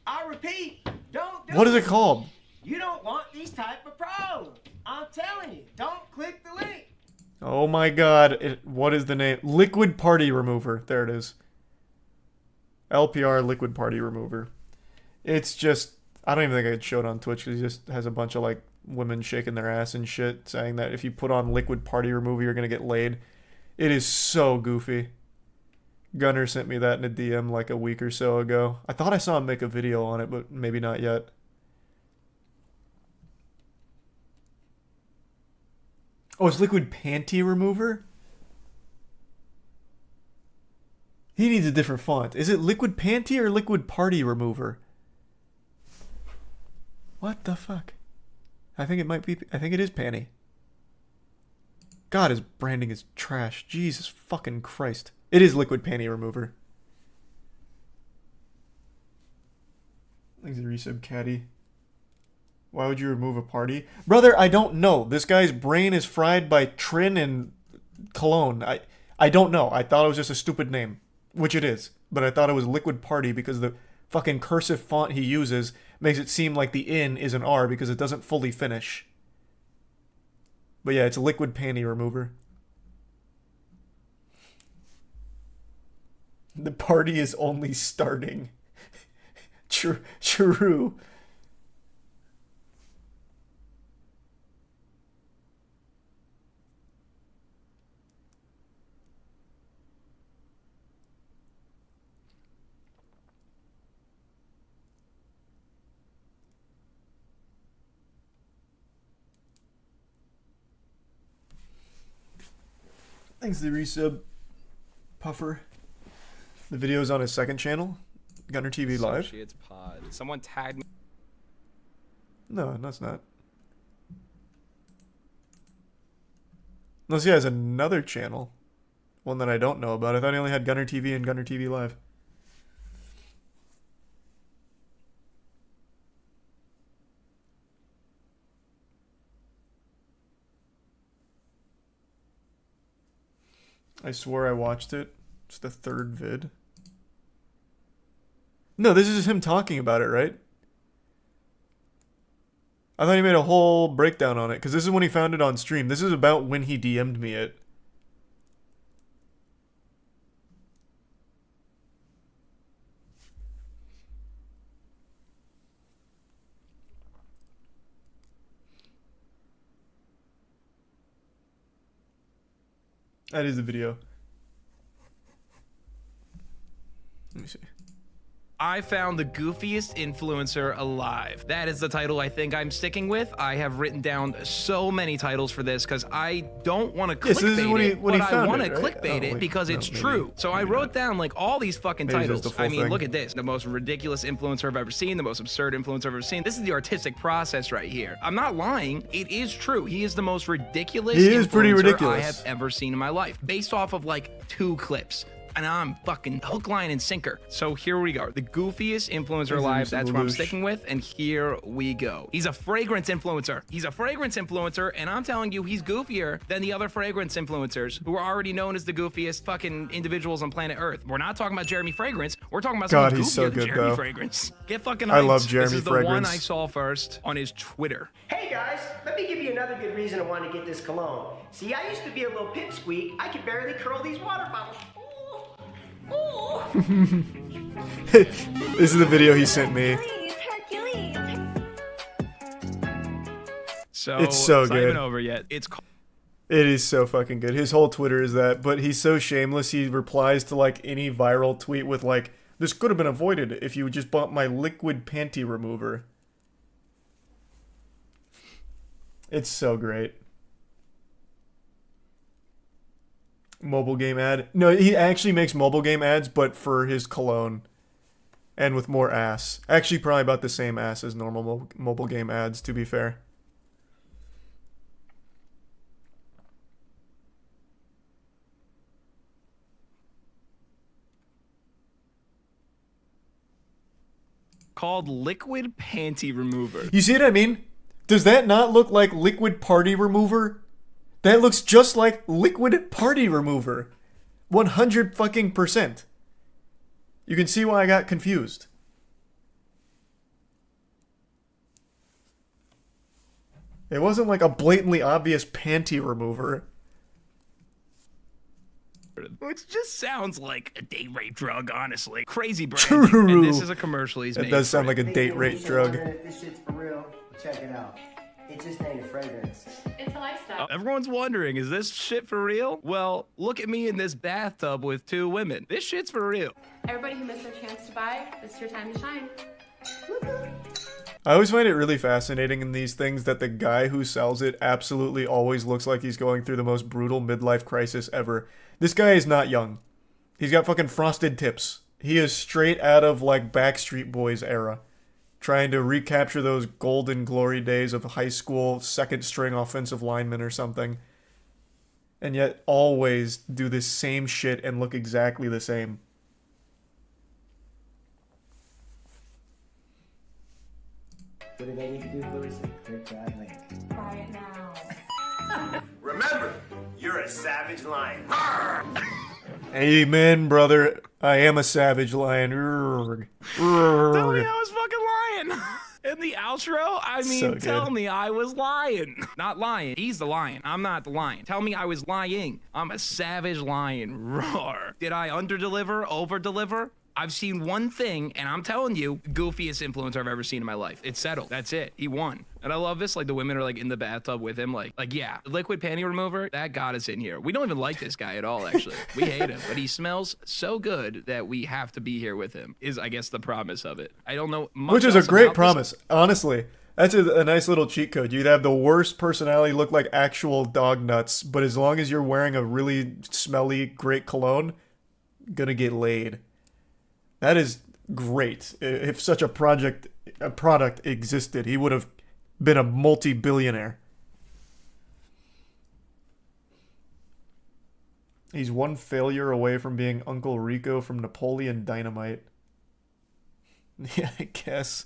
I repeat, don't do What is it called? You don't want these type of problems. I'm telling you, don't click the link. Oh my god. What is the name? Liquid Party Remover. There it is. LPR Liquid Party Remover. It's just, I don't even think I could show it on Twitch because he just has a bunch of like women shaking their ass and shit saying that if you put on Liquid Party Remover you're gonna get laid. It is so goofy. Gunner sent me that in a DM like a week or so ago. I thought I saw him make a video on it, but maybe not yet. Oh, it's Liquid Panty Remover? He needs a different font. Is it Liquid Panty or Liquid Party Remover? What the fuck? I think it is Panty. God, his branding is trash. Jesus fucking Christ. It is Liquid Panty Remover. Thanks to resub Caddy. Why would you remove a party? Brother, I don't know. This guy's brain is fried by Trin and Cologne. I don't know. I thought it was just a stupid name. Which it is. But I thought it was Liquid Party because the fucking cursive font he uses makes it seem like the N is an R because it doesn't fully finish. But yeah, it's Liquid Panty Remover. The party is only starting. True. Thanks to the resub, Puffer. The video's on his second channel, Gunner TV Live. Associates Pod. Someone tagged me. No, it's not. Unless he has another channel. One that I don't know about. I thought he only had Gunner TV and Gunner TV Live. I swore I watched it. It's the third vid. No, this is just him talking about it, right? I thought he made a whole breakdown on it, because this is when he found it on stream. This is about when he DM'd me it. That is the video. Let me see. I found the goofiest influencer alive. That is the title I think I'm sticking with. I have written down so many titles for this because I don't want to clickbait it, but I want to clickbait it because it's true. So I wrote down like all these fucking titles. I mean, look at this. The most ridiculous influencer I've ever seen, the most absurd influencer I've ever seen. This is the artistic process right here. I'm not lying. It is true. He is the most ridiculous influencer I have ever seen in my life, based off of like 2 clips. And I'm fucking hook, line, and sinker. So here we go. The goofiest influencer alive. That's what I'm sticking with. And here we go. He's a fragrance influencer. He's a fragrance influencer. And I'm telling you, he's goofier than the other fragrance influencers who are already known as the goofiest fucking individuals on planet Earth. We're not talking about Jeremy Fragrance. We're talking about someone goofier than Jeremy Fragrance. Get fucking hyped. I love Jeremy This is the Fragrance. one I saw first on his Twitter. Hey guys, let me give you another good reason I want to get this cologne. See, I used to be a little pipsqueak. I could barely curl these water bottles. This is the video he sent me. So it's so it's good. not even over yet. It is so fucking good. His whole Twitter is that, but he's so shameless. He replies to like any viral tweet with like, "This could have been avoided if you just bought my liquid panty remover." It's so great. Mobile game ad. No, he actually makes mobile game ads, but for his cologne. And with more ass. Actually, probably about the same ass as normal mobile game ads, to be fair. Called liquid panty remover. You see what I mean? Does that not look like liquid party remover? That looks just like liquid party remover. 100 fucking %. You can see why I got confused. It wasn't like a blatantly obvious panty remover. Which just sounds like a date rape drug, honestly. Crazy brand. True. And this is a commercial he's It made. does sound like a date rape drug. If this shit's for real, check it out. It just ain't a fragrance. It's a lifestyle. Everyone's wondering, is this shit for real? Well, look at me in this bathtub with 2 women. This shit's for real. Everybody who missed their chance to buy, this is your time to shine. I always find it really fascinating in these things that the guy who sells it absolutely always looks like he's going through the most brutal midlife crisis ever. This guy is not young. He's got fucking frosted tips. He is straight out of like Backstreet Boys era. Trying to recapture those golden glory days of high school second string offensive lineman or something. And yet always do this same shit and look exactly the same. What do they need to do, Clarissa? Click that link. Buy it now. Remember, you're a savage lion. Amen, brother. I am a savage lion. Urgh. Tell me I was fucking lying. In the outro, I mean, So tell good. me I was lying. Not lying. He's the lion. I'm not the lion. Tell me I was lying. I'm a savage lion. Roar. Did I underdeliver, overdeliver? I've seen one thing, and I'm telling you, goofiest influencer I've ever seen in my life. It's settled. That's it. He won. And I love this. Like, the women are, like, in the bathtub with him. Like yeah, liquid panty remover, that got us in here. We don't even like this guy at all, actually. We hate him. But he smells so good that we have to be here with him, is, I guess, the promise of it. I don't know much Which is a else great about promise, honestly. That's a nice little cheat code. You'd have the worst personality look like actual dog nuts, but as long as you're wearing a really smelly, great cologne, gonna get laid. That is great. If such a product existed, he would have been a multi-billionaire. He's one failure away from being Uncle Rico from Napoleon Dynamite. Yeah, I guess.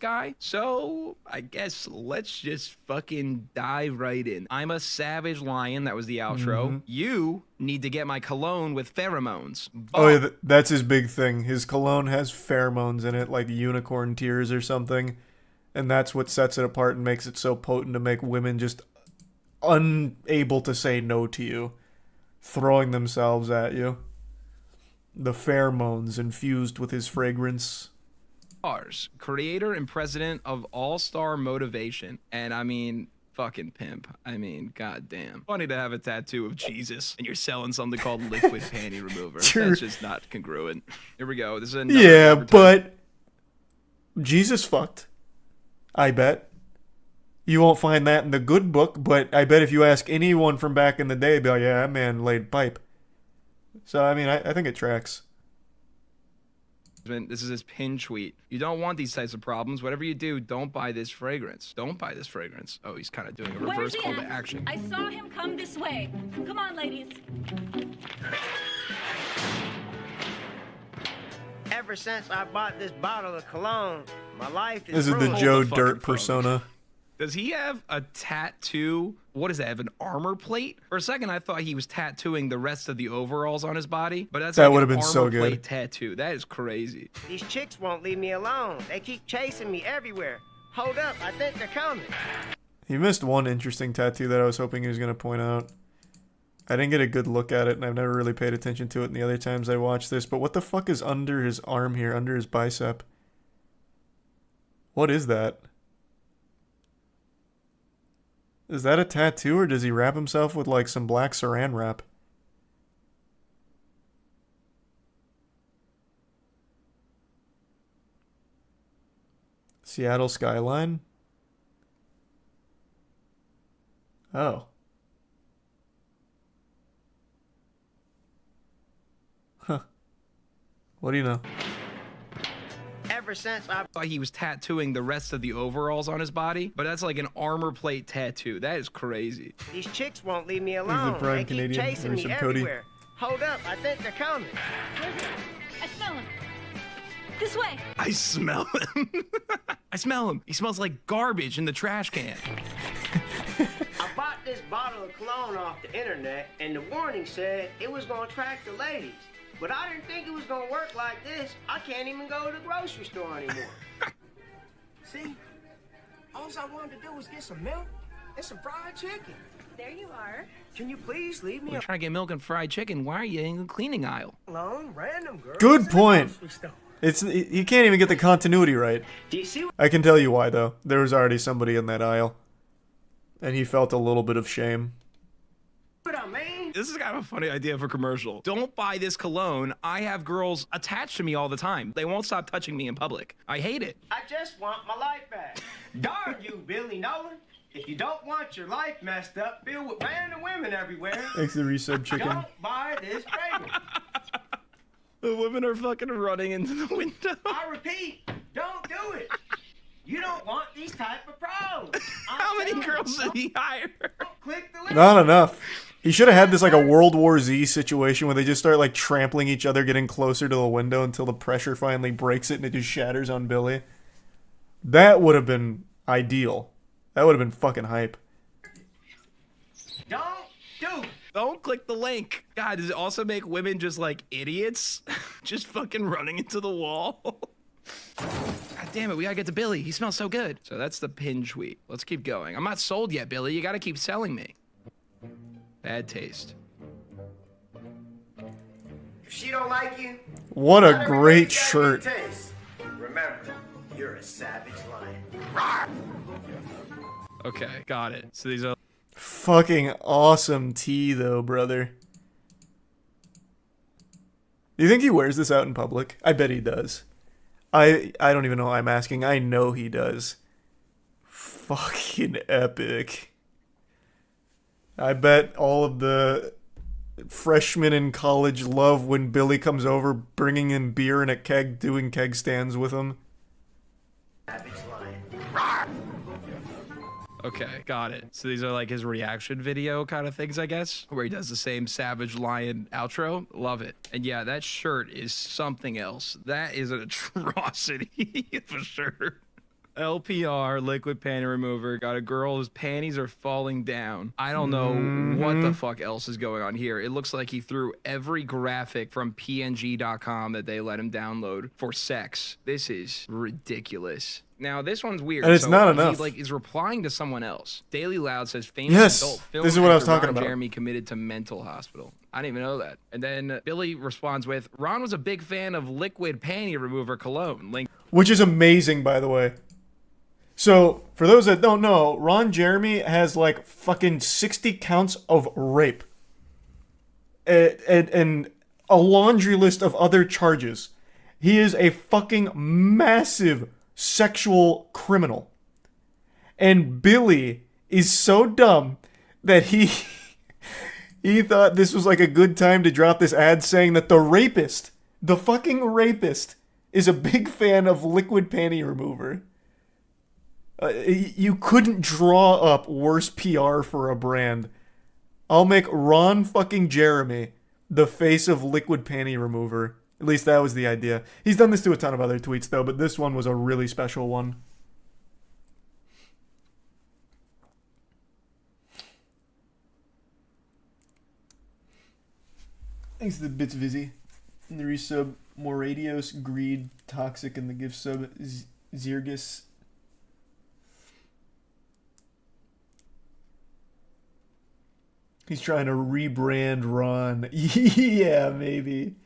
guy. So I guess let's just fucking dive right in. I'm a savage lion. That was the outro. Mhm. You need to get my cologne with pheromones. Oh, yeah, that's his big thing. His cologne has pheromones in it, like unicorn tears or something. And that's what sets it apart and makes it so potent to make women just unable to say no to you, throwing themselves at you. The pheromones infused with his fragrance. Creator and president of All Star Motivation. And I mean, fucking pimp. I mean, goddamn. Funny to have a tattoo of Jesus and you're selling something called liquid panty remover. That's just not congruent. Here we go. This is another Yeah, but Jesus fucked. I bet. You won't find that in the good book, but I bet if you ask anyone from back in the day, they'll be like, yeah, that man laid pipe. So, I mean, I think it tracks. This is his pin tweet. You don't want these types of problems. Whatever you do, don't buy this fragrance. Don't buy this fragrance. Oh, he's kind of doing a reverse call to action. I saw him come this way. Come on, ladies. Ever since I bought this bottle of cologne, my life is This is the ruined. Joe Dirt persona. Does he have a tattoo? What does that have, an armor plate? For a second, I thought he was tattooing the rest of the overalls on his body, but that's That like would've an been so armor good. plate tattoo. That is crazy. These chicks won't leave me alone. They keep chasing me everywhere. Hold up, I think they're coming. He missed one interesting tattoo that I was hoping he was going to point out. I didn't get a good look at it, and I've never really paid attention to it in the other times I watched this, but what the fuck is under his arm here, under his bicep? What is that? Is that a tattoo, or does he wrap himself with, like, some black saran wrap? Seattle skyline? Oh. Huh. What do you know? Ever since I thought he was tattooing the rest of the overalls on his body, but that's like an armor plate tattoo. That is crazy. These chicks won't leave me the alone. prime They keep Canadian chasing me version, Cody. everywhere. Hold up, I think they're coming. I smell him. This way. I smell him. I smell him. He smells like garbage in the trash can. I bought this bottle of cologne off the internet, and the warning said it was gonna attract the ladies. But I didn't think it was gonna work like this. I can't even go to the grocery store anymore. See? All I wanted to do was get some milk and some fried chicken. There you are. Can you please leave me We're trying to get milk and fried chicken. Why are you in the cleaning aisle? alone, random girls? Good in the point. grocery store? He can't even get the continuity right. Do you see what I can tell you why, though. There was already somebody in that aisle. And he felt a little bit of shame. I mean? This is kind of a funny idea for a commercial. Don't buy this cologne. I have girls attached to me all the time. They won't stop touching me in public. I hate it. I just want my life back. Darn you, Billy Nolan. If you don't want your life messed up, filled with random women everywhere, Thanks to resub chicken. don't buy this fragrance. The women are fucking running into the window. I repeat, don't do it. You don't want these type of problems. How many girls did he hire? Click the link. Not enough. He should have had this like a World War Z situation where they just start like trampling each other, getting closer to the window until the pressure finally breaks it and it just shatters on Billy. That would have been ideal. That would have been fucking hype. Don't do it. Don't click the link. God, does it also make women just like idiots? Just fucking running into the wall? God damn it, we gotta get to Billy. He smells so good. So that's the pin tweet. Let's keep going. I'm not sold yet, Billy. You gotta keep selling me. Bad taste. If she don't like you, What a not great everybody's got shirt. good taste. Remember, you're a savage lion. Okay, got it. So these are Fucking awesome tea though, brother. Do you think he wears this out in public? I bet he does. I don't even know why I'm asking. I know he does. Fucking epic. I bet all of the freshmen in college love when Billy comes over bringing in beer and a keg, doing keg stands with him. Savage lion. okay, got it. So these are like his reaction video kind of things, I guess, where he does the same Savage Lion outro. Love it. And yeah, that shirt is something else. That is an atrocity for sure. LPR, liquid panty remover, got a girl whose panties are falling down. I don't know what the fuck else is going on here. It looks like he threw every graphic from PNG.com that they let him download for sex. This is ridiculous. Now, this one's weird. And it's not enough. He is replying to someone else. Daily Loud says famous adult film this is what I was actor talking Ron about. Jeremy committed to mental hospital. I didn't even know that. And then Billy responds with, Ron was a big fan of liquid panty remover cologne. Link. Which is amazing, by the way. So, for those that don't know, Ron Jeremy has like fucking 60 counts of rape. And a laundry list of other charges. He is a fucking massive sexual criminal. And Billy is so dumb that he thought this was like a good time to drop this ad saying that the fucking rapist, is a big fan of liquid panty remover. You couldn't draw up worse PR for a brand. I'll make Ron fucking Jeremy the face of liquid panty remover. At least that was the idea. He's done this to a ton of other tweets though, but this one was a really special one. Thanks to the bits Vizzy. And the resub Moradios, Greed, Toxic, and the gift sub Zirgus. He's trying to rebrand Ron. Yeah, maybe.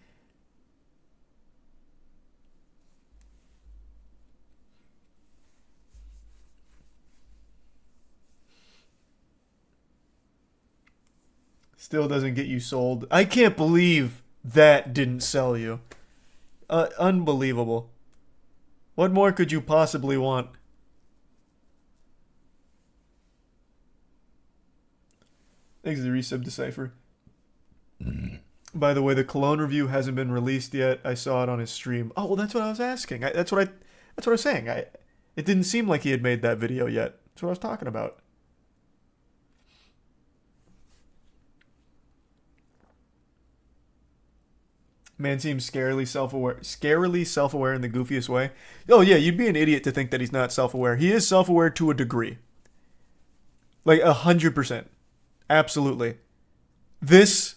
Still doesn't get you sold. I can't believe that didn't sell you. Unbelievable. What more could you possibly want? Thanks to the resub Decipher. By the way, the cologne review hasn't been released yet. I saw it on his stream. Oh, well, that's what I was asking. That's what I was saying. It didn't seem like he had made that video yet. That's what I was talking about. Man seems scarily self-aware in the goofiest way. Oh yeah, you'd be an idiot to think that he's not self-aware. He is self-aware to a degree. Like 100%. Absolutely. This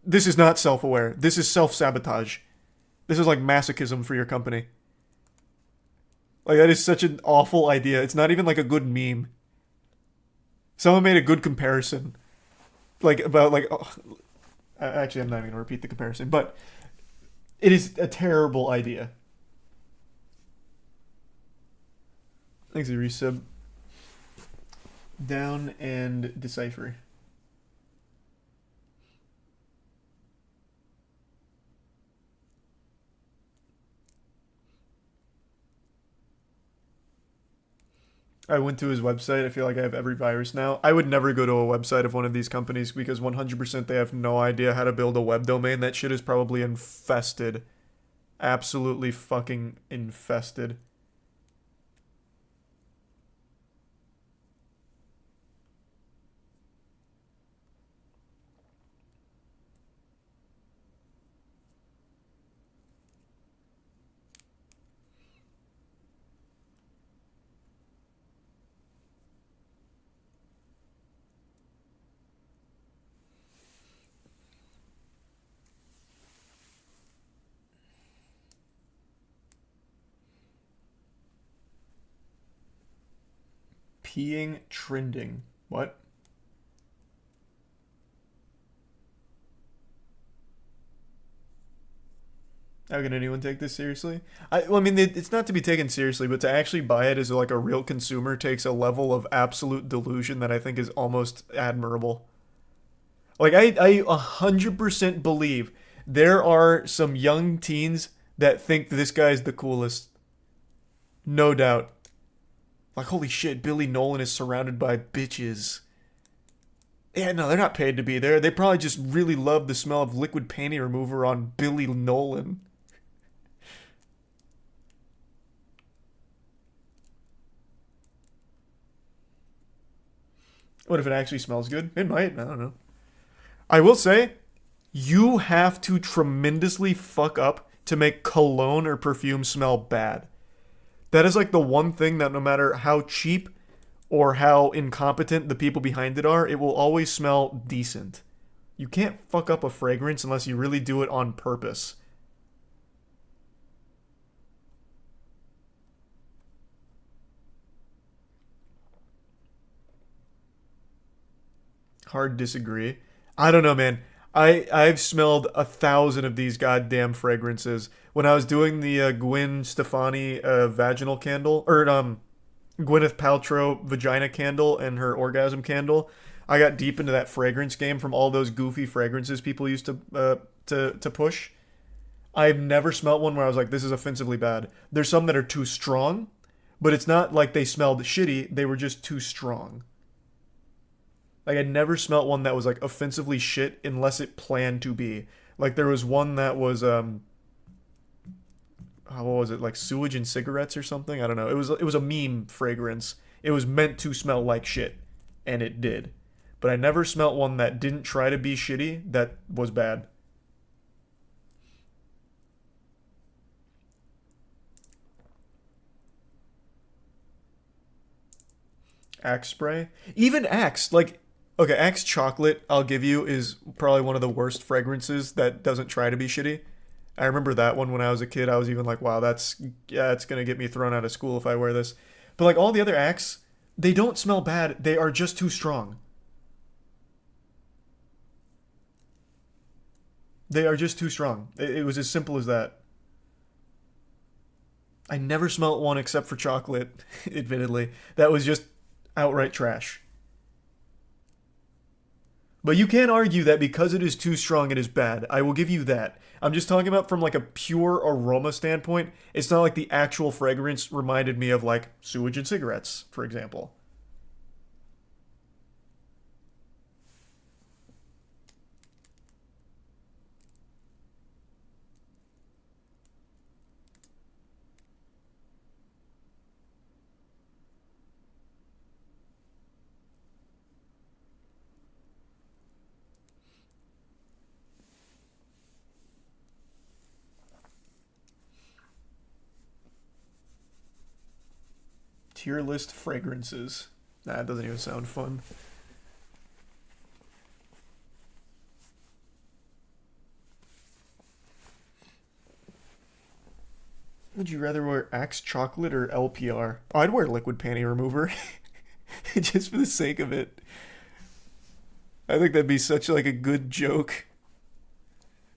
is not self-aware. This is self-sabotage. This is like masochism for your company. Like that is such an awful idea. It's not even like a good meme. Someone made a good comparison. Like about like... Oh, actually, I'm not even going to repeat the comparison, but it is a terrible idea. Thanks for the resub. Down and Decipher. I went to his website. I feel like I have every virus now. I would never go to a website of one of these companies because 100% they have no idea how to build a web domain. That shit is probably infested. Absolutely fucking infested. Peeing trending. What? How can anyone take this seriously? I mean, it's not to be taken seriously, but to actually buy it as like a real consumer takes a level of absolute delusion that I think is almost admirable. Like, I 100% believe there are some young teens that think this guy's the coolest. No doubt. Like, holy shit, Billy Nolan is surrounded by bitches. Yeah, no, they're not paid to be there. They probably just really love the smell of liquid panty remover on Billy Nolan. What if it actually smells good? It might, I don't know. I will say, you have to tremendously fuck up to make cologne or perfume smell bad. That is like the one thing that no matter how cheap or how incompetent the people behind it are, it will always smell decent. You can't fuck up a fragrance unless you really do it on purpose. Hard disagree. I don't know, man. I've smelled 1,000 of these goddamn fragrances. When I was doing the Gwen Stefani vaginal candle, or Gwyneth Paltrow vagina candle and her orgasm candle, I got deep into that fragrance game from all those goofy fragrances people used to push. I've never smelled one where I was like, this is offensively bad. There's some that are too strong, but it's not like they smelled shitty. They were just too strong. Like, I never smelt one that was, like, offensively shit unless it planned to be. Like, there was one that was, what was it, like, sewage and cigarettes or something? I don't know. It was a meme fragrance. It was meant to smell like shit, and it did. But I never smelt one that didn't try to be shitty that was bad. Axe spray? Even Axe, like... Okay, Axe Chocolate, I'll give you, is probably one of the worst fragrances that doesn't try to be shitty. I remember that one when I was a kid. I was even like, wow, it's going to get me thrown out of school if I wear this. But like all the other Axe, they don't smell bad. They are just too strong. They are just too strong. It was as simple as that. I never smelt one except for chocolate, admittedly. That was just outright trash. But you can't argue that because it is too strong, it is bad. I will give you that. I'm just talking about from like a pure aroma standpoint. It's not like the actual fragrance reminded me of like sewage and cigarettes, for example. Tier list fragrances. Nah, it doesn't even sound fun. Would you rather wear Axe Chocolate or LPR? Oh, I'd wear Liquid Panty Remover. Just for the sake of it. I think that'd be such like a good joke.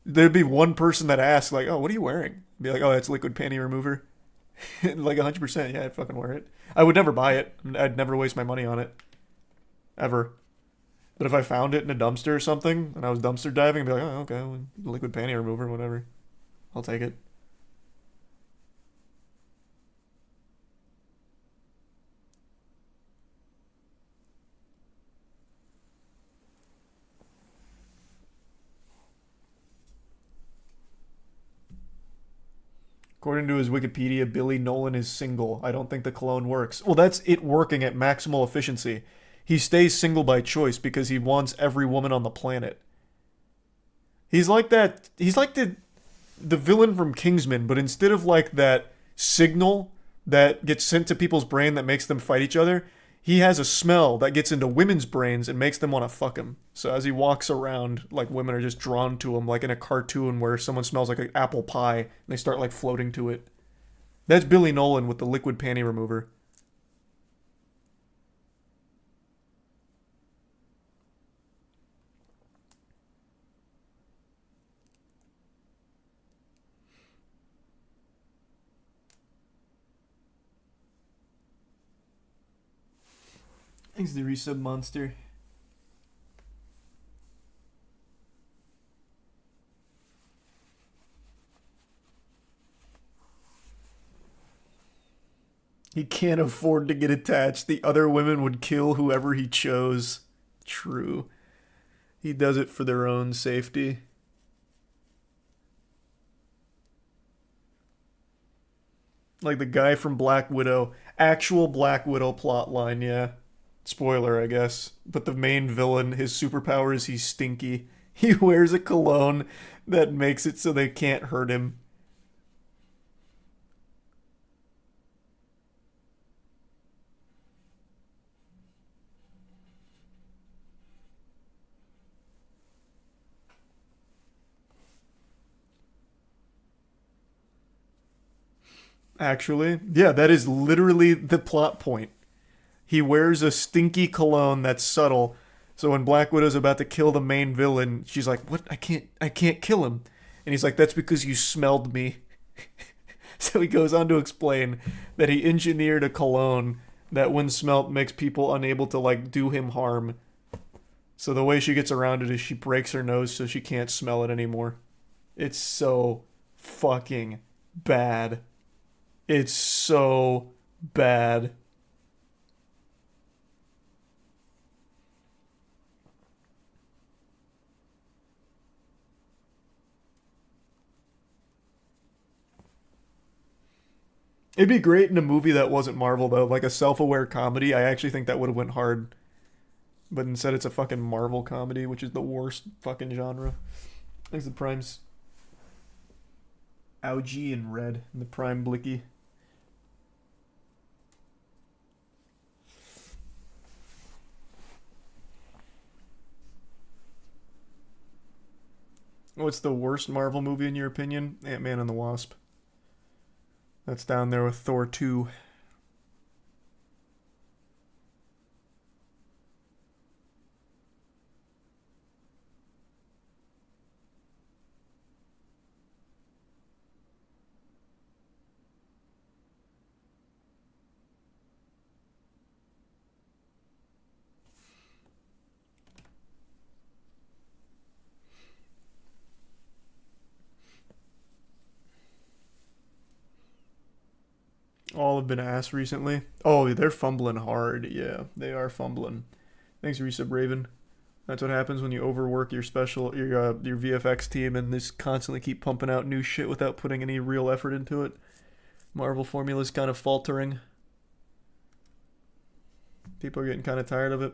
There'd be one person that asks like, oh, what are you wearing? Be like, oh, that's Liquid Panty Remover. Like 100%, yeah, I'd fucking wear it. I would never buy it. I'd never waste my money on it. Ever. But if I found it in a dumpster or something, and I was dumpster diving, I'd be like, oh, okay, well, Liquid Panty Remover, whatever. I'll take it. According to his Wikipedia, Billy Nolan is single. I don't think the cologne works. Well, that's it working at maximal efficiency. He stays single by choice because he wants every woman on the planet. He's like that. He's like the villain from Kingsman, but instead of like that signal that gets sent to people's brain that makes them fight each other, he has a smell that gets into women's brains and makes them want to fuck him. So as he walks around, like women are just drawn to him, like in a cartoon where someone smells like an apple pie and they start like floating to it. That's Billy Nolan with the Liquid Panty Remover. Thanks, the resub monster. He can't afford to get attached. The other women would kill whoever he chose. True. He does it for their own safety. Like the guy from Black Widow. Actual Black Widow plotline, yeah. Spoiler, I guess. But the main villain, his superpower is he's stinky. He wears a cologne that makes it so they can't hurt him. Actually, yeah, that is literally the plot point. He wears a stinky cologne that's subtle, so when Black Widow's about to kill the main villain, she's like, "What? I can't kill him." And he's like, "That's because you smelled me." So he goes on to explain that he engineered a cologne that when smelt makes people unable to like do him harm. So the way she gets around it is she breaks her nose so she can't smell it anymore. It's so fucking bad. It's so bad. It'd be great in a movie that wasn't Marvel, though. Like a self-aware comedy. I actually think that would have went hard. But instead it's a fucking Marvel comedy, which is the worst fucking genre. Thanks the Primes. Augie and Red. And the Prime Blicky. What's the worst Marvel movie in your opinion? Ant-Man and the Wasp. That's down there with Thor 2. All have been asked recently. Oh, they're fumbling hard. Yeah, they are fumbling. Thanks, Resub Raven. That's what happens when you overwork your your VFX team and just constantly keep pumping out new shit without putting any real effort into it. Marvel formula's kind of faltering. People are getting kind of tired of it.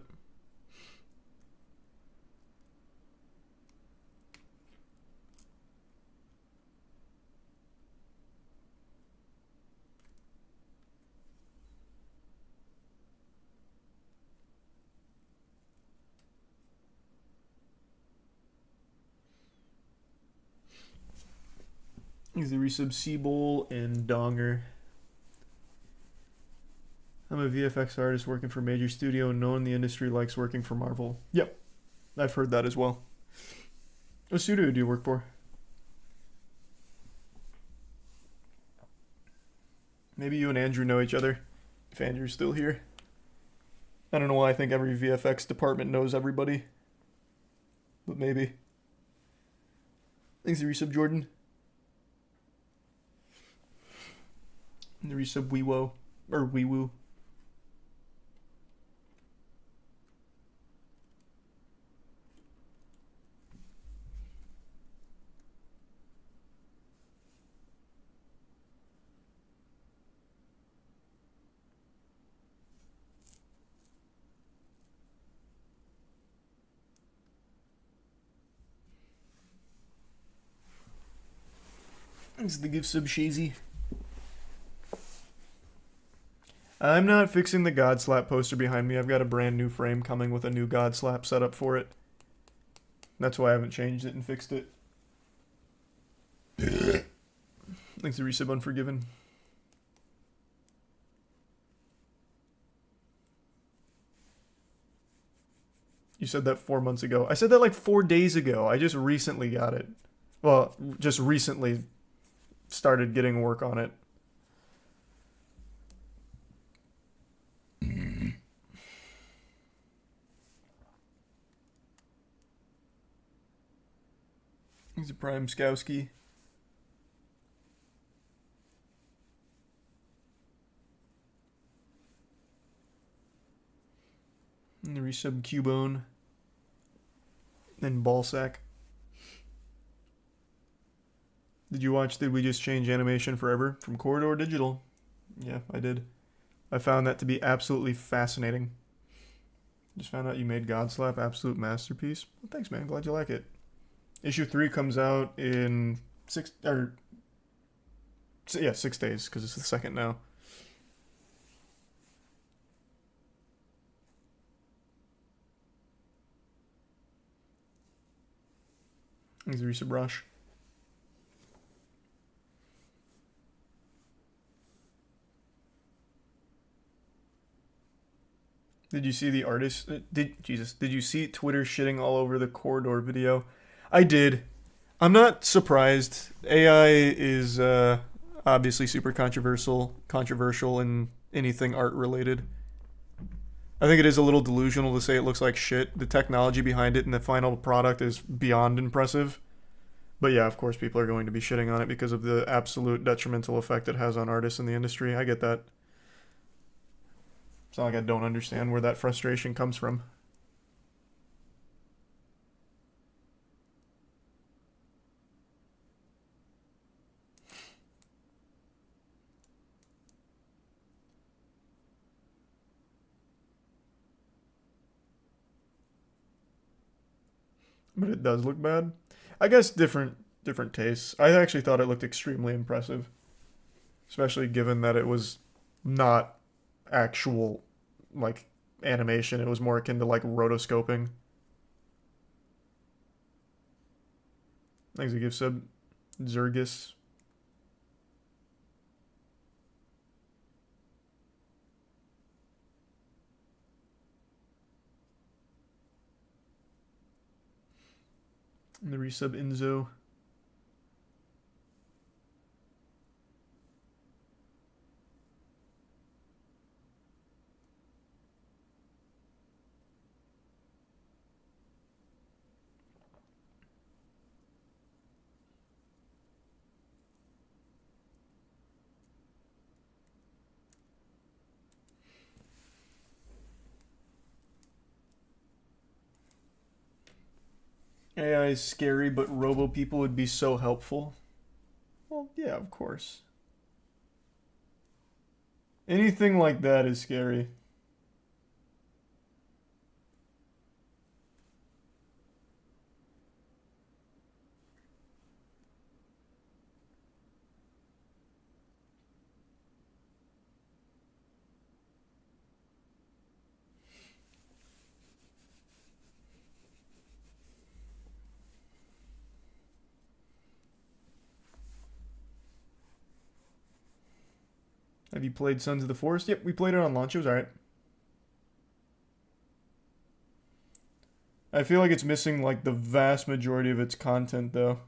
He's the resub Seabowl and Donger. I'm a VFX artist working for a major studio and no one in the industry likes working for Marvel. Yep. I've heard that as well. What studio do you work for? Maybe you and Andrew know each other, if Andrew's still here. I don't know why I think every VFX department knows everybody. But maybe. Thanks the resub Jordan. And the resub Weewo. Or Weewoo. Thanks the gift sub Shazy. I'm not fixing the God Slap poster behind me. I've got a brand new frame coming with a new God Slap setup for it. That's why I haven't changed it and fixed it. Thanks to resub Unforgiven. You said that 4 months ago. I said that like 4 days ago. I just recently got it. Well, just recently started getting work on it. He's a Prime Skowski. And the resub Cubone. Then Ballsack. Did you watch Did We Just Change Animation Forever from Corridor Digital? Yeah, I did. I found that to be absolutely fascinating. Just found out you made Godslap, absolute masterpiece. Well, thanks, man. Glad you like it. Issue 3 comes out in 6 days, because it's the second now. Thanks, Risa Brush. Did you see the artist? Did you see Twitter shitting all over the corridor video? I did. I'm not surprised. AI is obviously super controversial in anything art related. I think it is a little delusional to say it looks like shit. The technology behind it and the final product is beyond impressive. But yeah, of course people are going to be shitting on it because of the absolute detrimental effect it has on artists in the industry. I get that. It's not like I don't understand where that frustration comes from. But it does look bad. I guess different tastes. I actually thought it looked extremely impressive. Especially given that it was not actual, like, animation. It was more akin to, like, rotoscoping. Thanks a gift sub. Zergis. And the resub Enzo. AI is scary, but robo people would be so helpful. Well, yeah, of course. Anything like that is scary. Have you played Sons of the Forest? Yep, we played it on launch. It was alright. I feel like it's missing, like, the vast majority of its content, though.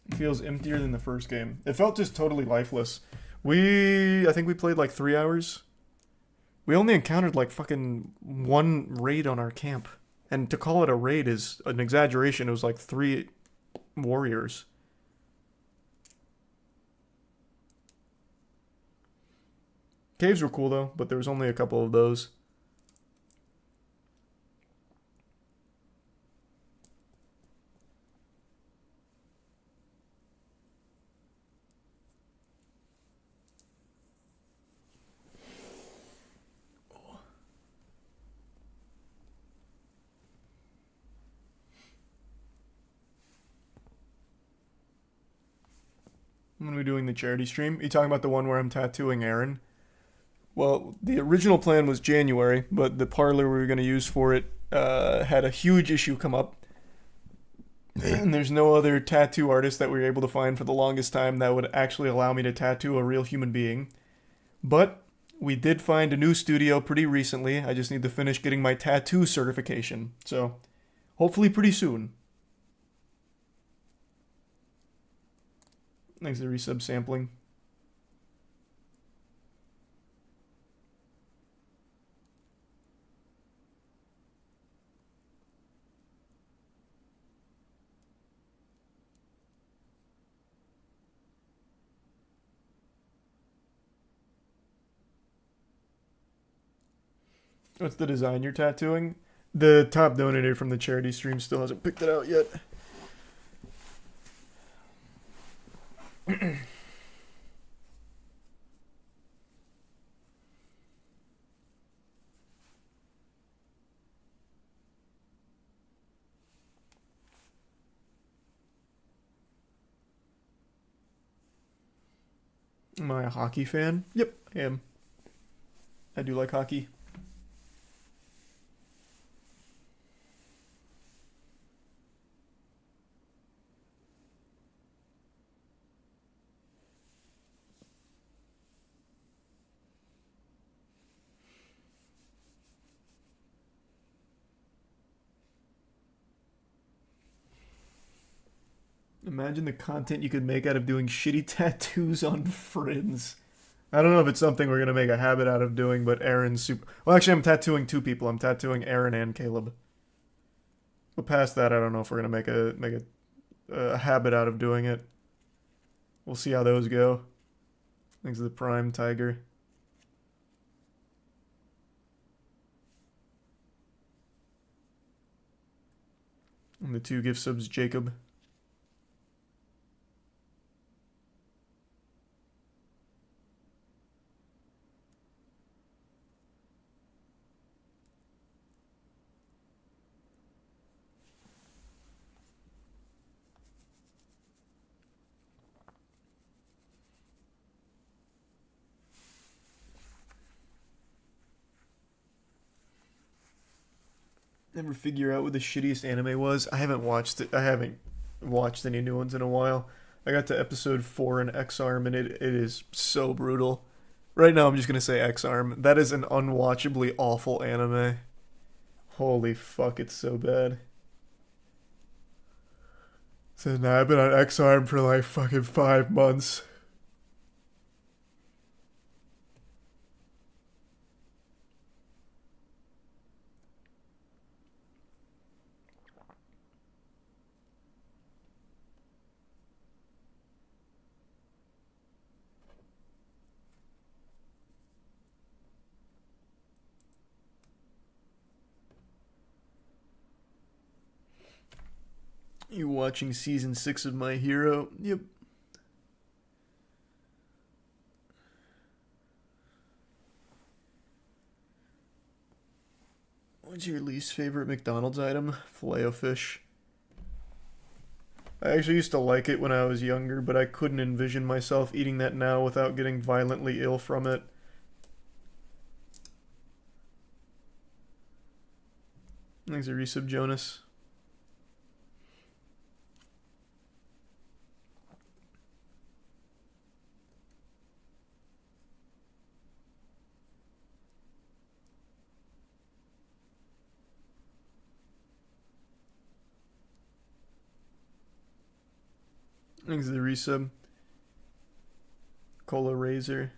It feels emptier than the first game. It felt just totally lifeless. I think we played like 3 hours. We only encountered like fucking one raid on our camp. And to call it a raid is an exaggeration. It was like 3 warriors. Caves were cool though, but there was only a couple of those. When are we doing the charity stream? Are you talking about the one where I'm tattooing Aaron? Well, the original plan was January, but the parlor we were going to use for it had a huge issue come up. And there's no other tattoo artist that we were able to find for the longest time that would actually allow me to tattoo a real human being. But we did find a new studio pretty recently. I just need to finish getting my tattoo certification. So, hopefully pretty soon. Thanks to the resub sampling. What's the design you're tattooing? The top donator from the charity stream still hasn't picked it out yet. Am I a hockey fan? Yep, I am. I do like hockey. Imagine the content you could make out of doing shitty tattoos on friends. I don't know if it's something we're going to make a habit out of doing, but Aaron's super... Well, actually, I'm tattooing 2 people. I'm tattooing Aaron and Caleb. But past that, I don't know if we're going to make a habit out of doing it. We'll see how those go. Thanks to the Prime Tiger. And the 2 gift subs, Jacob. Never figure out what the shittiest anime was. I haven't watched it. I haven't watched any new ones in a while. I got to episode 4 in X-Arm and it is so brutal. Right now I'm just gonna say X-Arm. That is an unwatchably awful anime. Holy fuck, it's so bad. So now I've been on X-Arm for like fucking 5 months. You watching season 6 of My Hero? Yep. What's your least favorite McDonald's item? Filet-O-Fish. I actually used to like it when I was younger, but I couldn't envision myself eating that now without getting violently ill from it. Thanks, a resub, Jonas. Thanks to the resub. Cola Razor.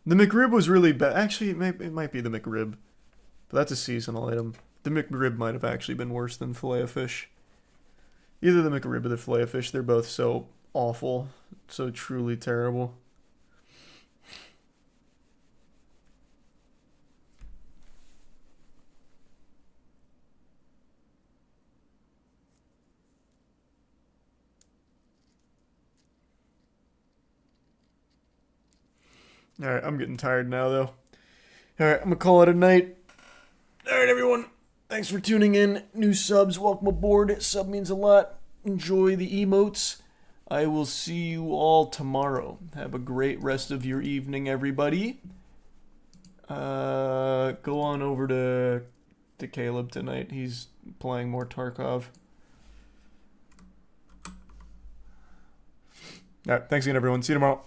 The McRib was really bad. Actually, it might be the McRib. But that's a seasonal item. The McRib might have actually been worse than Filet-O-Fish. Either the McRib or the Filet-O-Fish, they're both so awful. So truly terrible. Alright, I'm getting tired now, though. Alright, I'm gonna call it a night. Alright, everyone. Thanks for tuning in. New subs, welcome aboard. Sub means a lot. Enjoy the emotes. I will see you all tomorrow. Have a great rest of your evening, everybody. Go on over to Caleb tonight. He's playing more Tarkov. Alright, thanks again, everyone. See you tomorrow.